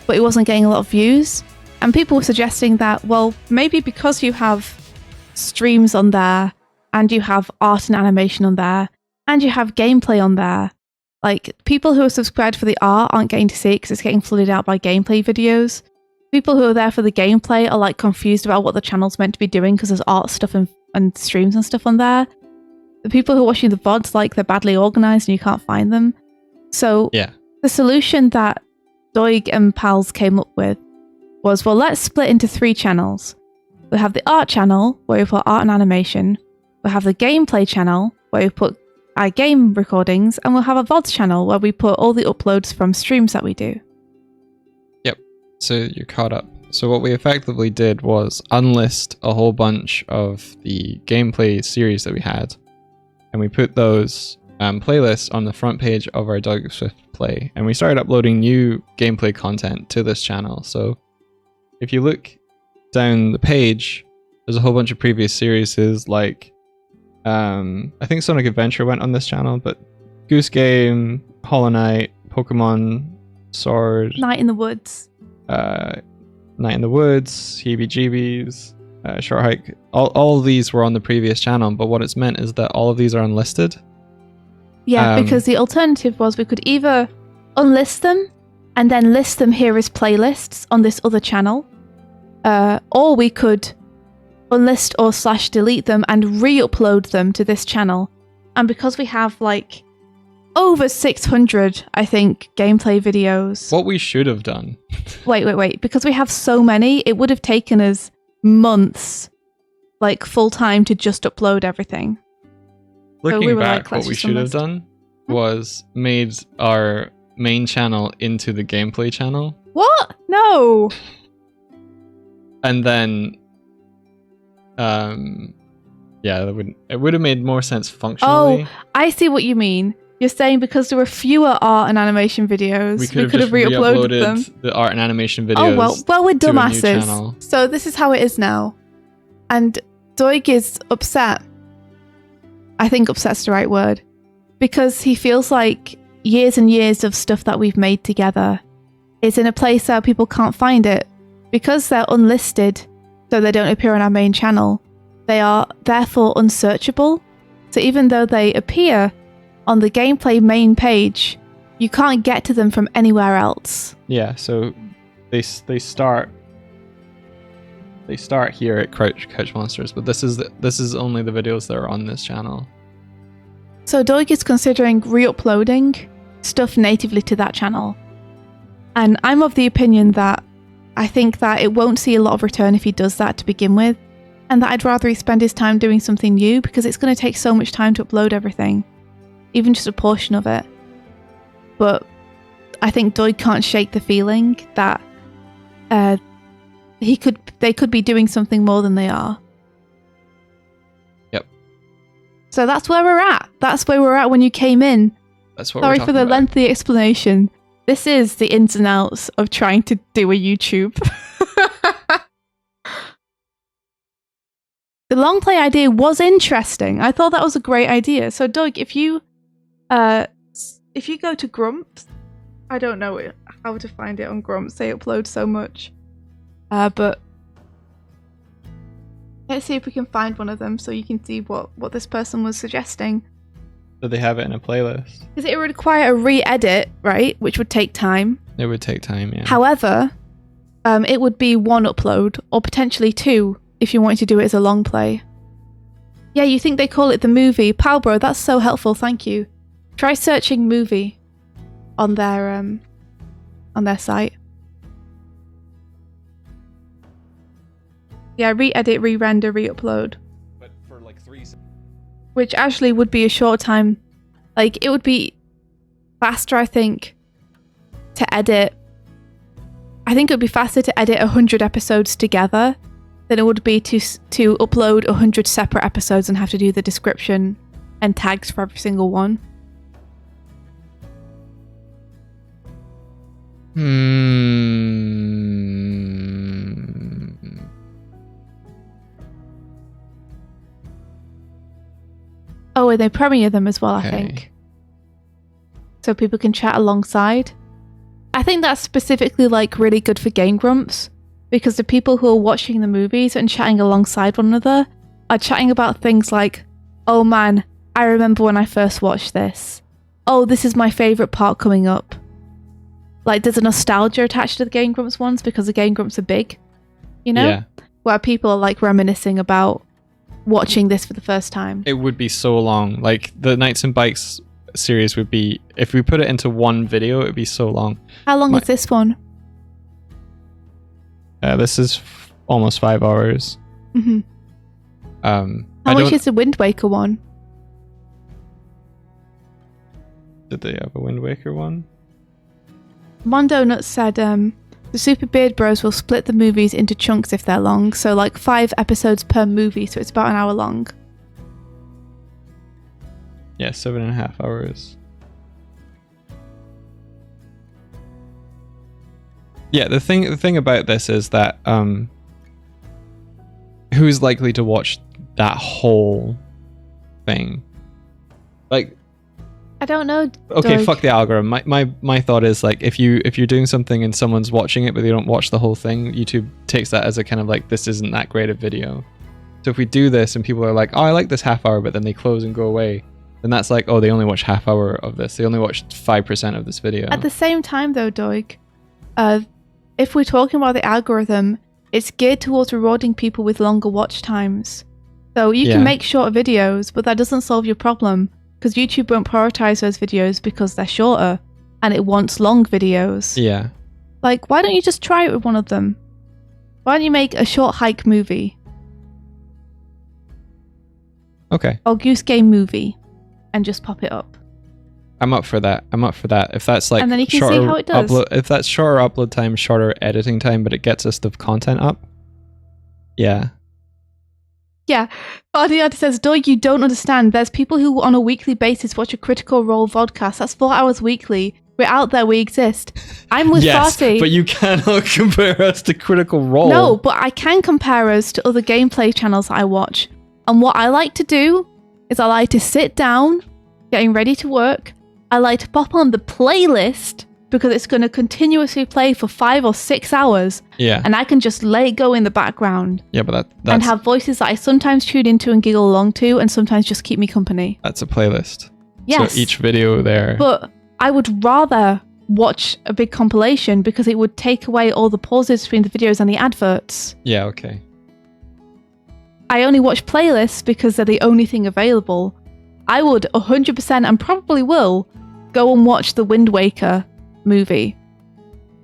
but it wasn't getting a lot of views. And people were suggesting that, well, maybe because you have streams on there, and you have art and animation on there, and you have gameplay on there, like, people who are subscribed for the art aren't getting to see it because it's getting flooded out by gameplay videos. People who are there for the gameplay are, like, confused about what the channel's meant to be doing because there's art stuff and streams and stuff on there. The people who are watching the VODs, like, they're badly organized and you can't find them. So, yeah, the solution that Doig and pals came up with was, well, let's split into 3 channels. We have the art channel, where we put art and animation. We have the gameplay channel, where we put our game recordings, and we'll have a VODs channel where we put all the uploads from streams that we do. Yep. So you're caught up. So what we effectively did was unlist a whole bunch of the gameplay series that we had, and we put those playlists on the front page of our Doig Swift Play, and we started uploading new gameplay content to this channel. So if you look down the page, there's a whole bunch of previous series like I think Sonic Adventure went on this channel, but Goose Game, Hollow Knight, Pokemon Sword, Night in the Woods, Night in the Woods, Heebie-Jeebies, Short Hike, all of these were on the previous channel, but what it's meant is that all of these are unlisted. Yeah, because the alternative was we could either unlist them and then list them here as playlists on this other channel, or we could unlist or /delete them and re-upload them to this channel. And because we have like over 600, I think, gameplay videos. What we should have done. Wait. Because we have so many, it would have taken us months, like full time, to just upload everything. Looking back, what we should have done was made our main channel into the gameplay channel. What? No. And then, yeah, it would have made more sense functionally. Oh, I see what you mean. You're saying because there were fewer art and animation videos, we could have re-uploaded them. The art and animation videos. Oh, well, we're dumbasses. So this is how it is now. And Doig is upset. I think upset's the right word. Because he feels like years and years of stuff that we've made together is in a place where people can't find it. Because they're unlisted, so they don't appear on our main channel, they are therefore unsearchable. So even though they appear on the gameplay main page, you can't get to them from anywhere else. Yeah, so they start here at Couch Monsters, but this is only the videos that are on this channel. So Doig is considering re-uploading stuff natively to that channel. And I'm of the opinion that I think that it won't see a lot of return if he does that to begin with, and that I'd rather he spend his time doing something new, because it's going to take so much time to upload everything, even just a portion of it. But I think Doig can't shake the feeling that they could be doing something more than they are. Yep. So that's where we're at. That's where we're at when you came in. That's what Sorry we're for talking the about. lengthy explanation. This is the ins and outs of trying to do a YouTube. The long play idea was interesting. I thought that was a great idea. So Doig, if you go to Grumps, I don't know how to find it on Grumps. They upload so much. But let's see if we can find one of them so you can see what this person was suggesting. So they have it in a playlist. Because it would require a re-edit, right? Which would take time. It would take time, yeah. However, it would be one upload, or potentially two, if you wanted to do it as a long play. Yeah, you think they call it the movie. Palbro, that's so helpful, thank you. Try searching movie on their site. Yeah, re-edit, re-render, re-upload. But for like 3 seconds. Which actually would be a short time. Like, it would be faster, I think, to edit. I think it would be faster to edit 100 episodes together than it would be to upload 100 separate episodes and have to do the description and tags for every single one. Oh, and they premiere them as well, I think. So people can chat alongside. I think that's specifically like really good for Game Grumps, because the people who are watching the movies and chatting alongside one another are chatting about things like, oh man, I remember when I first watched this. Oh, this is my favourite part coming up. Like, there's a nostalgia attached to the Game Grumps ones because the Game Grumps are big, you know? Yeah. Where people are like reminiscing about watching this for the first time. It would be so long. Like, the Knights and Bikes series would be, if we put it into one video, it would be so long. How long is this one? This is almost 5 hours. Mm-hmm. How much is the Wind Waker one? Did they have a Wind Waker one? Mondo Nuts said the Super Beard Bros will split the movies into chunks if they're long, so like 5 episodes per movie, so it's about an hour long. Yeah, 7.5 hours. Yeah, the thing about this is that who's likely to watch that whole thing? Like, I don't know. Okay, Doig. fuck the algorithm. My thought is like if you're doing something and someone's watching it but they don't watch the whole thing, YouTube takes that as a kind of like, this isn't that great a video. So if we do this and people are like, oh, I like this half hour, but then they close and go away, then that's like, oh, they only watch half hour of this. They only watched 5% of this video. At the same time though, Doig, if we're talking about the algorithm, it's geared towards rewarding people with longer watch times. So you can make shorter videos, but that doesn't solve your problem. Because YouTube won't prioritize those videos because they're shorter and it wants long videos. Yeah. Like, why don't you just try it with one of them? Why don't you make a short hike movie? Okay. Or Goose Game movie and just pop it up. I'm up for that. If that's like and then you can shorter see how it does. if that's shorter upload time, shorter editing time, but it gets us the content up. Yeah. Yeah. Ardiad says, Doig, you don't understand. There's people who on a weekly basis watch a Critical Role vodcast. That's 4 hours weekly. We're out there. We exist. I'm with Farsi. But you cannot compare us to Critical Role. No, but I can compare us to other gameplay channels that I watch. And what I like to do is I like to sit down, getting ready to work. I like to pop on the playlist because it's going to continuously play for 5 or 6 hours. Yeah. And I can just let it go in the background. Yeah, but that's... And have voices that I sometimes tune into and giggle along to and sometimes just keep me company. That's a playlist. Yes. So each video there... But I would rather watch a big compilation because it would take away all the pauses between the videos and the adverts. Yeah, okay. I only watch playlists because they're the only thing available. I would 100% and probably will go and watch the Wind Waker movie.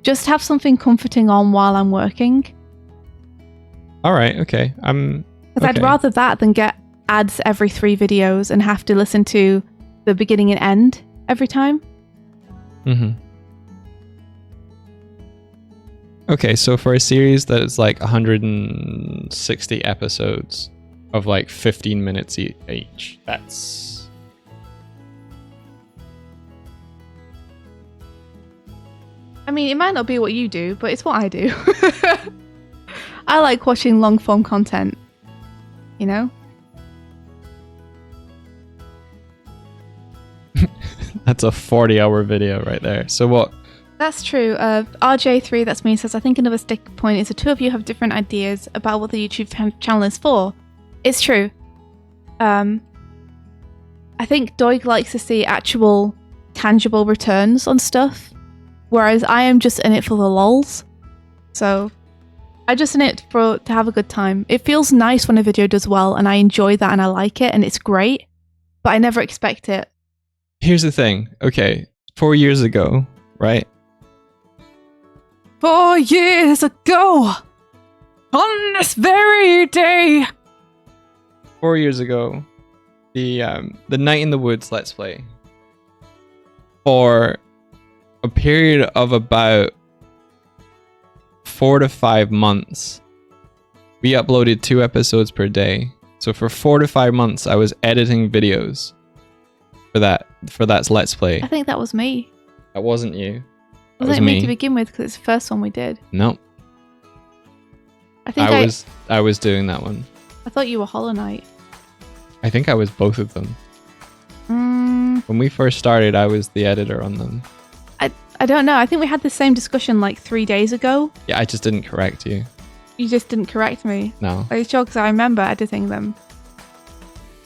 Just have something comforting on while I'm working. All right, okay. Because I'd rather that than get ads every 3 videos and have to listen to the beginning and end every time. Mm-hmm. Okay, so for a series that is like 160 episodes of like 15 minutes each, that's... I mean, it might not be what you do, but it's what I do. I like watching long form content, you know? That's a 40-hour video right there. So what? That's true. RJ3, that's me, says, I think another stick point is the two of you have different ideas about what the YouTube channel is for. It's true. I think Doig likes to see actual tangible returns on stuff. Whereas I am just in it for the lols. So I'm just in it to have a good time. It feels nice when a video does well and I enjoy that and I like it and it's great. But I never expect it. Here's the thing. Okay, 4 years ago, right? 4 years ago! On this very day! 4 years ago, the Night in the Woods Let's Play. For a period of about 4 to 5 months, we uploaded 2 episodes per day. So for 4 to 5 months, I was editing videos for that Let's Play. I think that was me. That wasn't you. That Wasn't was it me me to begin with because it's the first one we did? No. I think I was doing that one. I thought you were Hollow Knight. I think I was both of them. When we first started, I was the editor on them. I don't know. I think we had the same discussion like 3 days ago. Yeah, I just didn't correct you. You just didn't correct me. No. Are you sure? Because I remember editing them.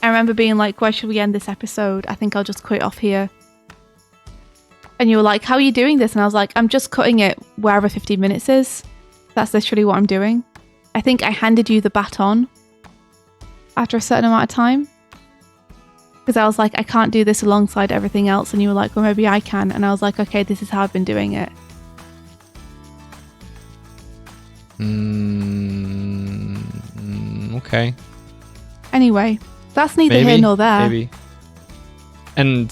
I remember being like, where should we end this episode? I think I'll just cut it off here. And you were like, how are you doing this? And I was like, I'm just cutting it wherever 15 minutes is. That's literally what I'm doing. I think I handed you the baton after a certain amount of time. Because I was like, I can't do this alongside everything else. And you were like, well, maybe I can. And I was like, okay, this is how I've been doing it. Okay. Anyway, that's neither here nor there. Maybe. And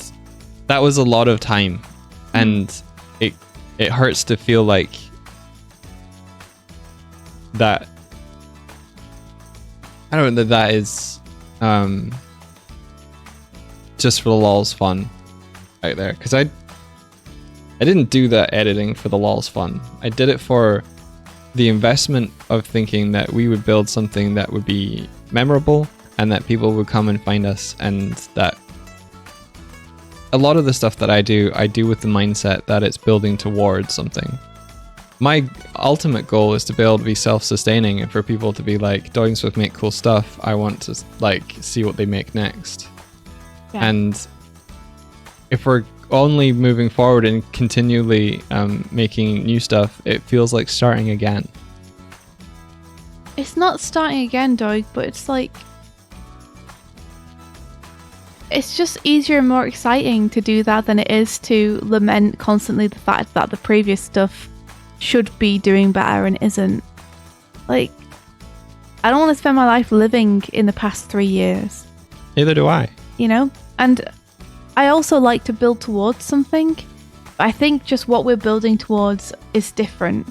that was a lot of time, and it hurts to feel like that. I don't know that is just for the lols fun out there, because I didn't do that editing for the lols fun. I did it for the investment of thinking that we would build something that would be memorable and that people would come and find us, and that a lot of the stuff that I do with the mindset that it's building towards something. My ultimate goal is to be able to be self-sustaining and for people to be like, Doig and Swift make cool stuff. I want to like see what they make next. Yeah. And if we're only moving forward and continually making new stuff, it feels like starting again. It's not starting again, Doig, but it's like, it's just easier and more exciting to do that than it is to lament constantly the fact that the previous stuff should be doing better and isn't. Like, I don't want to spend my life living in the past 3 years. Neither do I. You know? And I also like to build towards something. I think just what we're building towards is different.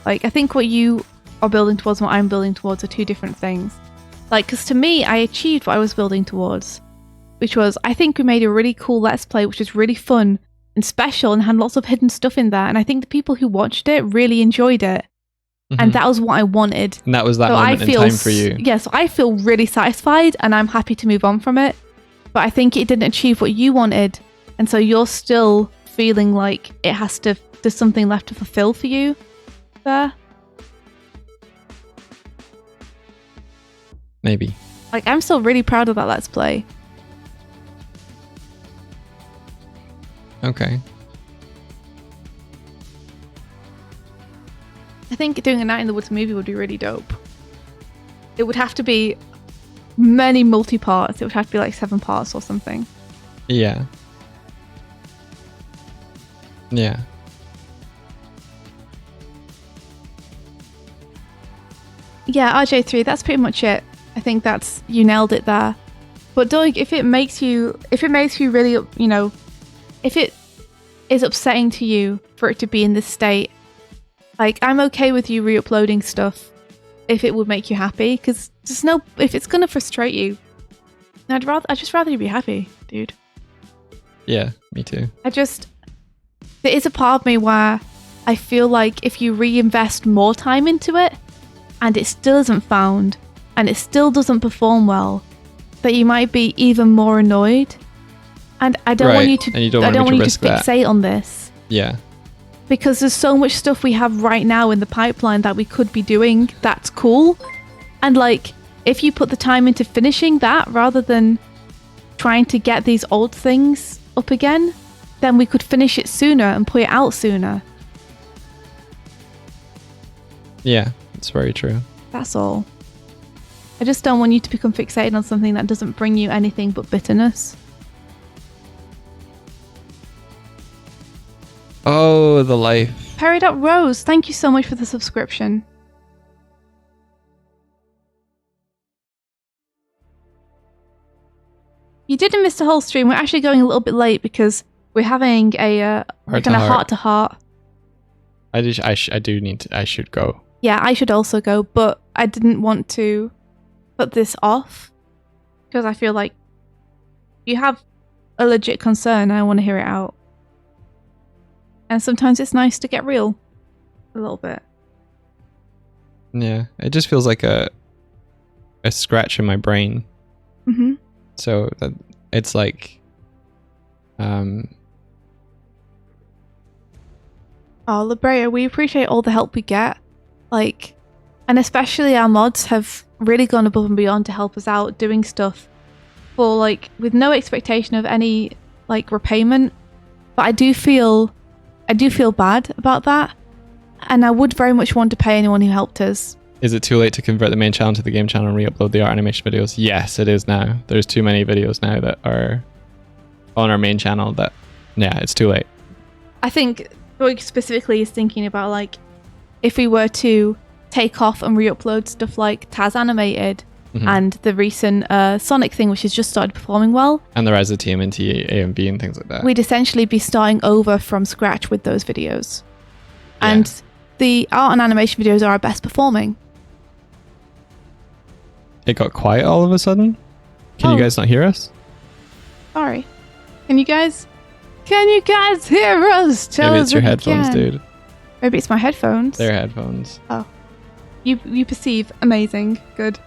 Like, I think what you are building towards and what I'm building towards are two different things. Like, because to me, I achieved what I was building towards, which was, I think we made a really cool Let's Play, which was really fun and special and had lots of hidden stuff in there. And I think the people who watched it really enjoyed it. Mm-hmm. And that was what I wanted. And that was that moment in time for you. Yeah, so I feel really satisfied and I'm happy to move on from it. But I think it didn't achieve what you wanted. And so you're still feeling like there's something left to fulfill for you there. Maybe. Like, I'm still really proud of that Let's Play. Okay. I think doing a Night in the Woods movie would be really dope. It would have to be many multi-parts. It would have to be like 7 parts or something. Yeah. Yeah. Yeah, RJ3, that's pretty much it. I think you nailed it there. But Doig, if it makes you really, you know, if it is upsetting to you for it to be in this state, like, I'm okay with you re-uploading stuff if it would make you happy, because if it's gonna frustrate you, I'd just rather you be happy, dude. Yeah, me too. There is a part of me where I feel like if you reinvest more time into it and it still isn't found and it still doesn't perform well, that you might be even more annoyed. And I don't want you to fixate on this. Yeah. Because there's so much stuff we have right now in the pipeline that we could be doing that's cool. And like, if you put the time into finishing that rather than trying to get these old things up again, then we could finish it sooner and put it out sooner. Yeah, it's very true. That's all. I just don't want you to become fixated on something that doesn't bring you anything but bitterness. Oh, the life. Perry.Rose, thank you so much for the subscription. You didn't miss the whole stream. We're actually going a little bit late because we're having a heart-to-heart. I should go. Yeah, I should also go, but I didn't want to put this off because I feel like you have a legit concern and I want to hear it out. And sometimes it's nice to get real a little bit. Yeah, it just feels like a scratch in my brain. Mm-hmm. So that it's like, Oh, Labrea, we appreciate all the help we get. Like, and especially our mods have really gone above and beyond to help us out doing stuff for like with no expectation of any like repayment. But I do feel bad about that, and I would very much want to pay anyone who helped us. Is it too late to convert the main channel to the game channel and re-upload the art animation videos? Yes, it is now. There's too many videos now that are on our main channel that, yeah, it's too late. I think Doig specifically is thinking about like if we were to take off and re-upload stuff like Taz Animated and the recent Sonic thing, which has just started performing well. And the Rise of TMNT, A and B and things like that. We'd essentially be starting over from scratch with those videos. And the art and animation videos are our best performing. It got quiet all of a sudden? Can you guys not hear us? Sorry. Can you guys hear us? Maybe it's your headphones, dude. Maybe it's my headphones. They're headphones. Oh. You perceive. Amazing. Good.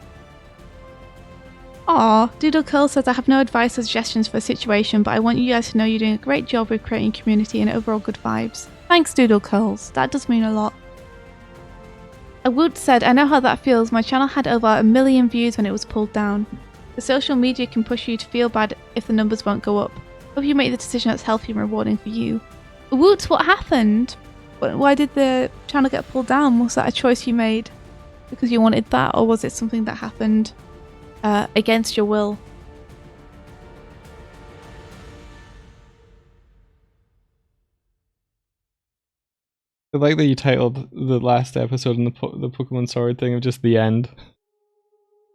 Aw, Doodle Curl says, I have no advice or suggestions for a situation, but I want you guys to know you're doing a great job with creating community and overall good vibes. Thanks, Doodle Curls. That does mean a lot. Woot said, I know how that feels. My channel had over 1 million views when it was pulled down. The social media can push you to feel bad if the numbers won't go up. Hope you make the decision that's healthy and rewarding for you. Woot, what happened? Why did the channel get pulled down? Was that a choice you made because you wanted that, or was it something that happened against your will? I like that you titled the last episode in the Pokemon Sword thing of just the end.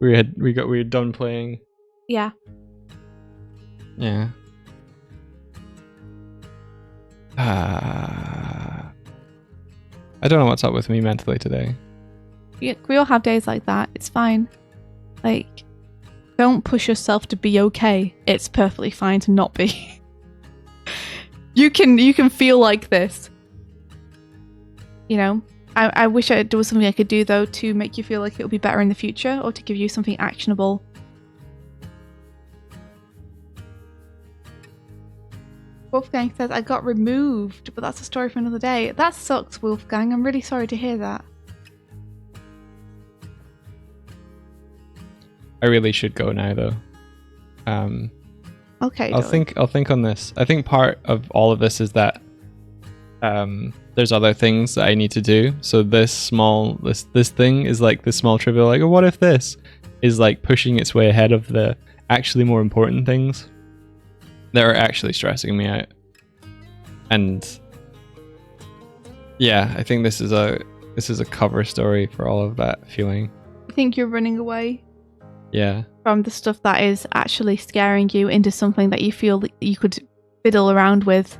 We were done playing. Yeah. Yeah. I don't know what's up with me mentally today. We all have days like that. It's fine. Like, don't push yourself to be okay. It's perfectly fine to not be. You can feel like this. You know, I wish there was something I could do though to make you feel like it will be better in the future, or to give you something actionable. Wolfgang says, I got removed, but that's a story for another day. That sucks, Wolfgang. I'm really sorry to hear that. I really should go now though. Okay. I'll think on this. I think part of all of this is that there's other things that I need to do. So this thing is like this small trivial, like, oh, what if this is like pushing its way ahead of the actually more important things that are actually stressing me out. And yeah, I think this is a cover story for all of that feeling. I think you're running away. Yeah. From the stuff that is actually scaring you into something that you feel that you could fiddle around with.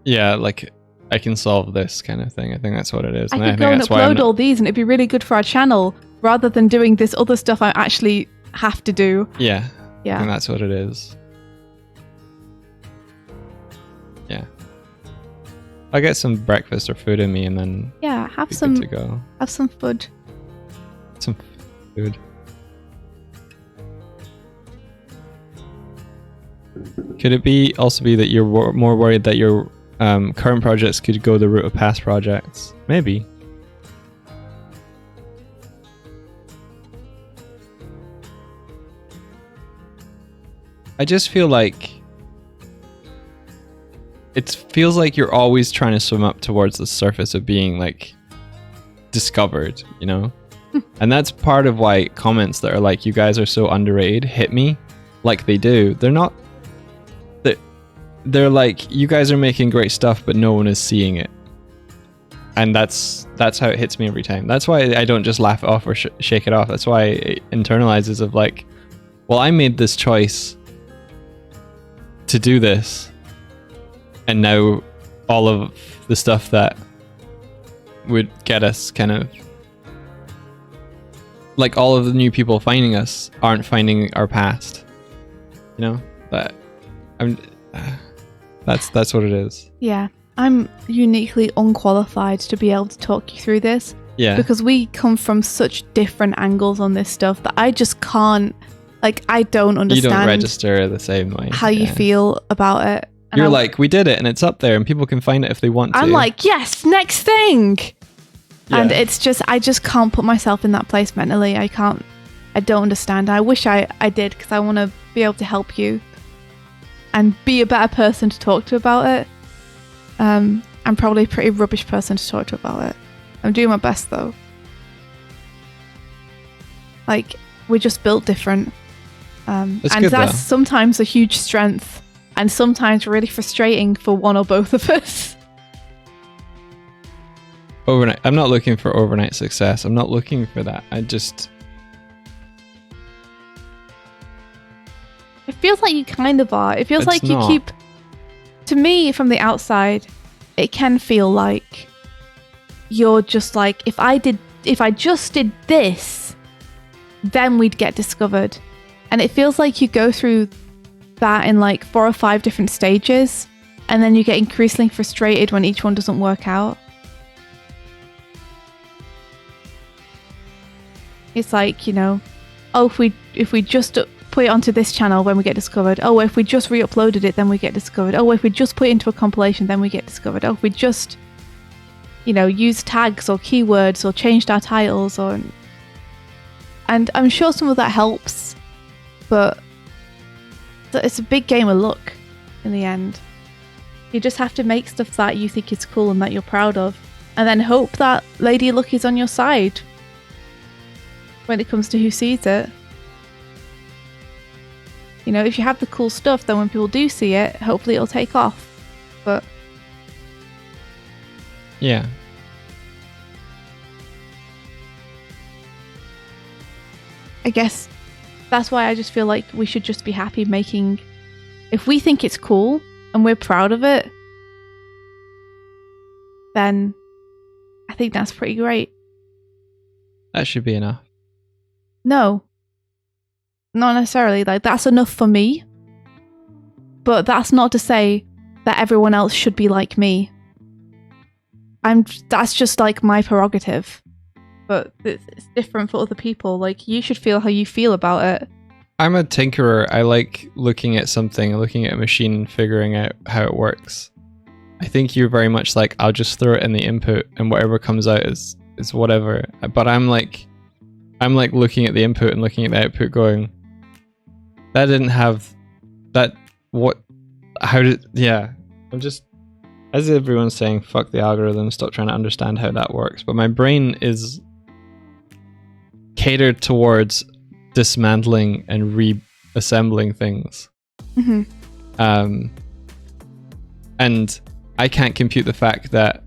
Yeah, like I can solve this kind of thing. I think that's what it is. I could go and upload all these and it'd be really good for our channel rather than doing this other stuff I actually have to do. Yeah. Yeah. I think that's what it is. Yeah. I'll get some breakfast or food in me and then have be some good to go. Have some food. Some food. Could it also be that you're more worried that your current projects could go the route of past projects? Maybe. I just feel like it feels like you're always trying to swim up towards the surface of being like discovered, you know? And that's part of why comments that are like, you guys are so underrated, hit me like they do. They're like, you guys are making great stuff, but no one is seeing it. And that's how it hits me every time. That's why I don't just laugh it off or shake it off. That's why it internalizes of like, well, I made this choice to do this. And now all of the stuff that would get us kind of like all of the new people finding us aren't finding our past. You know? But that's what it is. Yeah. I'm uniquely unqualified to be able to talk you through this. Yeah. Because we come from such different angles on this stuff that I just can't, like, I don't understand. You don't register the same way. How you feel about it. And you're like, we did it and it's up there and people can find it if they want to. I'm like, yes, next thing. Yeah. And it's just, I just can't put myself in that place mentally. I don't understand. I wish I did, because I want to be able to help you and be a better person to talk to about it. I'm probably a pretty rubbish person to talk to about it. I'm doing my best though. Like, we're just built different. And that's sometimes a huge strength and sometimes really frustrating for one or both of us. I'm not looking for overnight success. I'm not looking for that. feels like you kind of are. It feels It's like you not. keep. To me, from the outside, it can feel like you're just like, if I just did this, then we'd get discovered. And it feels like you go through that in like 4 or 5 different stages, and then you get increasingly frustrated when each one doesn't work out. It's like, you know, oh, if we just put it onto this channel, then we get discovered. Oh, if we just re-uploaded it, then we get discovered. Oh, if we just put it into a compilation, then we get discovered. Oh, if we just, you know, use tags or keywords or changed our titles, or, and I'm sure some of that helps, but it's a big game of luck in the end. You just have to make stuff that you think is cool and that you're proud of, and then hope that Lady Luck is on your side when it comes to who sees it. You know, if you have the cool stuff, then when people do see it, hopefully it'll take off. But Yeah. I guess that's why I just feel like we should just be happy making... If we think it's cool and we're proud of it, then I think that's pretty great. That should be enough. No. Not necessarily. Like, that's enough for me. But that's not to say that everyone else should be like me. That's just like my prerogative. But it's different for other people. Like, you should feel how you feel about it. I'm a tinkerer. I like looking at something, looking at a machine, figuring out how it works. I think you're very much like, I'll just throw it in the input and whatever comes out is whatever. But I'm like looking at the input and looking at the output going, that didn't have that, what, how did, yeah. I'm just, as everyone's saying, fuck the algorithm, stop trying to understand how that works. But my brain is catered towards dismantling and reassembling things. Mm-hmm. And I can't compute the fact that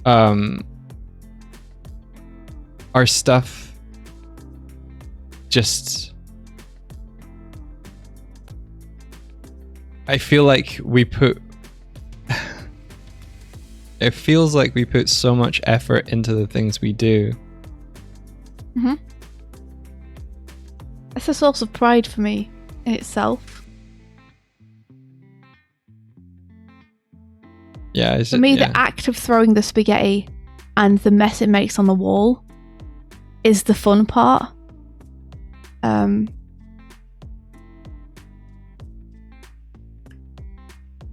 our stuff just... I feel like we put... It feels like we put so much effort into the things we do. Mm-hmm. It's a source of pride for me in itself. Yeah, for me, the act of throwing the spaghetti and the mess it makes on the wall is the fun part.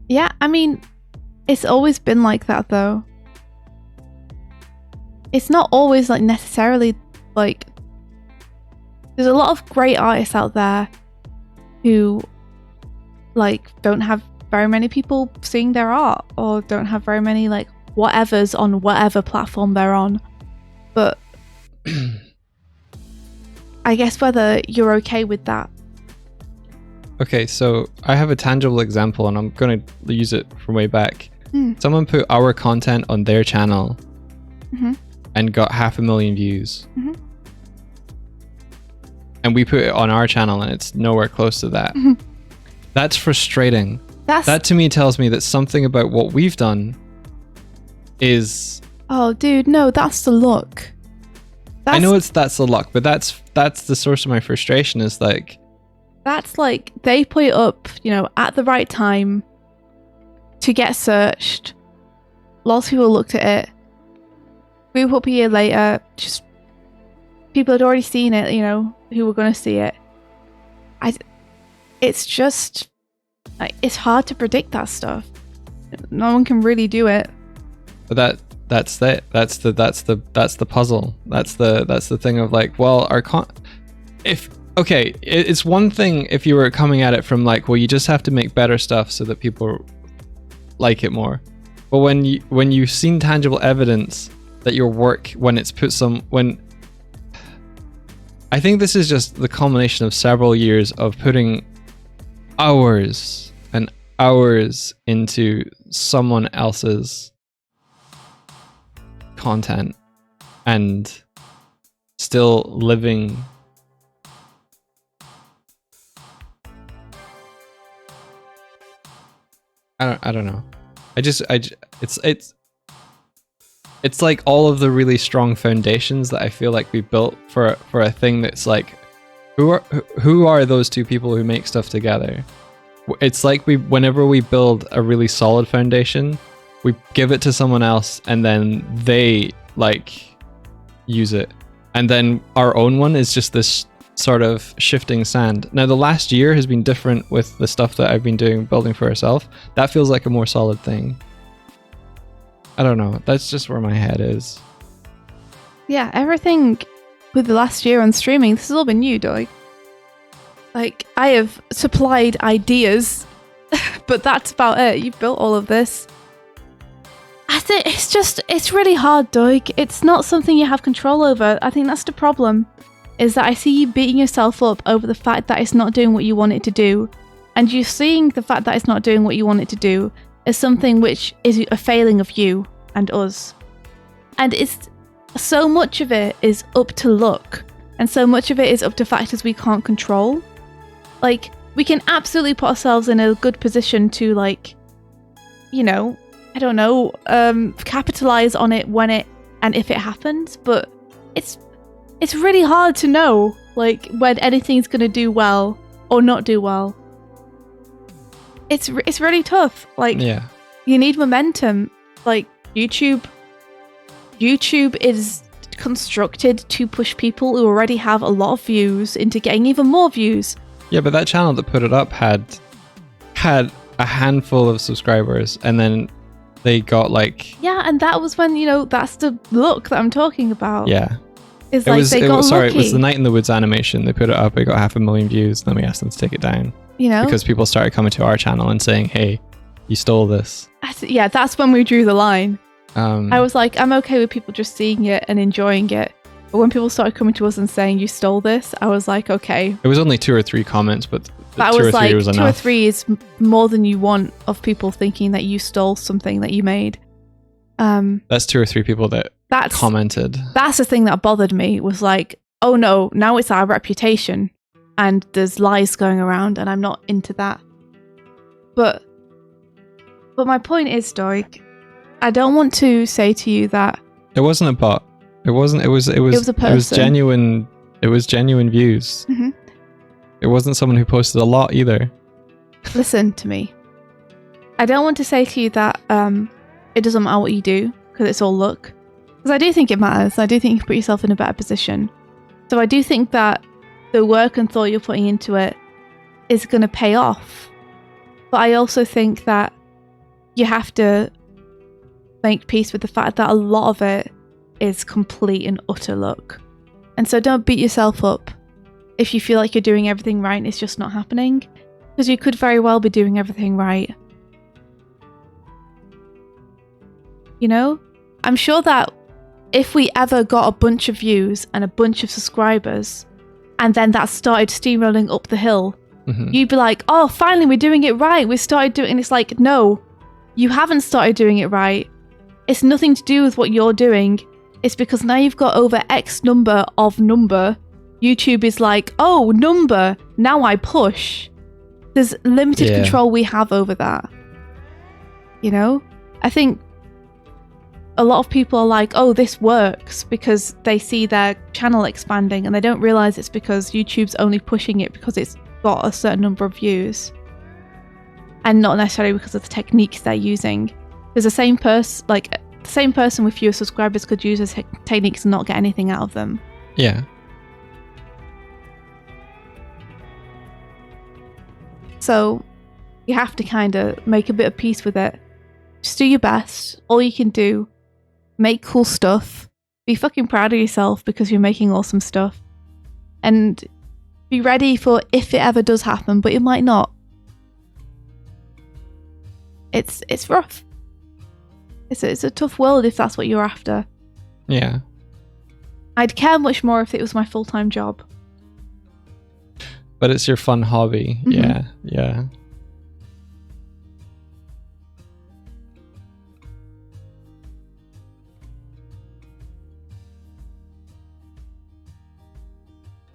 Yeah, I mean, it's always been like that though. It's not always like necessarily like... There's a lot of great artists out there who like don't have very many people seeing their art, or don't have very many like whatevers on whatever platform they're on. But I guess whether you're okay with that. Okay, so I have a tangible example and I'm going to use it from way back. Someone put our content on their channel and got 500,000 views. And we put it on our channel and it's nowhere close to that. That's frustrating. That to me tells me that something about what we've done is... Oh, dude, no, that's the luck. I know that's the luck, but that's the source of my frustration, is like... That's like, they put it up, you know, at the right time to get searched. Lots of people looked at it. Grew up a year later, just... People had already seen it, you know, who were going to see it. It's just... Like, it's hard to predict that stuff. No one can really do it. But that's it. That's the puzzle. That's the thing of like, well, it's one thing if you were coming at it from like, well, you just have to make better stuff so that people like it more. But when you've seen tangible evidence that your work, I think this is just the culmination of several years of putting hours and hours into someone else's content and still living I don't know. It's like all of the really strong foundations that I feel like we built for a thing that's like, who are those two people who make stuff together? It's like whenever we build a really solid foundation, we give it to someone else and then they like use it. And then our own one is just this sort of shifting sand. Now the last year has been different with the stuff that I've been doing, building for ourselves. That feels like a more solid thing. I don't know. That's just where my head is. Yeah, everything with the last year on streaming, this has all been you, Doig. Like, I have supplied ideas, but that's about it. You've built all of this. I think it's really hard, Doig. It's not something you have control over. I think that's the problem, is that I see you beating yourself up over the fact that it's not doing what you want it to do. And you seeing the fact that it's not doing what you want it to do is something which is a failing of you and us. And it's so much of it is up to luck, and so much of it is up to factors we can't control. Like, we can absolutely put ourselves in a good position to, like, you know, I don't know, capitalize on it when it and if it happens, but it's really hard to know, like, when anything's gonna do well or not do well. It's really tough. Like, yeah. You need momentum. Like, YouTube is constructed to push people who already have a lot of views into getting even more views. Yeah, but that channel that put it up had a handful of subscribers, and then they got like... Yeah, and that was when, you know, that's the look that I'm talking about. Yeah. It's like they got lucky. It was the Night in the Woods animation. They put it up, it got 500,000 views, then we asked them to take it down. You know? Because people started coming to our channel and saying, hey, you stole this. Yeah, that's when we drew the line. I was like, I'm okay with people just seeing it and enjoying it. But when people started coming to us and saying, you stole this, I was like, okay. It was only 2 or 3 comments, but I 2 was or 3 like, was 2 enough. or 3 is more than you want of people thinking that you stole something that you made. That's 2 or 3 people that commented. That's the thing that bothered me, was like, oh no, now it's our reputation and there's lies going around and I'm not into that. But my point is, Doig, I don't want to say to you that it wasn't a bot. It wasn't. It was a person. It was genuine. It was genuine views. Mm-hmm. It wasn't someone who posted a lot either. Listen to me. I don't want to say to you that it doesn't matter what you do because it's all luck. Because I do think it matters. I do think you can put yourself in a better position. So I do think that the work and thought you're putting into it is going to pay off. But I also think that you have to make peace with the fact that a lot of it is complete and utter luck. And so don't beat yourself up if you feel like you're doing everything right and it's just not happening, because you could very well be doing everything right. You know? I'm sure that if we ever got a bunch of views and a bunch of subscribers and then that started steamrolling up the hill, you'd be like, oh, finally we're doing it right. We started doing it. And it's like, no, you haven't started doing it right. It's nothing to do with what you're doing. It's because now you've got over X number of number. YouTube is like, oh, number, now I push. There's limited control we have over that. You know? I think a lot of people are like, oh, this works because they see their channel expanding and they don't realize it's because YouTube's only pushing it because it's got a certain number of views and not necessarily because of the techniques they're using. There's the same person with fewer subscribers could use those techniques and not get anything out of them. Yeah. So you have to kind of make a bit of peace with it. Just do your best. All you can do. Make cool stuff. Be fucking proud of yourself because you're making awesome stuff. And be ready for if it ever does happen, but it might not. It's rough. It's a tough world if that's what you're after. Yeah. I'd care much more if it was my full-time job. But it's your fun hobby. Mm-hmm. Yeah, yeah.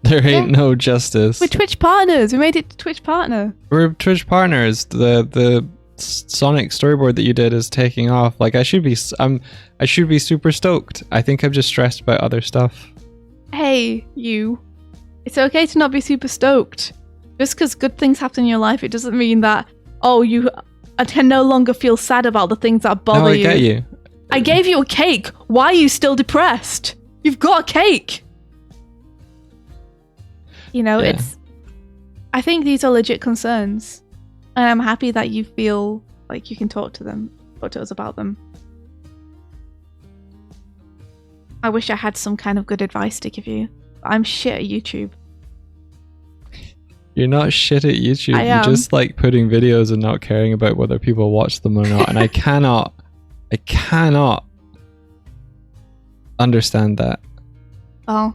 There ain't no justice. We're Twitch partners. We made it to Twitch partner. We're Twitch partners. The Sonic storyboard that you did is taking off. Like I should be super stoked. I think I'm just stressed about other stuff. Hey, you. It's okay to not be super stoked. Just because good things happen in your life, it doesn't mean that, you can no longer feel sad about the things that bother you. No, I get you. I gave you a cake. Why are you still depressed? You've got a cake. I think these are legit concerns. And I'm happy that you feel like you can talk to us about them. I wish I had some kind of good advice to give you. I'm shit at YouTube. You're not shit at YouTube. I am. You're just like putting videos and not caring about whether people watch them or not. And I cannot understand that. Oh.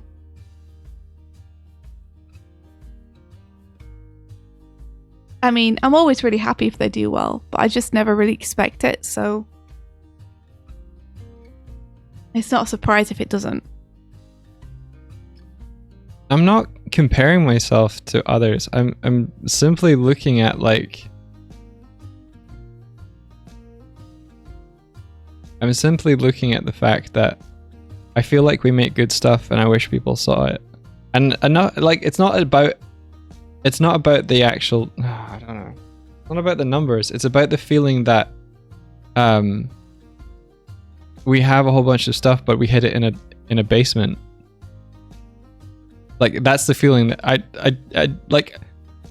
I mean, I'm always really happy if they do well, but I just never really expect it, so it's not a surprise if it doesn't. I'm not comparing myself to others. I'm simply looking at the fact that I feel like we make good stuff and I wish people saw it. And not like it's not about the actual I don't know. It's not about the numbers. It's about the feeling that we have a whole bunch of stuff but we hid it in a basement. Like that's the feeling that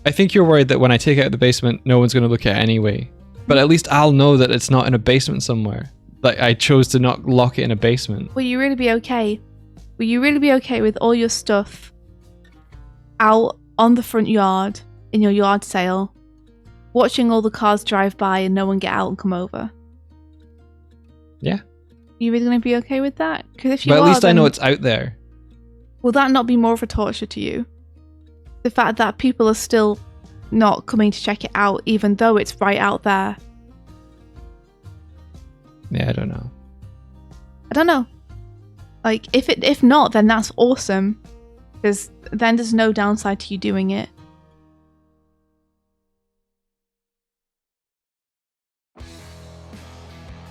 I think you're worried that when I take it out of the basement no one's going to look at it anyway. But at least I'll know that it's not in a basement somewhere. Like I chose to not lock it in a basement. Will you really be okay? Will you really be okay with all your stuff out on the front yard in your yard sale, watching all the cars drive by and no one get out and come over? Yeah. You really going to be okay with that? Because if you but at are, least I know it's out there. Will that not be more of a torture to you? The fact that people are still not coming to check it out, even though it's right out there. Yeah, I don't know. I don't know. Like, if not, then that's awesome. Because then there's no downside to you doing it.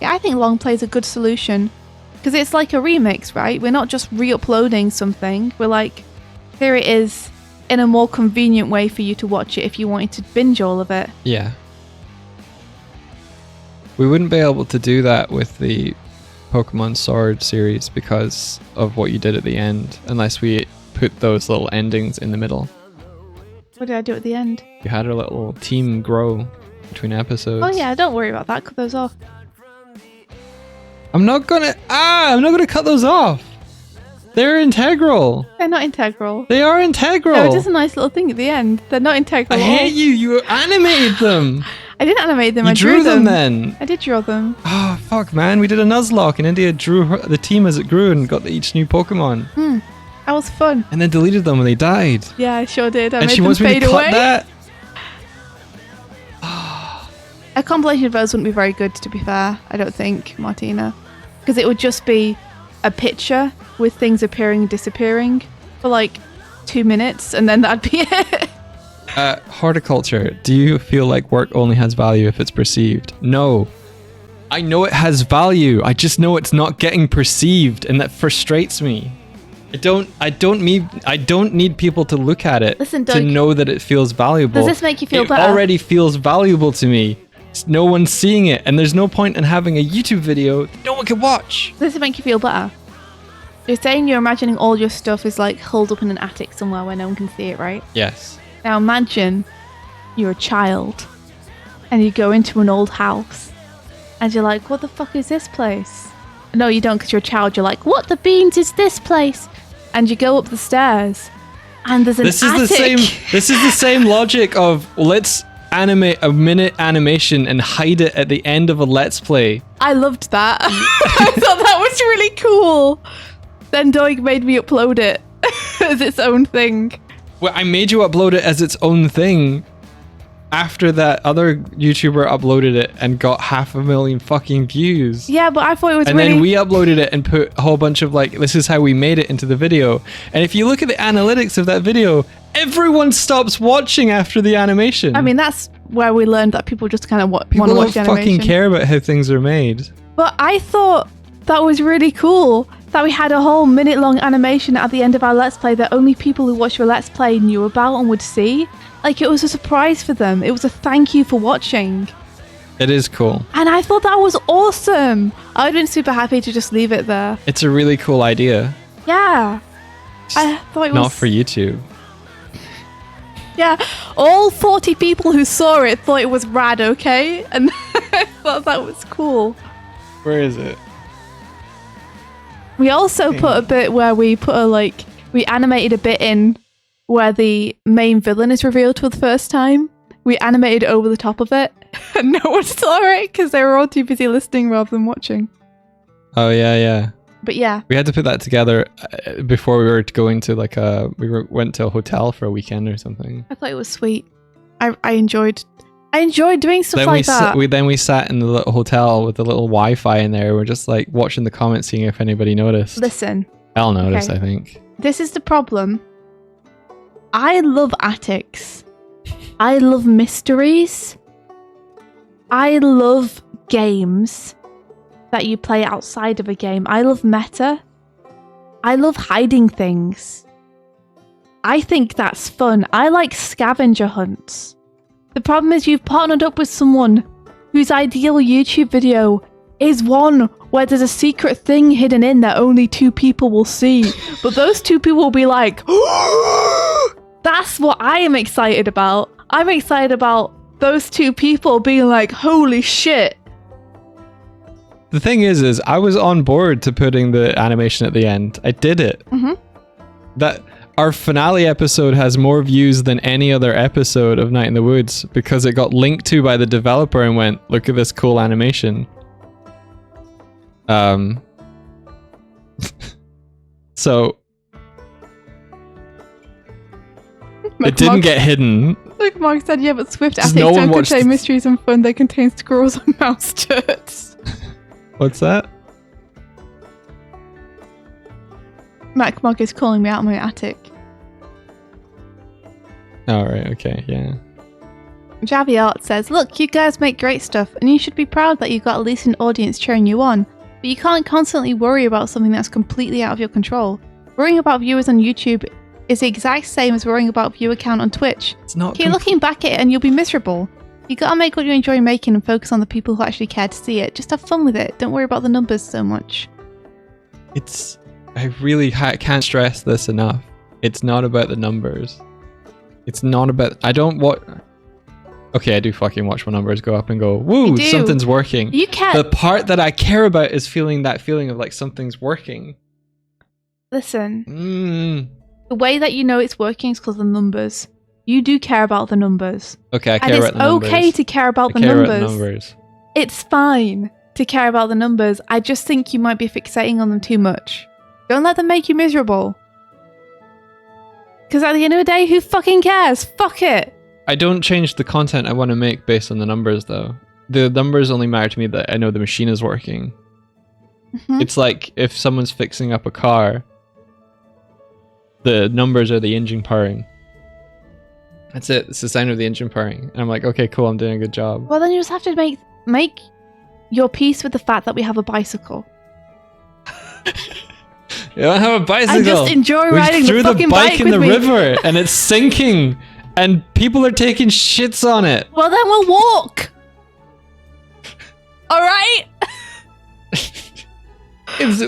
Yeah, I think long play is a good solution. Because it's like a remix, right? We're not just re-uploading something. We're like, here it is in a more convenient way for you to watch it if you wanted to binge all of it. Yeah. We wouldn't be able to do that with the Pokemon Sword series because of what you did at the end, unless we put those little endings in the middle. What did I do at the end? You had a little team grow between episodes. Oh yeah, don't worry about that. Cut those off. I'm not gonna cut those off. They're integral. They're not integral. They are integral. They're just a nice little thing at the end. They're not integral. I hate you. You animated them. I didn't animate them. You I drew them then. I did draw them. Oh fuck, man! We did a Nuzlocke, and India drew the team as it grew and got each new Pokemon. That was fun. And then deleted them when they died. Yeah, I sure did. I and made she them wants me fade to cut away. that. A compilation of those wouldn't be very good, to be fair. I don't think, Martina, because it would just be a picture with things appearing and disappearing for like 2 minutes, and then that'd be it. Horticulture. Do you feel like work only has value if it's perceived? No. I know it has value. I just know it's not getting perceived, and that frustrates me. I don't need people to look at it. Listen, to Doig, know that it feels valuable. does this make you feel it better? already feels valuable to me. No one's seeing it, and there's no point in having a YouTube video that no one can watch. Does it make you feel better? You're saying you're imagining all your stuff is like holed up in an attic somewhere where no one can see it, right? Yes. Now imagine you're a child and you go into an old house and you're like, what the fuck is this place? No, you don't, because you're a child. You're like, what the beans is this place? And you go up the stairs and there's an attic. This is the same logic of let's animate a minute animation and hide it at the end of a Let's Play. I loved that. I thought that was really cool. Then Doig made me upload it as its own thing. Well, I made you upload it as its own thing after that other YouTuber uploaded it and got 500,000 fucking views. Yeah, but I thought it was and really... then we uploaded it and put a whole bunch of like, this is how we made it into the video. And if you look at the analytics of that video, everyone stops watching after the animation. I mean, that's where we learned that people just kind of want to People watch don't animation. fucking care about how things are made. But I thought that was really cool that we had a whole minute-long animation at the end of our Let's Play that only people who watched your Let's Play knew about and would see. Like, it was a surprise for them. It was a thank you for watching. It is cool. And I thought that was awesome. I would have been super happy to just leave it there. It's a really cool idea. Yeah. I thought it was... Not for YouTube. Yeah, all 40 people who saw it thought it was rad, okay? And I thought that was cool. Where is it? We also put a bit where we animated a bit in where the main villain is revealed for the first time. We animated over the top of it, and no one saw it because they were all too busy listening rather than watching. Oh, yeah. But yeah. We had to put that together before we were going to went to a hotel for a weekend or something. I thought it was sweet. I enjoyed doing stuff Then like that. we sat in the little hotel with the little Wi-Fi in there. We're just like watching the comments, seeing if anybody noticed. Listen. I'll notice, Okay. I think. This is the problem. I love attics. I love mysteries. I love games that you play outside of a game. I love meta. I love hiding things. I think that's fun. I like scavenger hunts. The problem is you've partnered up with someone whose ideal YouTube video is one where there's a secret thing hidden in that only 2 people will see. But those 2 people will be like, that's what I am excited about. I'm excited about those 2 people being like, holy shit. The thing is I was on board to putting the animation at the end. I did it. Mm-hmm. That our finale episode has more views than any other episode of Night in the Woods because it got linked to by the developer and went, look at this cool animation. So it didn't get hidden. Like Mark said, yeah, but Swift Just attics no one don't watched contain it. mysteries and fun. They contain squirrels and mouse turds. What's that? Mac Mug is calling me out my attic. Oh, right. Okay. Yeah. Javi Art says, look, you guys make great stuff, and you should be proud that you've got at least an audience cheering you on. But you can't constantly worry about something that's completely out of your control. Worrying about viewers on YouTube is the exact same as worrying about viewer count on Twitch. It's not. Keep looking back at it and you'll be miserable. You gotta make what you enjoy making and focus on the people who actually care to see it. Just have fun with it. Don't worry about the numbers so much. It's. I really can't stress this enough. It's not about the numbers. It's not about. I don't watch. Okay, I do fucking watch my numbers go up and go, woo, something's working. You can't. The part that I care about is feeling that feeling of like something's working. Listen. The way that you know it's working is because of the numbers. You do care about the numbers. Okay, I care about the numbers. And it's okay to care about the numbers. It's fine to care about the numbers. I just think you might be fixating on them too much. Don't let them make you miserable. Because at the end of the day, who fucking cares? Fuck it. I don't change the content I want to make based on the numbers, though. The numbers only matter to me that I know the machine is working. Mm-hmm. It's like if someone's fixing up a car, the numbers are the engine purring. That's it. It's the sign of the engine purring. And I'm like, okay, cool, I'm doing a good job. Well, then you just have to make your peace with the fact that we have a bicycle. You don't have a bicycle. I just enjoy riding the fucking bike in the river and it's sinking and people are taking shits on it. Well, then we'll walk. All right.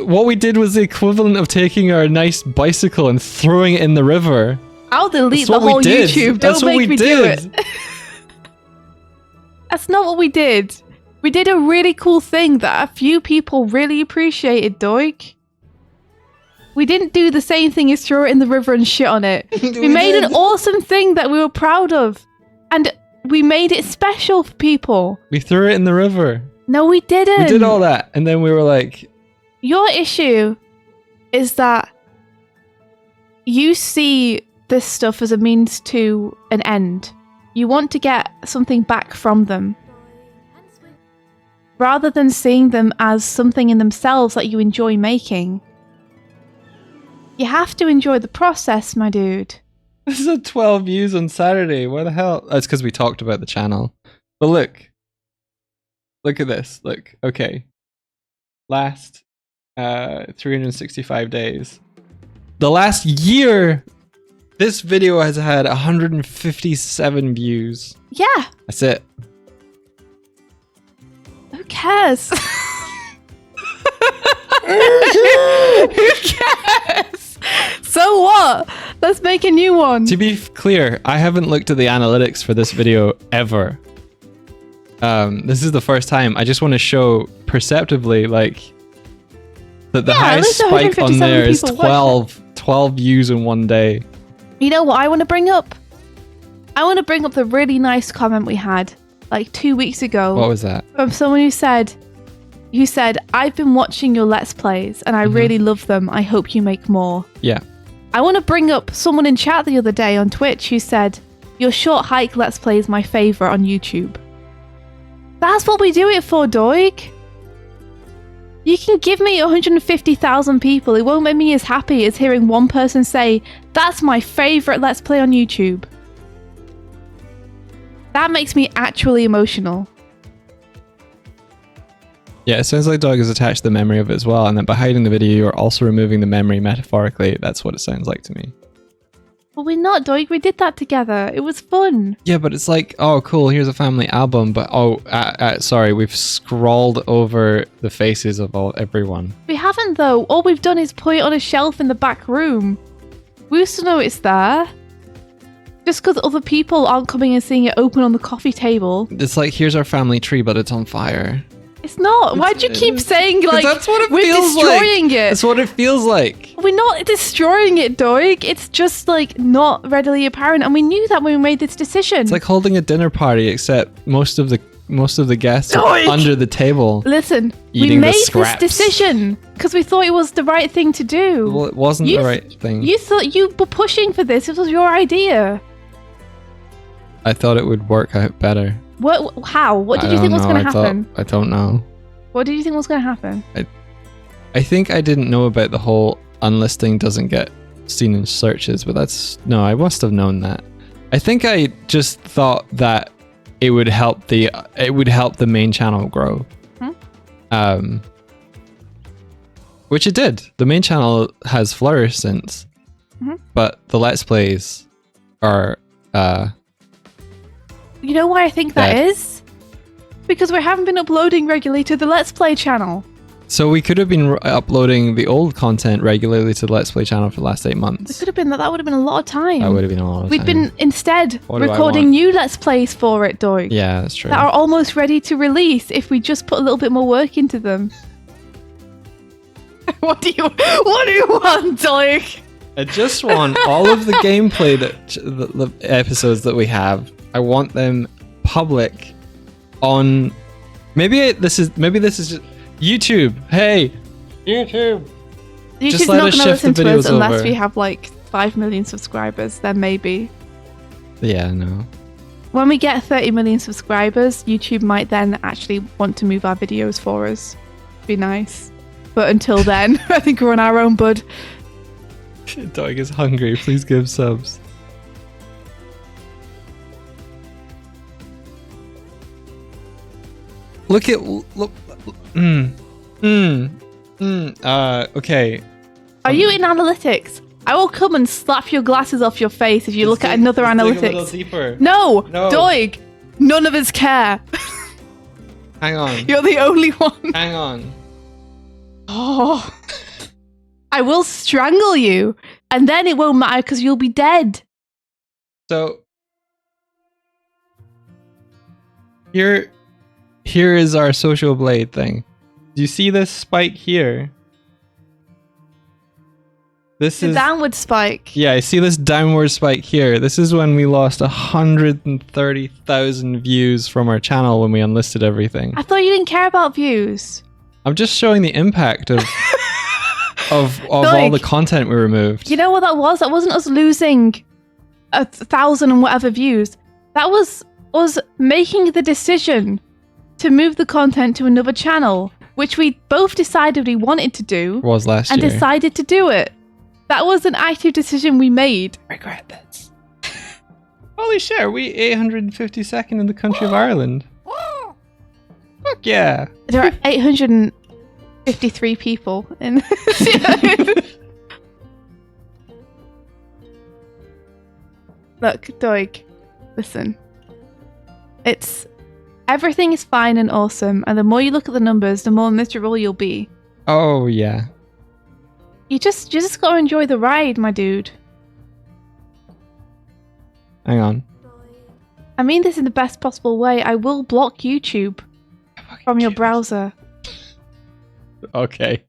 What we did was the equivalent of taking our nice bicycle and throwing it in the river. I'll delete the whole YouTube. Don't make me do it. That's not what we did. We did a really cool thing that a few people really appreciated, Doig. We didn't do the same thing as throw it in the river and shit on it. We made an awesome thing that we were proud of. And we made it special for people. We threw it in the river. No, we didn't. We did all that. And then we were like... Your issue is that you see this stuff as a means to an end. You want to get something back from them. Rather than seeing them as something in themselves that you enjoy making. You have to enjoy the process, my dude. This is a 12 views on Saturday. Why the hell? That's because we talked about the channel. But look. Look at this. Look. Okay. Last 365 days. The last year, this video has had 157 views. Yeah. That's it. Who cares? Who cares? So what? Let's make a new one. To be clear, I haven't looked at the analytics for this video ever. This is the first time. I just want to show perceptively, like, that the highest spike on there is 12 views in one day. You know what I want to bring up? I want to bring up the really nice comment we had like 2 weeks ago. What was that? From someone who said, I've been watching your Let's Plays and I really love them. I hope you make more. Yeah. I want to bring up someone in chat the other day on Twitch who said, your short hike Let's Play is my favorite on YouTube. That's what we do it for, Doig. You can give me 150,000 people. It won't make me as happy as hearing one person say, that's my favorite Let's Play on YouTube. That makes me actually emotional. Yeah, it sounds like Doig has attached the memory of it as well, and then by hiding the video, you're also removing the memory metaphorically. That's what it sounds like to me. Well, we're not, Doig. We did that together. It was fun. Yeah, but it's like, oh, cool, here's a family album, but sorry, we've scrawled over the faces of everyone. We haven't, though. All we've done is put it on a shelf in the back room. We used to know it's there. Just because other people aren't coming and seeing it open on the coffee table. It's like, here's our family tree, but it's on fire. It's not. Why'd you keep saying, like, that's what it we're feels destroying like. it? That's what it feels like. We're not destroying it, Doig. It's just, like, not readily apparent. And we knew that when we made this decision. It's like holding a dinner party, except most of the guests are under the table. Listen, we made this decision because we thought it was the right thing to do. Well, it wasn't the right thing. You thought you were pushing for this. It was your idea. I thought it would work out better. What? How? What did you think was going to happen? I don't know. What did you think was going to happen? I think I didn't know about the whole unlisting doesn't get seen in searches, but I must have known that. I think I just thought that it would help the main channel grow. Which it did. The main channel has flourished since, but the Let's Plays are. You know why I think that is? Because we haven't been uploading regularly to the Let's Play channel. So we could have been uploading the old content regularly to the Let's Play channel for the last 8 months. It could have been that would have been a lot of time. That would have been a lot of time. We've been instead recording new Let's Plays for it, Doig. Yeah, that's true. That are almost ready to release if we just put a little bit more work into them. What do you want, Doig? I just want all of the gameplay the episodes that we have. I want them public on maybe this is just YouTube. Hey, YouTube. YouTube's not going to listen to us unless we have like 5 million subscribers. Then maybe. Yeah, no. When we get 30 million subscribers, YouTube might then actually want to move our videos for us. Be nice. But until then, I think we're on our own, bud. Doig is hungry. Please give subs. Look. Okay. Are you in analytics? I will come and slap your glasses off your face if you look at another analytics. Dig a little deeper. No, Doig. None of us care. Hang on. You're the only one. Hang on. Oh. I will strangle you, and then it won't matter because you'll be dead. So here is our social blade thing. Do you see this spike here? This is a downward spike. Yeah, I see this downward spike here. This is when we lost 130,000 views from our channel when we unlisted everything. I thought you didn't care about views. I'm just showing the impact of of all the content we removed. You know what that was? That wasn't us losing 1,000 and whatever views. That was us making the decision to move the content to another channel, which we both decided we wanted to do. Was last year. And decided to do it. That was an active decision we made. Regret this. Holy shit, are we 852nd in the country of Ireland? Fuck yeah. There are 853 people in. Look, Doig, listen. Everything is fine and awesome, and the more you look at the numbers, the more miserable you'll be. Oh yeah. You just gotta enjoy the ride, my dude. Hang on. I mean this in the best possible way. I will block YouTube from your browser. Okay.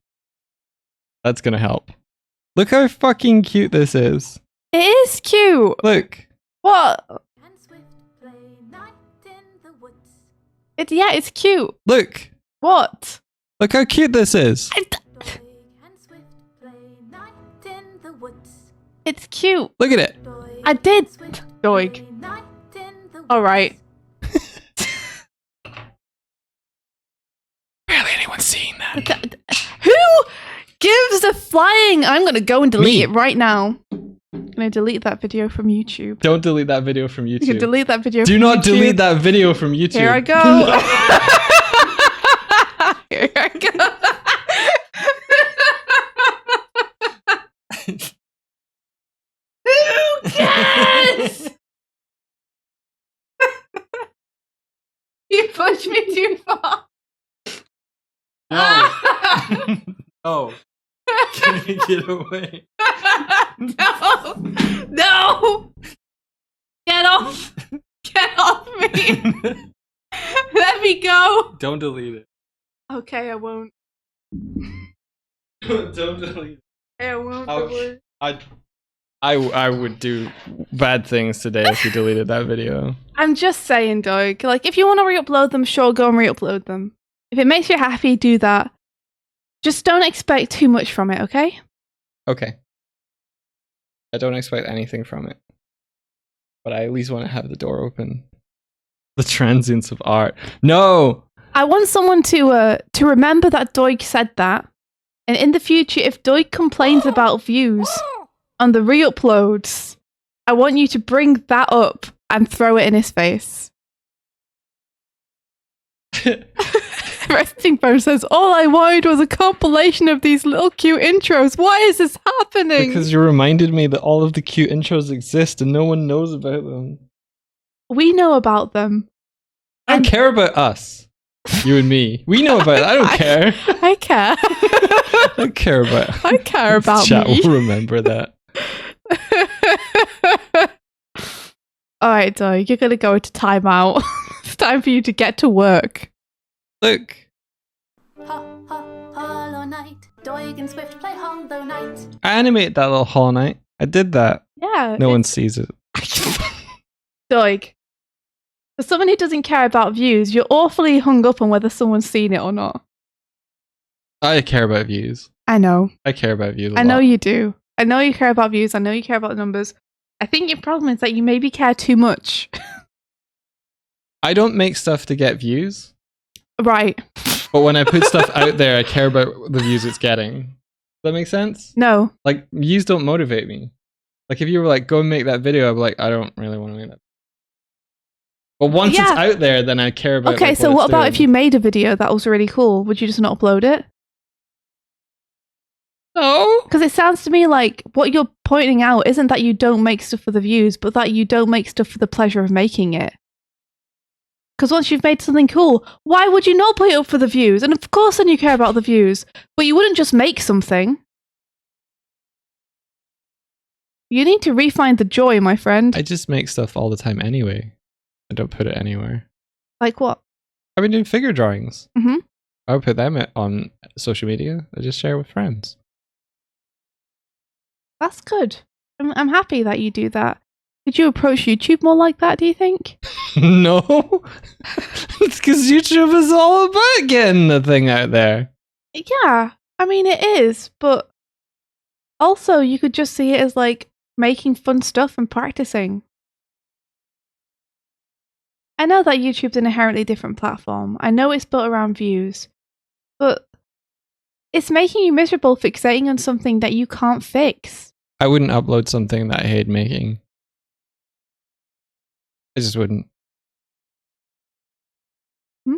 That's gonna help. Look how fucking cute this is. It is cute! Look. What? It's cute. Look. What? Look how cute this is. It's cute. Look at it. I did. Doig. Alright. Barely anyone's seen that. Who gives a flying? I'm gonna go and delete Me. it right now. I'm gonna delete that video from YouTube. Don't delete that video from YouTube. You can delete that video Do from not YouTube. delete that video from YouTube. Here I go. Here I go. Who cares? You pushed me too far. No. Oh. Get away. No. No. Get off. Get off me. Let me go. Don't delete it. Okay, I won't. Don't delete it. I won't. Ouch. I would do bad things today if you deleted that video. I'm just saying, Doig. Like, if you want to re-upload them, sure, go and re-upload them. If it makes you happy, do that. Just don't expect too much from it, okay? Okay. I don't expect anything from it. But I at least want to have the door open. The transience of art. No! I want someone to remember that Doig said that. And in the future, if Doig complains about views on the re-uploads, I want you to bring that up and throw it in his face. Resting Bone says, all I wanted was a compilation of these little cute intros. Why is this happening? Because you reminded me that all of the cute intros exist and no one knows about them. We know about them. I don't care about us. You and me. We know about it. I don't care. I care. I don't care about I care about Chat me. will remember that. Alright, Doig, you're gonna go into timeout. It's time for you to get to work. Look. Hollow Knight. Doig and Swift play Hollow Knight. I animated that little Hollow Knight. I did that. Yeah. No one sees it. Doig. For someone who doesn't care about views, you're awfully hung up on whether someone's seen it or not. I care about views. I know. I care about views a I know lot. you do. I know you care about views. I know you care about the numbers. I think your problem is that you maybe care too much. I don't make stuff to get views. Right. But when I put stuff out there, I care about the views it's getting. Does that make sense? No. Like, views don't motivate me. Like, if you were like, go and make that video, I'd be like, I don't really want to make that. But once it's out there, then I care about Okay, like, so what it's about doing. if you made a video that was really cool? Would you just not upload it? No. Because it sounds to me like what you're pointing out isn't that you don't make stuff for the views, but that you don't make stuff for the pleasure of making it. Because once you've made something cool, why would you not put it up for the views? And of course then you care about the views, but you wouldn't just make something. You need to refine the joy, my friend. I just make stuff all the time anyway. I don't put it anywhere. Like what? I've been doing figure drawings. Mm-hmm. I would put them on social media. I just share with friends. That's good. I'm happy that you do that. Could you approach YouTube more like that, do you think? No. It's because YouTube is all about getting the thing out there. Yeah, I mean it is, but also you could just see it as like making fun stuff and practicing. I know that YouTube's an inherently different platform. I know it's built around views, but it's making you miserable fixating on something that you can't fix. I wouldn't upload something that I hate making. I just wouldn't. Hmm?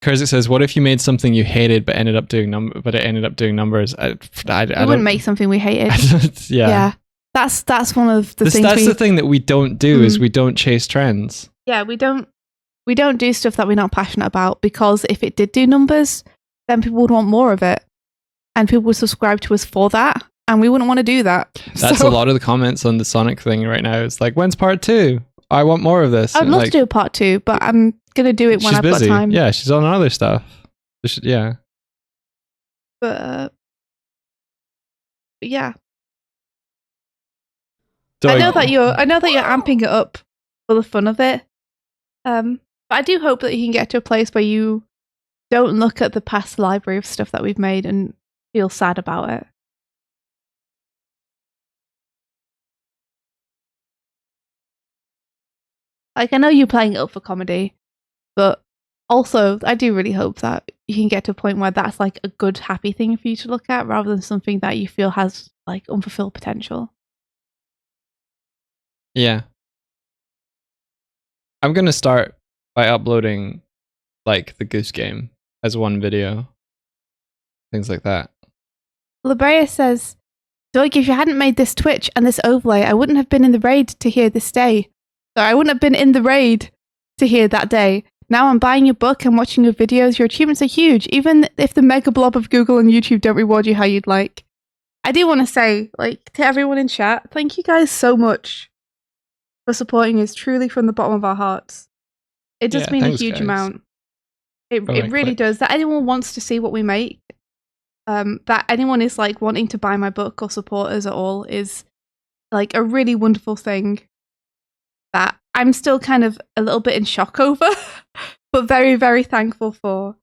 It says, "What if you made something you hated but ended up doing but it ended up doing numbers?" I wouldn't make something we hated. Yeah. That's one of the things. That's the thing that we don't do is we don't chase trends. Yeah, we don't do stuff that we're not passionate about, because if it did do numbers, then people would want more of it, and people would subscribe to us for that, and we wouldn't want to do that. That's a lot of the comments on the Sonic thing right now. It's like, when's part 2? I want more of this. I'd love to do a part 2, but I'm gonna do it when I've got time. Yeah, she's on other stuff. Yeah. But yeah. Doig. I know that you're amping it up for the fun of it. But I do hope that you can get to a place where you don't look at the past library of stuff that we've made and feel sad about it. Like, I know you're playing it up for comedy, but also I do really hope that you can get to a point where that's like a good, happy thing for you to look at, rather than something that you feel has like unfulfilled potential. Yeah. I'm going to start by uploading like the Goose Game as one video. Things like that. Labrea says, Doig, if you hadn't made this Twitch and this overlay, I wouldn't have been in the raid to hear this day. So I wouldn't have been in the raid to hear that day. Now I'm buying your book and watching your videos. Your achievements are huge, even if the mega blob of Google and YouTube don't reward you how you'd like. I do want to say, like, to everyone in chat, thank you guys so much for supporting us, truly from the bottom of our hearts. It does mean a huge amount. It really does. That anyone wants to see what we make, that anyone is like wanting to buy my book or support us at all, is like a really wonderful thing that I'm still kind of a little bit in shock over, but very, very thankful for.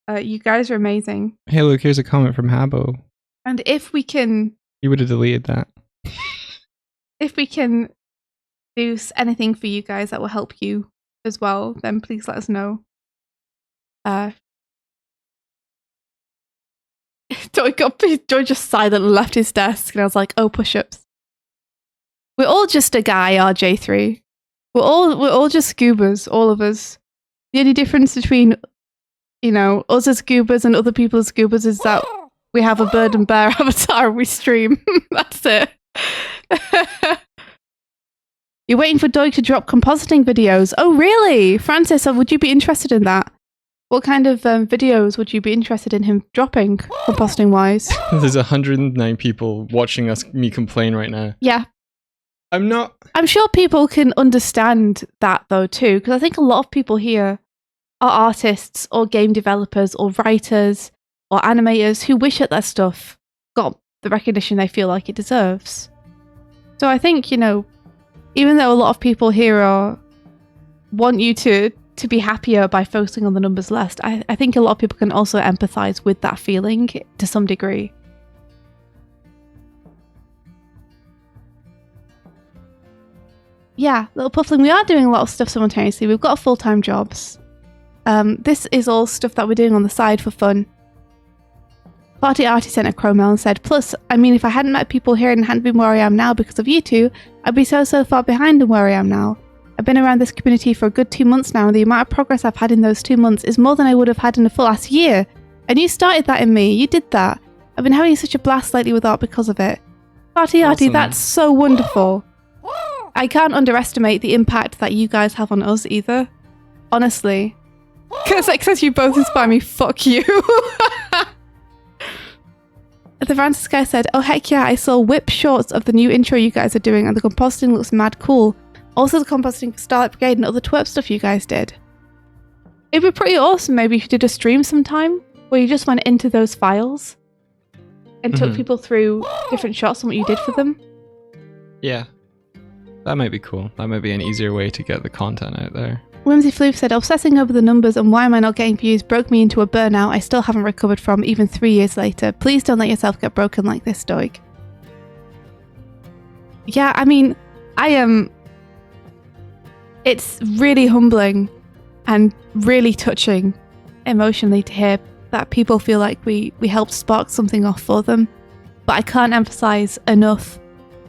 You guys are amazing. Hey, look, here's a comment from Habbo. And if we can... You would have deleted that. If we can do anything for you guys that will help you as well, then please let us know. Joy just silently left his desk, and I was like, oh, push-ups. We're all just a guy, RJ3. We're all just scoobers, all of us. The only difference between, you know, us as scoobers and other people as scoobers is that we have a bird and bear avatar and we stream. That's it. You're waiting for Doig to drop compositing videos. Oh, really? Francis, would you be interested in that? What kind of videos would you be interested in him dropping, compositing-wise? There's 109 people watching me complain right now. Yeah. I'm sure people can understand that, though, too, because I think a lot of people here are artists or game developers or writers or animators who wish that their stuff got the recognition they feel like it deserves. So I think, you know, even though a lot of people here want you to be happier by focusing on the numbers less, I think a lot of people can also empathize with that feeling to some degree. Yeah, Little Puffling, we are doing a lot of stuff simultaneously. We've got full-time jobs. This is all stuff that we're doing on the side for fun. Party Artie sent a Chromel and said, plus, I mean, if I hadn't met people here and hadn't been where I am now because of you two, I'd be so far behind in where I am now. I've been around this community for a good 2 months now, and the amount of progress I've had in those 2 months is more than I would have had in a full-ass year. And you started that in me. You did that. I've been having such a blast lately with art because of it. Party Artie, that's so wonderful. I can't underestimate the impact that you guys have on us either. Honestly. Because it says you both inspire me. Fuck you. The Francis guy said, oh heck yeah, I saw whip shorts of the new intro you guys are doing and the compositing looks mad cool. Also the compositing for Starlight Brigade and other twerp stuff you guys did. It'd be pretty awesome maybe if you did a stream sometime where you just went into those files and took people through different shots and what you did for them. Yeah. That might be cool. That might be an easier way to get the content out there. Whimsy Floof said, obsessing over the numbers and why am I not getting views broke me into a burnout I still haven't recovered from even 3 years later. Please don't let yourself get broken like this, Doig. Yeah, I mean, it's really humbling and really touching emotionally to hear that people feel like we helped spark something off for them. But I can't emphasize enough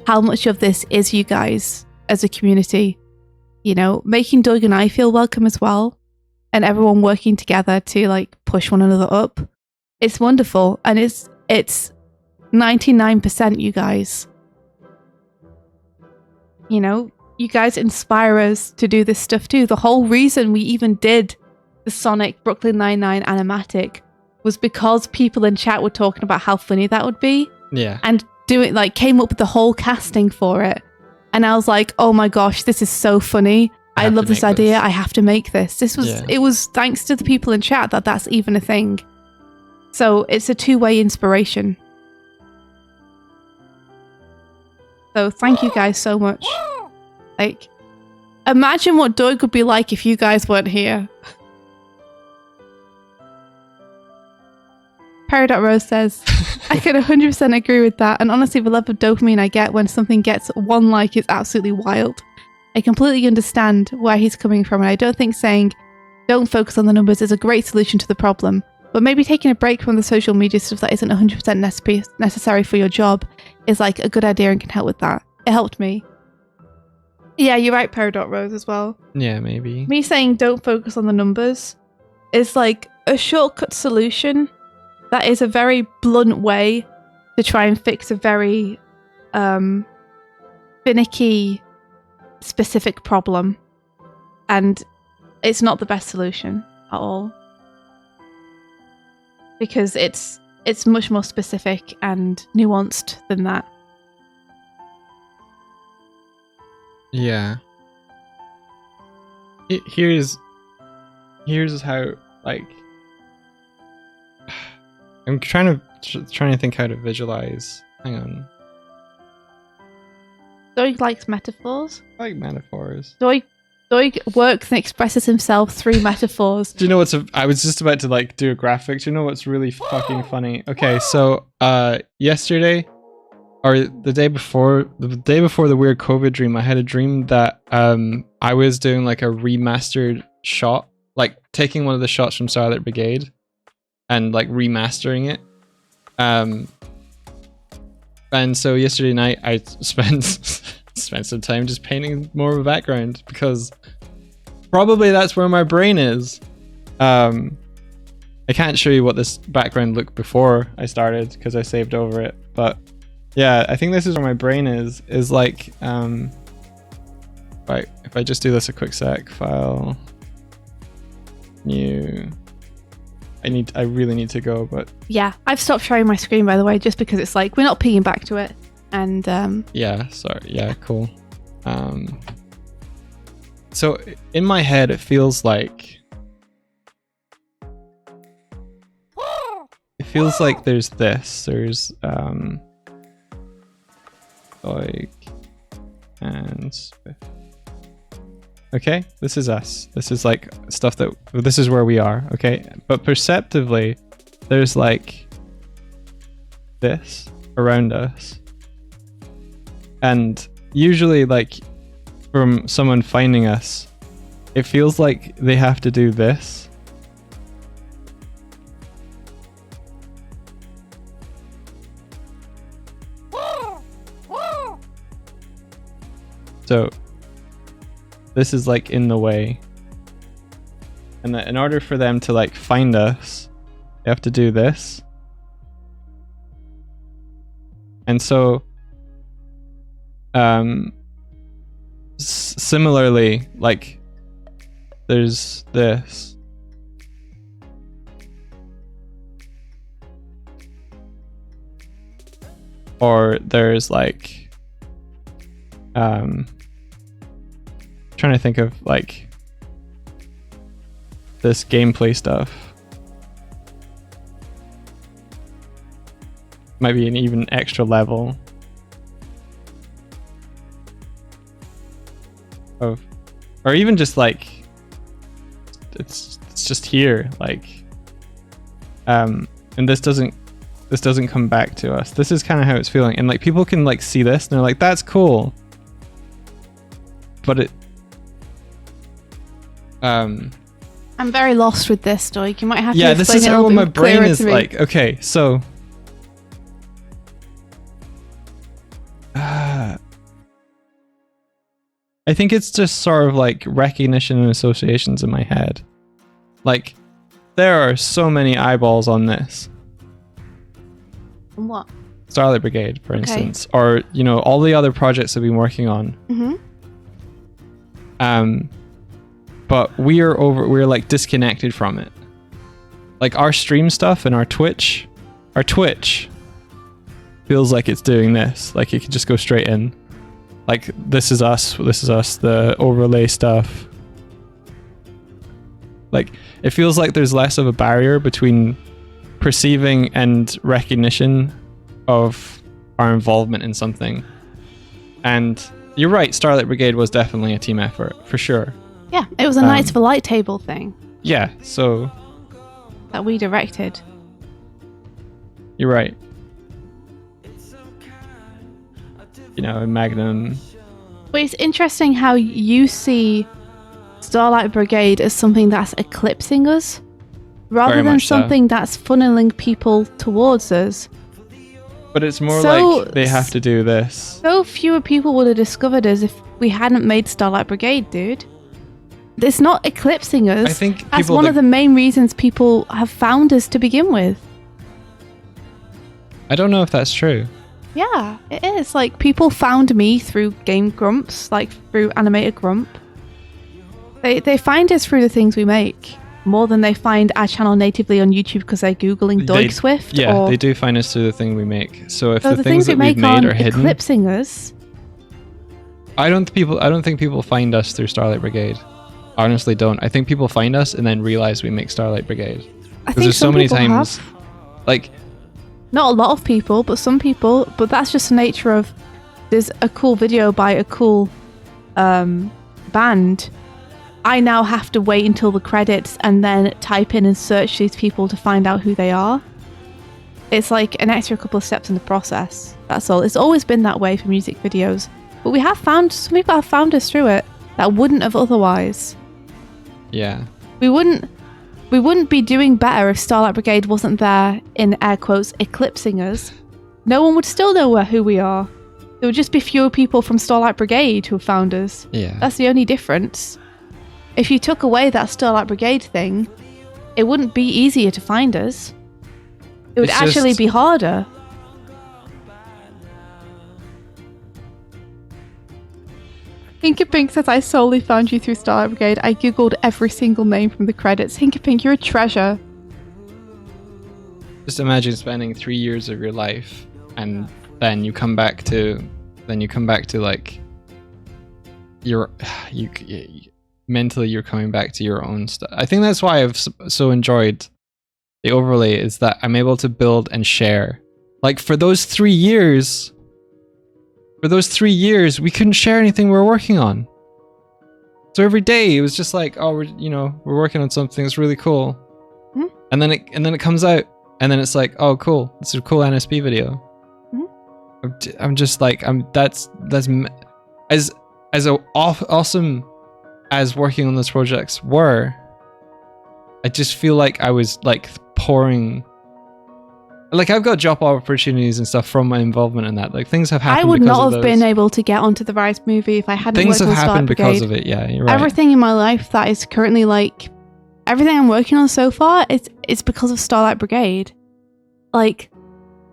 how much of this is you guys as a community. you know, making Doig and I feel welcome as well, and everyone working together to like push one another up. It's wonderful, and it's 99%, you guys. You know, you guys inspire us to do this stuff too. The whole reason we even did the Sonic Brooklyn Nine-Nine animatic was because people in chat were talking about how funny that would be. Yeah. And came up with the whole casting for it. And I was like, oh my gosh, this is so funny. I love this idea. I have to make this. It was thanks to the people in chat that's even a thing. So it's a two-way inspiration. So thank you guys so much. Like, imagine what Doig would be like if you guys weren't here. Peridot says, I can 100% agree with that, and honestly the level of dopamine I get when something gets one like is absolutely wild. I completely understand where he's coming from, and I don't think saying don't focus on the numbers is a great solution to the problem, but maybe taking a break from the social media stuff that isn't 100% necessary for your job is like a good idea and can help with that. It helped me. Yeah, you're right, Peridot Rose, as well. Yeah, maybe. Me saying don't focus on the numbers is like a shortcut solution. That is a very blunt way to try and fix a very finicky, specific problem. And it's not the best solution at all. Because it's much more specific and nuanced than that. Yeah. Here's how, like... I'm trying to think how to visualize. Hang on. Doig likes metaphors. I like metaphors. Doig works and expresses himself through metaphors. Do you know I was just about to like do a graphic. Do you know what's really fucking funny? Okay, so yesterday or the day before the weird COVID dream, I had a dream that I was doing like a remastered shot, like taking one of the shots from Starlight Brigade and like remastering it. And so yesterday night I spent some time just painting more of a background because probably that's where my brain is. I can't show you what this background looked before I started because I saved over it, but yeah, I think this is where my brain is like right, if I just do this a quick sec, file, new. I really need to go, but yeah, I've stopped sharing my screen, by the way, just because it's like we're not peeing back to it, and yeah, sorry, yeah, cool. So in my head, it feels like there's Doig and Swift. Okay, this is us. This is like stuff this is where we are, okay? But perceptively, there's like this around us. And usually like from someone finding us, it feels like they have to do this. So this is like in the way, and that in order for them to like find us, they have to do this. And so similarly, like there's this, or there's like trying to think of like this gameplay stuff. Might be an even extra level of, or even just like it's just here, like and this doesn't come back to us. This is kind of how it's feeling, and like people can like see this and they're like, that's cool, but it I'm very lost with this, Doig. You might have to explain this is it a how little my bit brain clearer is to me. like. Okay, so I think it's just sort of like recognition and associations in my head. Like, there are so many eyeballs on this. What? Starlight Brigade, for instance, or you know, all the other projects I've been working on. But we're like disconnected from it. Like our stream stuff and our Twitch feels like it's doing this. Like it could just go straight in. Like this is us, the overlay stuff. Like it feels like there's less of a barrier between perceiving and recognition of our involvement in something. And you're right, Starlight Brigade was definitely a team effort, for sure. Yeah, it was a Knights of the Light table thing. Yeah, so... that we directed. You're right. You know, Magnum... But it's interesting how you see Starlight Brigade as something that's eclipsing us, rather than something that's funneling people towards us. But it's more like they have to do this. So fewer people would have discovered us if we hadn't made Starlight Brigade, dude. It's not eclipsing us. I think that's one of the main reasons people have found us to begin with. I don't know if that's true. Yeah, it is. Like, people found me through Game Grumps, like through Animated Grump. They find us through the things we make more than they find our channel natively on YouTube because they're Googling Doig Swift. Yeah, they do find us through the thing we make. So if the things that we we've make made are hidden, eclipsing us. I don't think people find us through Starlight Brigade. I honestly don't. I think people find us and then realize we make Starlight Brigade. I think there's so many times, have. like, not a lot of people, but some people. But that's just the nature of. There's a cool video by a cool band. I now have to wait until the credits and then type in and search these people to find out who they are. It's like an extra couple of steps in the process. That's all. It's always been that way for music videos. But we have found, some people have found us through it that wouldn't have otherwise. Yeah. We wouldn't be doing better if Starlight Brigade wasn't there, in air quotes, eclipsing us. No one would still know who we are. There would just be fewer people from Starlight Brigade who have found us. Yeah. That's the only difference. If you took away that Starlight Brigade thing, it wouldn't be easier to find us. It would actually be harder. Hinkapink says, I solely found you through Starlight Brigade. I googled every single name from the credits. Hinkapink, you're a treasure. Just imagine spending 3 years of your life and then you come back to like mentally you're coming back to your own stuff. I think that's why I've so enjoyed the overlay, is that I'm able to build and share. Like for those 3 years, we couldn't share anything we were working on. So every day it was just like, oh, we're working on something that's really cool. Mm-hmm. And then it comes out and then it's like, oh, cool. It's a cool NSP video. Mm-hmm. I'm just like, that's as awesome as working on those projects were, I just feel like I was like pouring, like I've got job opportunities and stuff from my involvement in that. Like things have happened. I would not have been able to get onto the Rise movie if I hadn't things worked have on happened Starlight because Brigade. of it. Yeah, you're right. Everything in my life that is currently like everything I'm working on so far, it's because of Starlight Brigade. Like,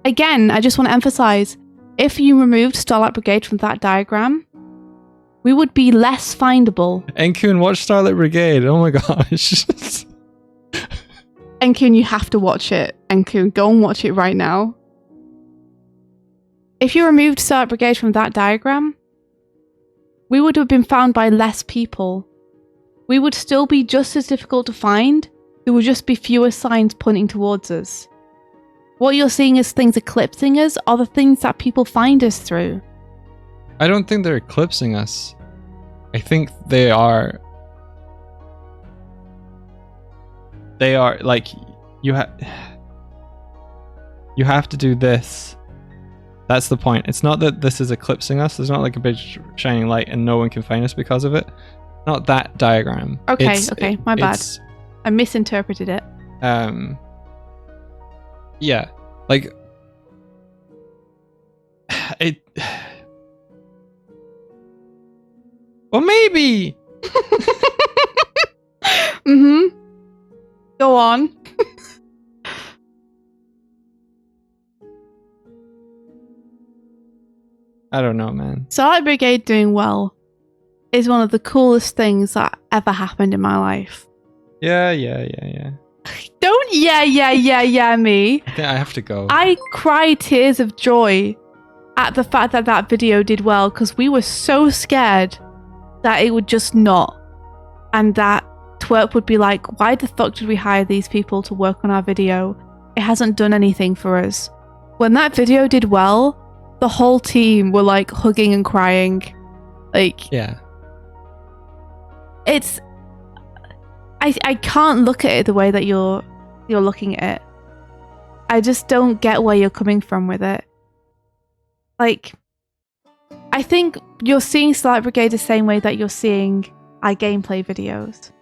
again, I just want to emphasize, if you removed Starlight Brigade from that diagram, we would be less findable. Enkun, watch Starlight Brigade. Oh my gosh. Enkun, you have to watch it. Enkun, go and watch it right now. If you removed Starlight Brigade from that diagram, we would have been found by less people. We would still be just as difficult to find. There would just be fewer signs pointing towards us. What you're seeing as things eclipsing us are the things that people find us through. I don't think they're eclipsing us. I think they are like, you have to do this. That's the point. It's not that this is eclipsing us. There's not like a big shining light and no one can find us because of it. Not that diagram. Okay, my bad. I misinterpreted it. Yeah, like Well, maybe. Mm-hmm. Go on. I don't know, man. Starlight Brigade doing well is one of the coolest things that ever happened in my life. Yeah. Don't yeah me. I think I have to go. I cried tears of joy at the fact that that video did well because we were so scared that it would just not. And that Twerp would be like, why the fuck did we hire these people to work on our video? It hasn't done anything for us. When that video did well, the whole team were like hugging and crying. Like, yeah. It's... I can't look at it the way that you're looking at it. I just don't get where you're coming from with it. Like, I think you're seeing Starlight Brigade the same way that you're seeing our gameplay videos.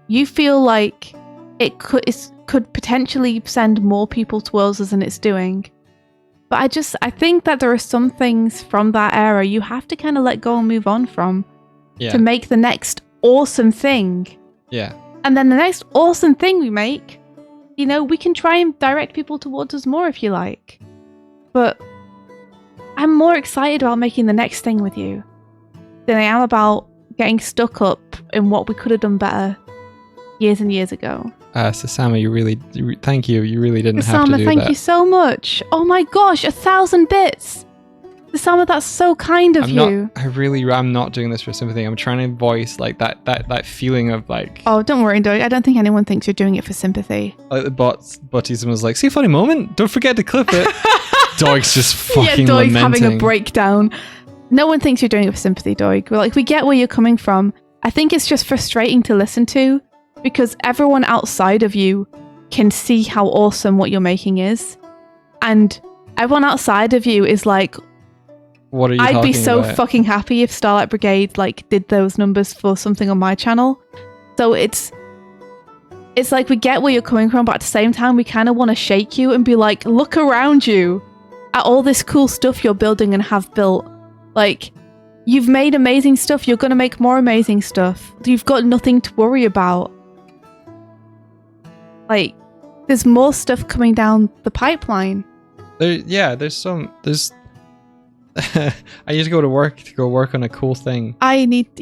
You feel like it could potentially send more people towards us than it's doing. But I think that there are some things from that era you have to kind of let go and move on from to make the next awesome thing. Yeah. And then the next awesome thing we make, you know, we can try and direct people towards us more if you like. But I'm more excited about making the next thing with you than I am about getting stuck up in what we could have done better years and years ago. Sasama, thank you. You really didn't have to do that. Thank you so much. Oh my gosh, 1,000 bits. Sasama, that's so kind of you. I'm not doing this for sympathy. I'm trying to voice like that feeling of like. Oh, don't worry, Doig. I don't think anyone thinks you're doing it for sympathy. Like the butties was like, see a funny moment? Don't forget to clip it. Doig's just fucking Doig's lamenting. having a breakdown. No one thinks you're doing it for sympathy, Doig. We're like, we get where you're coming from. I think it's just frustrating to listen to because everyone outside of you can see how awesome what you're making is. And everyone outside of you is like, what are you I'd be talking so about? fucking happy if Starlight Brigade like did those numbers for something on my channel. So it's like we get where you're coming from, but at the same time we kind of want to shake you and be like, look around you at all this cool stuff you're building and have built. Like, you've made amazing stuff, you're going to make more amazing stuff. You've got nothing to worry about. Like, there's more stuff coming down the pipeline. There's I need to go to work on a cool thing. You need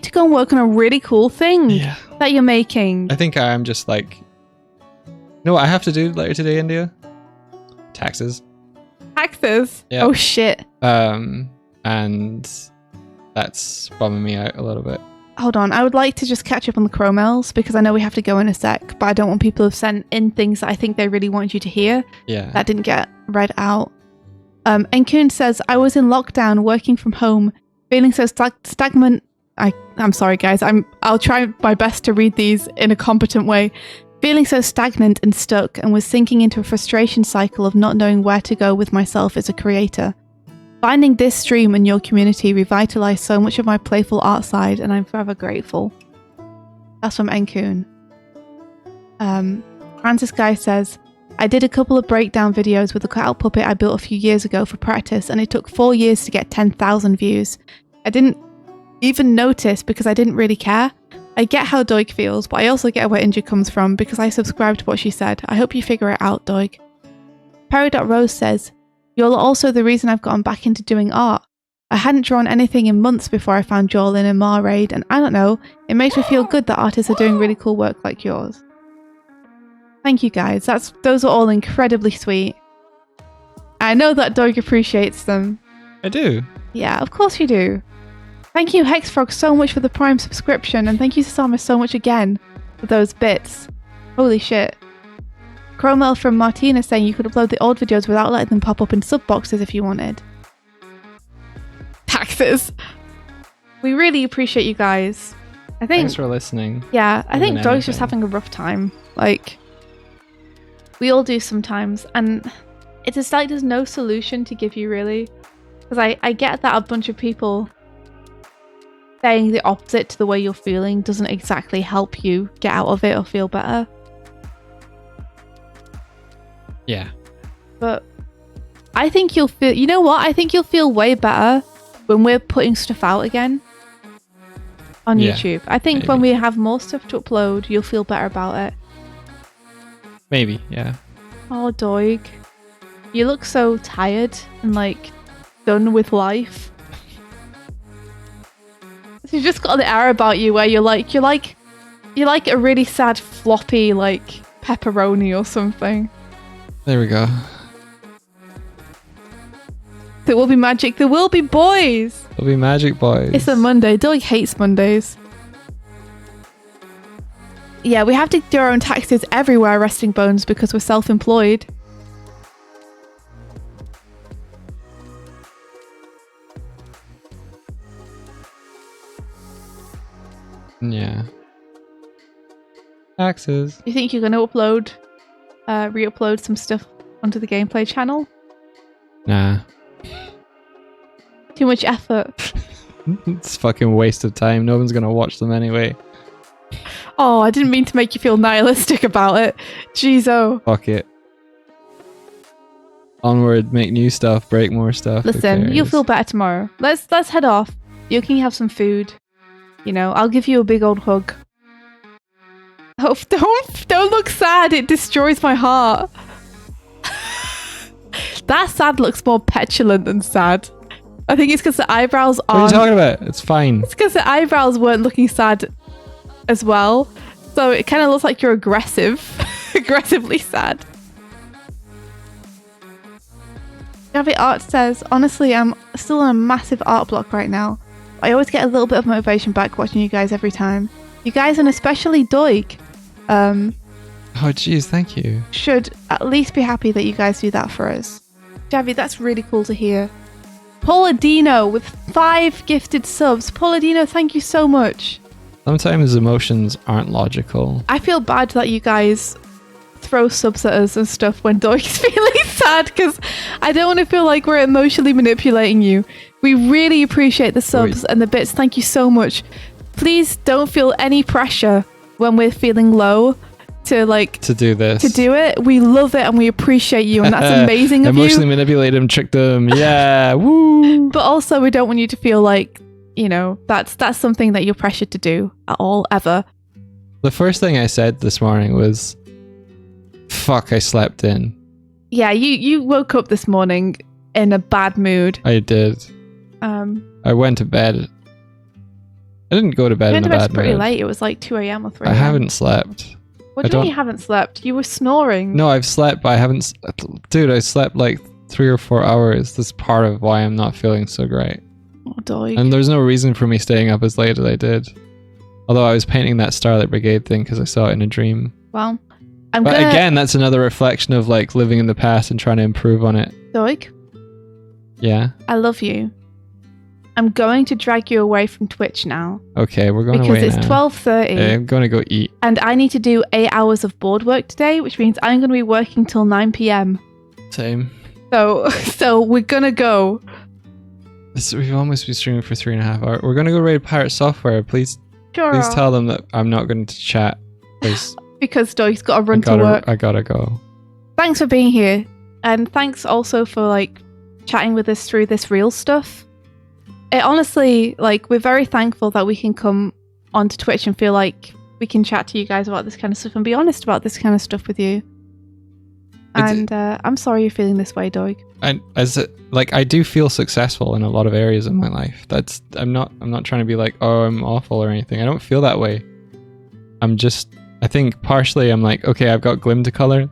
to go and work on a really cool thing that you're making. I think I'm just like, you know what I have to do later today, India? Taxes. Yeah. Oh shit. And that's bumming me out a little bit. Hold on, I would like to just catch up on the Chromels because I know we have to go in a sec, but I don't want people to have sent in things that I think they really want you to hear. Yeah. That didn't get read out. Enkun says, I was in lockdown working from home, feeling so stagnant. I'm sorry guys, I'll try my best to read these in a competent way. Feeling so stagnant and stuck and was sinking into a frustration cycle of not knowing where to go with myself as a creator. Finding this stream and your community revitalized so much of my playful art side and I'm forever grateful. That's from Enkun. Francis Guy says, I did a couple of breakdown videos with a cutout puppet I built a few years ago for practice and it took 4 years to get 10,000 views. I didn't even notice because I didn't really care. I get how Doig feels, but I also get where Inja comes from because I subscribe to what she said. I hope you figure it out, Doig. Perry.Rose says, you're also the reason I've gotten back into doing art. I hadn't drawn anything in months before I found Joel in a Mar raid, and I don't know, it makes me feel good that artists are doing really cool work like yours. Thank you guys, those are all incredibly sweet. I know that Doig appreciates them. I do. Yeah, of course you do. Thank you Hexfrog so much for the Prime subscription, and thank you Sasama so much again for those bits. Holy shit. Cromwell from Martina saying you could upload the old videos without letting them pop up in sub boxes if you wanted. Taxes. We really appreciate you guys. Thanks for listening. Yeah, I think Doig's just having a rough time. Like, we all do sometimes, and it's just like there's no solution to give you really. Because I get that a bunch of people saying the opposite to the way you're feeling doesn't exactly help you get out of it or feel better. Yeah. But I think you'll feel, you know what? I think you'll feel way better when we're putting stuff out again. on Yeah, YouTube. I think maybe. when we have more stuff to upload, you'll feel better about it. Maybe, yeah. Oh, Doig. You look so tired and like done with life. You've just got the air about you where you're like a really sad floppy like pepperoni or something. There we go. There will be magic. There will be boys. There'll be magic boys. It's a Monday. Doig hates Mondays. Yeah, we have to do our own taxes everywhere, Resting Bones, because we're self-employed. Yeah. Taxes. Do you think you're going to upload, re-upload some stuff onto the gameplay channel? Nah. Too much effort. It's a fucking waste of time. No one's gonna watch them anyway. Oh, I didn't mean to make you feel nihilistic about it. Jeez, oh. Fuck it. Onward, make new stuff, break more stuff. Who Listen, cares? you'll feel better tomorrow. Let's head off. You can have some food. You know, I'll give you a big old hug. Oh, don't look sad. It destroys my heart. That sad looks more petulant than sad. I think it's because the eyebrows What are you aren't. talking about? It's fine. It's because the eyebrows weren't looking sad as well. So it kind of looks like you're aggressive. Aggressively sad. Javi Art says, honestly, I'm still on a massive art block right now. I always get a little bit of motivation back watching you guys every time. You guys, and especially Doig, Oh jeez, thank you. should at least be happy that you guys do that for us. Javi, that's really cool to hear. Pauladino with 5 gifted subs. Pauladino, thank you so much. Sometimes emotions aren't logical. I feel bad that you guys throw subs at us and stuff when Doig's feeling sad, because I don't want to feel like we're emotionally manipulating you. We really appreciate the subs and the bits. Thank you so much. Please don't feel any pressure when we're feeling low to do this. To do it. We love it and we appreciate you, and that's amazing of Emotionally you. manipulate them, trick them. Yeah, woo. But also, we don't want you to feel like, you know, that's something that you're pressured to do at all, ever. The first thing I said this morning was, fuck, I slept in. Yeah, you woke up this morning in a bad mood. I did. I went to bed. I didn't go to bed in a bad pretty mood. late. It was like 2 a.m. or 3 a.m. I haven't slept. What do you mean you haven't slept? You were snoring. No, I've slept, but I haven't... Dude, I slept like 3 or 4 hours. That's part of why I'm not feeling so great. Oh, Doig. And there's no reason for me staying up as late as I did. Although I was painting that Starlight Brigade thing because I saw it in a dream. Well, again, that's another reflection of like living in the past and trying to improve on it. Doig, Yeah. I love you. I'm going to drag you away from Twitch now. Okay, we're going away because it's now. 12:30. Yeah, I'm going to go eat. And I need to do 8 hours of board work today, which means I'm going to be working till 9 p.m. Same. So we're going to go. We've almost been streaming for 3.5 hours. We're going to go raid Pirate Software. Please tell them that I'm not going to chat. Because Doig's got to run to work. I gotta go. Thanks for being here. And thanks also for like chatting with us through this real stuff. It honestly, like, we're very thankful that we can come onto Twitch and feel like we can chat to you guys about this kind of stuff and be honest about this kind of stuff with you. And I'm sorry you're feeling this way, Doig. And I do feel successful in a lot of areas of my life. I'm not trying to be like, oh, I'm awful or anything. I don't feel that way. I think partially I'm like, okay, I've got glim to color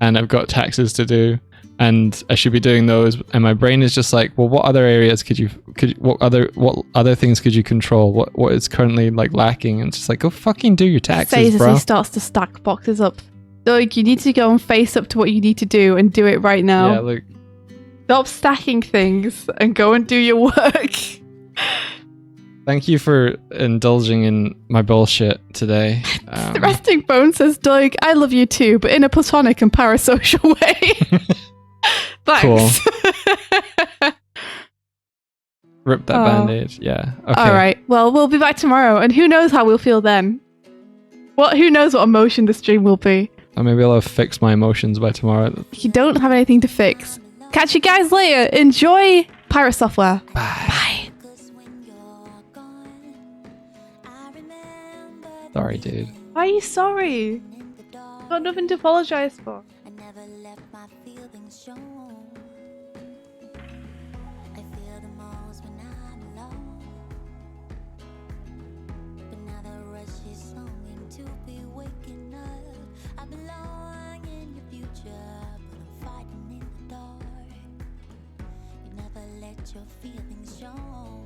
and I've got taxes to do and I should be doing those, and my brain is just like, well, what other areas what other things could you control? What is currently like lacking? And it's just like, go fucking do your taxes, Says bro. as he starts to stack boxes up. Doig, you need to go and face up to what you need to do and do it right now. Yeah, look. Stop stacking things and go and do your work. Thank you for indulging in my bullshit today. The Resting Bone says, Doig, I love you too, but in a platonic and parasocial way. Thanks. Cool. Rip that band-aid. Yeah. Okay. All right. Well, we'll be back tomorrow, and who knows how we'll feel then. Who knows what emotion the stream will be. Or maybe I'll have fixed my emotions by tomorrow. You don't have anything to fix. Catch you guys later. Enjoy Pirate Software. Bye. Bye. Sorry, dude. Why are you sorry? Got nothing to apologize for. I never let my feelings show. I feel the most when I'm alone. But now the rush is longing to be waking up. I belong in your future, but I'm fighting in the dark. You never let your feelings show.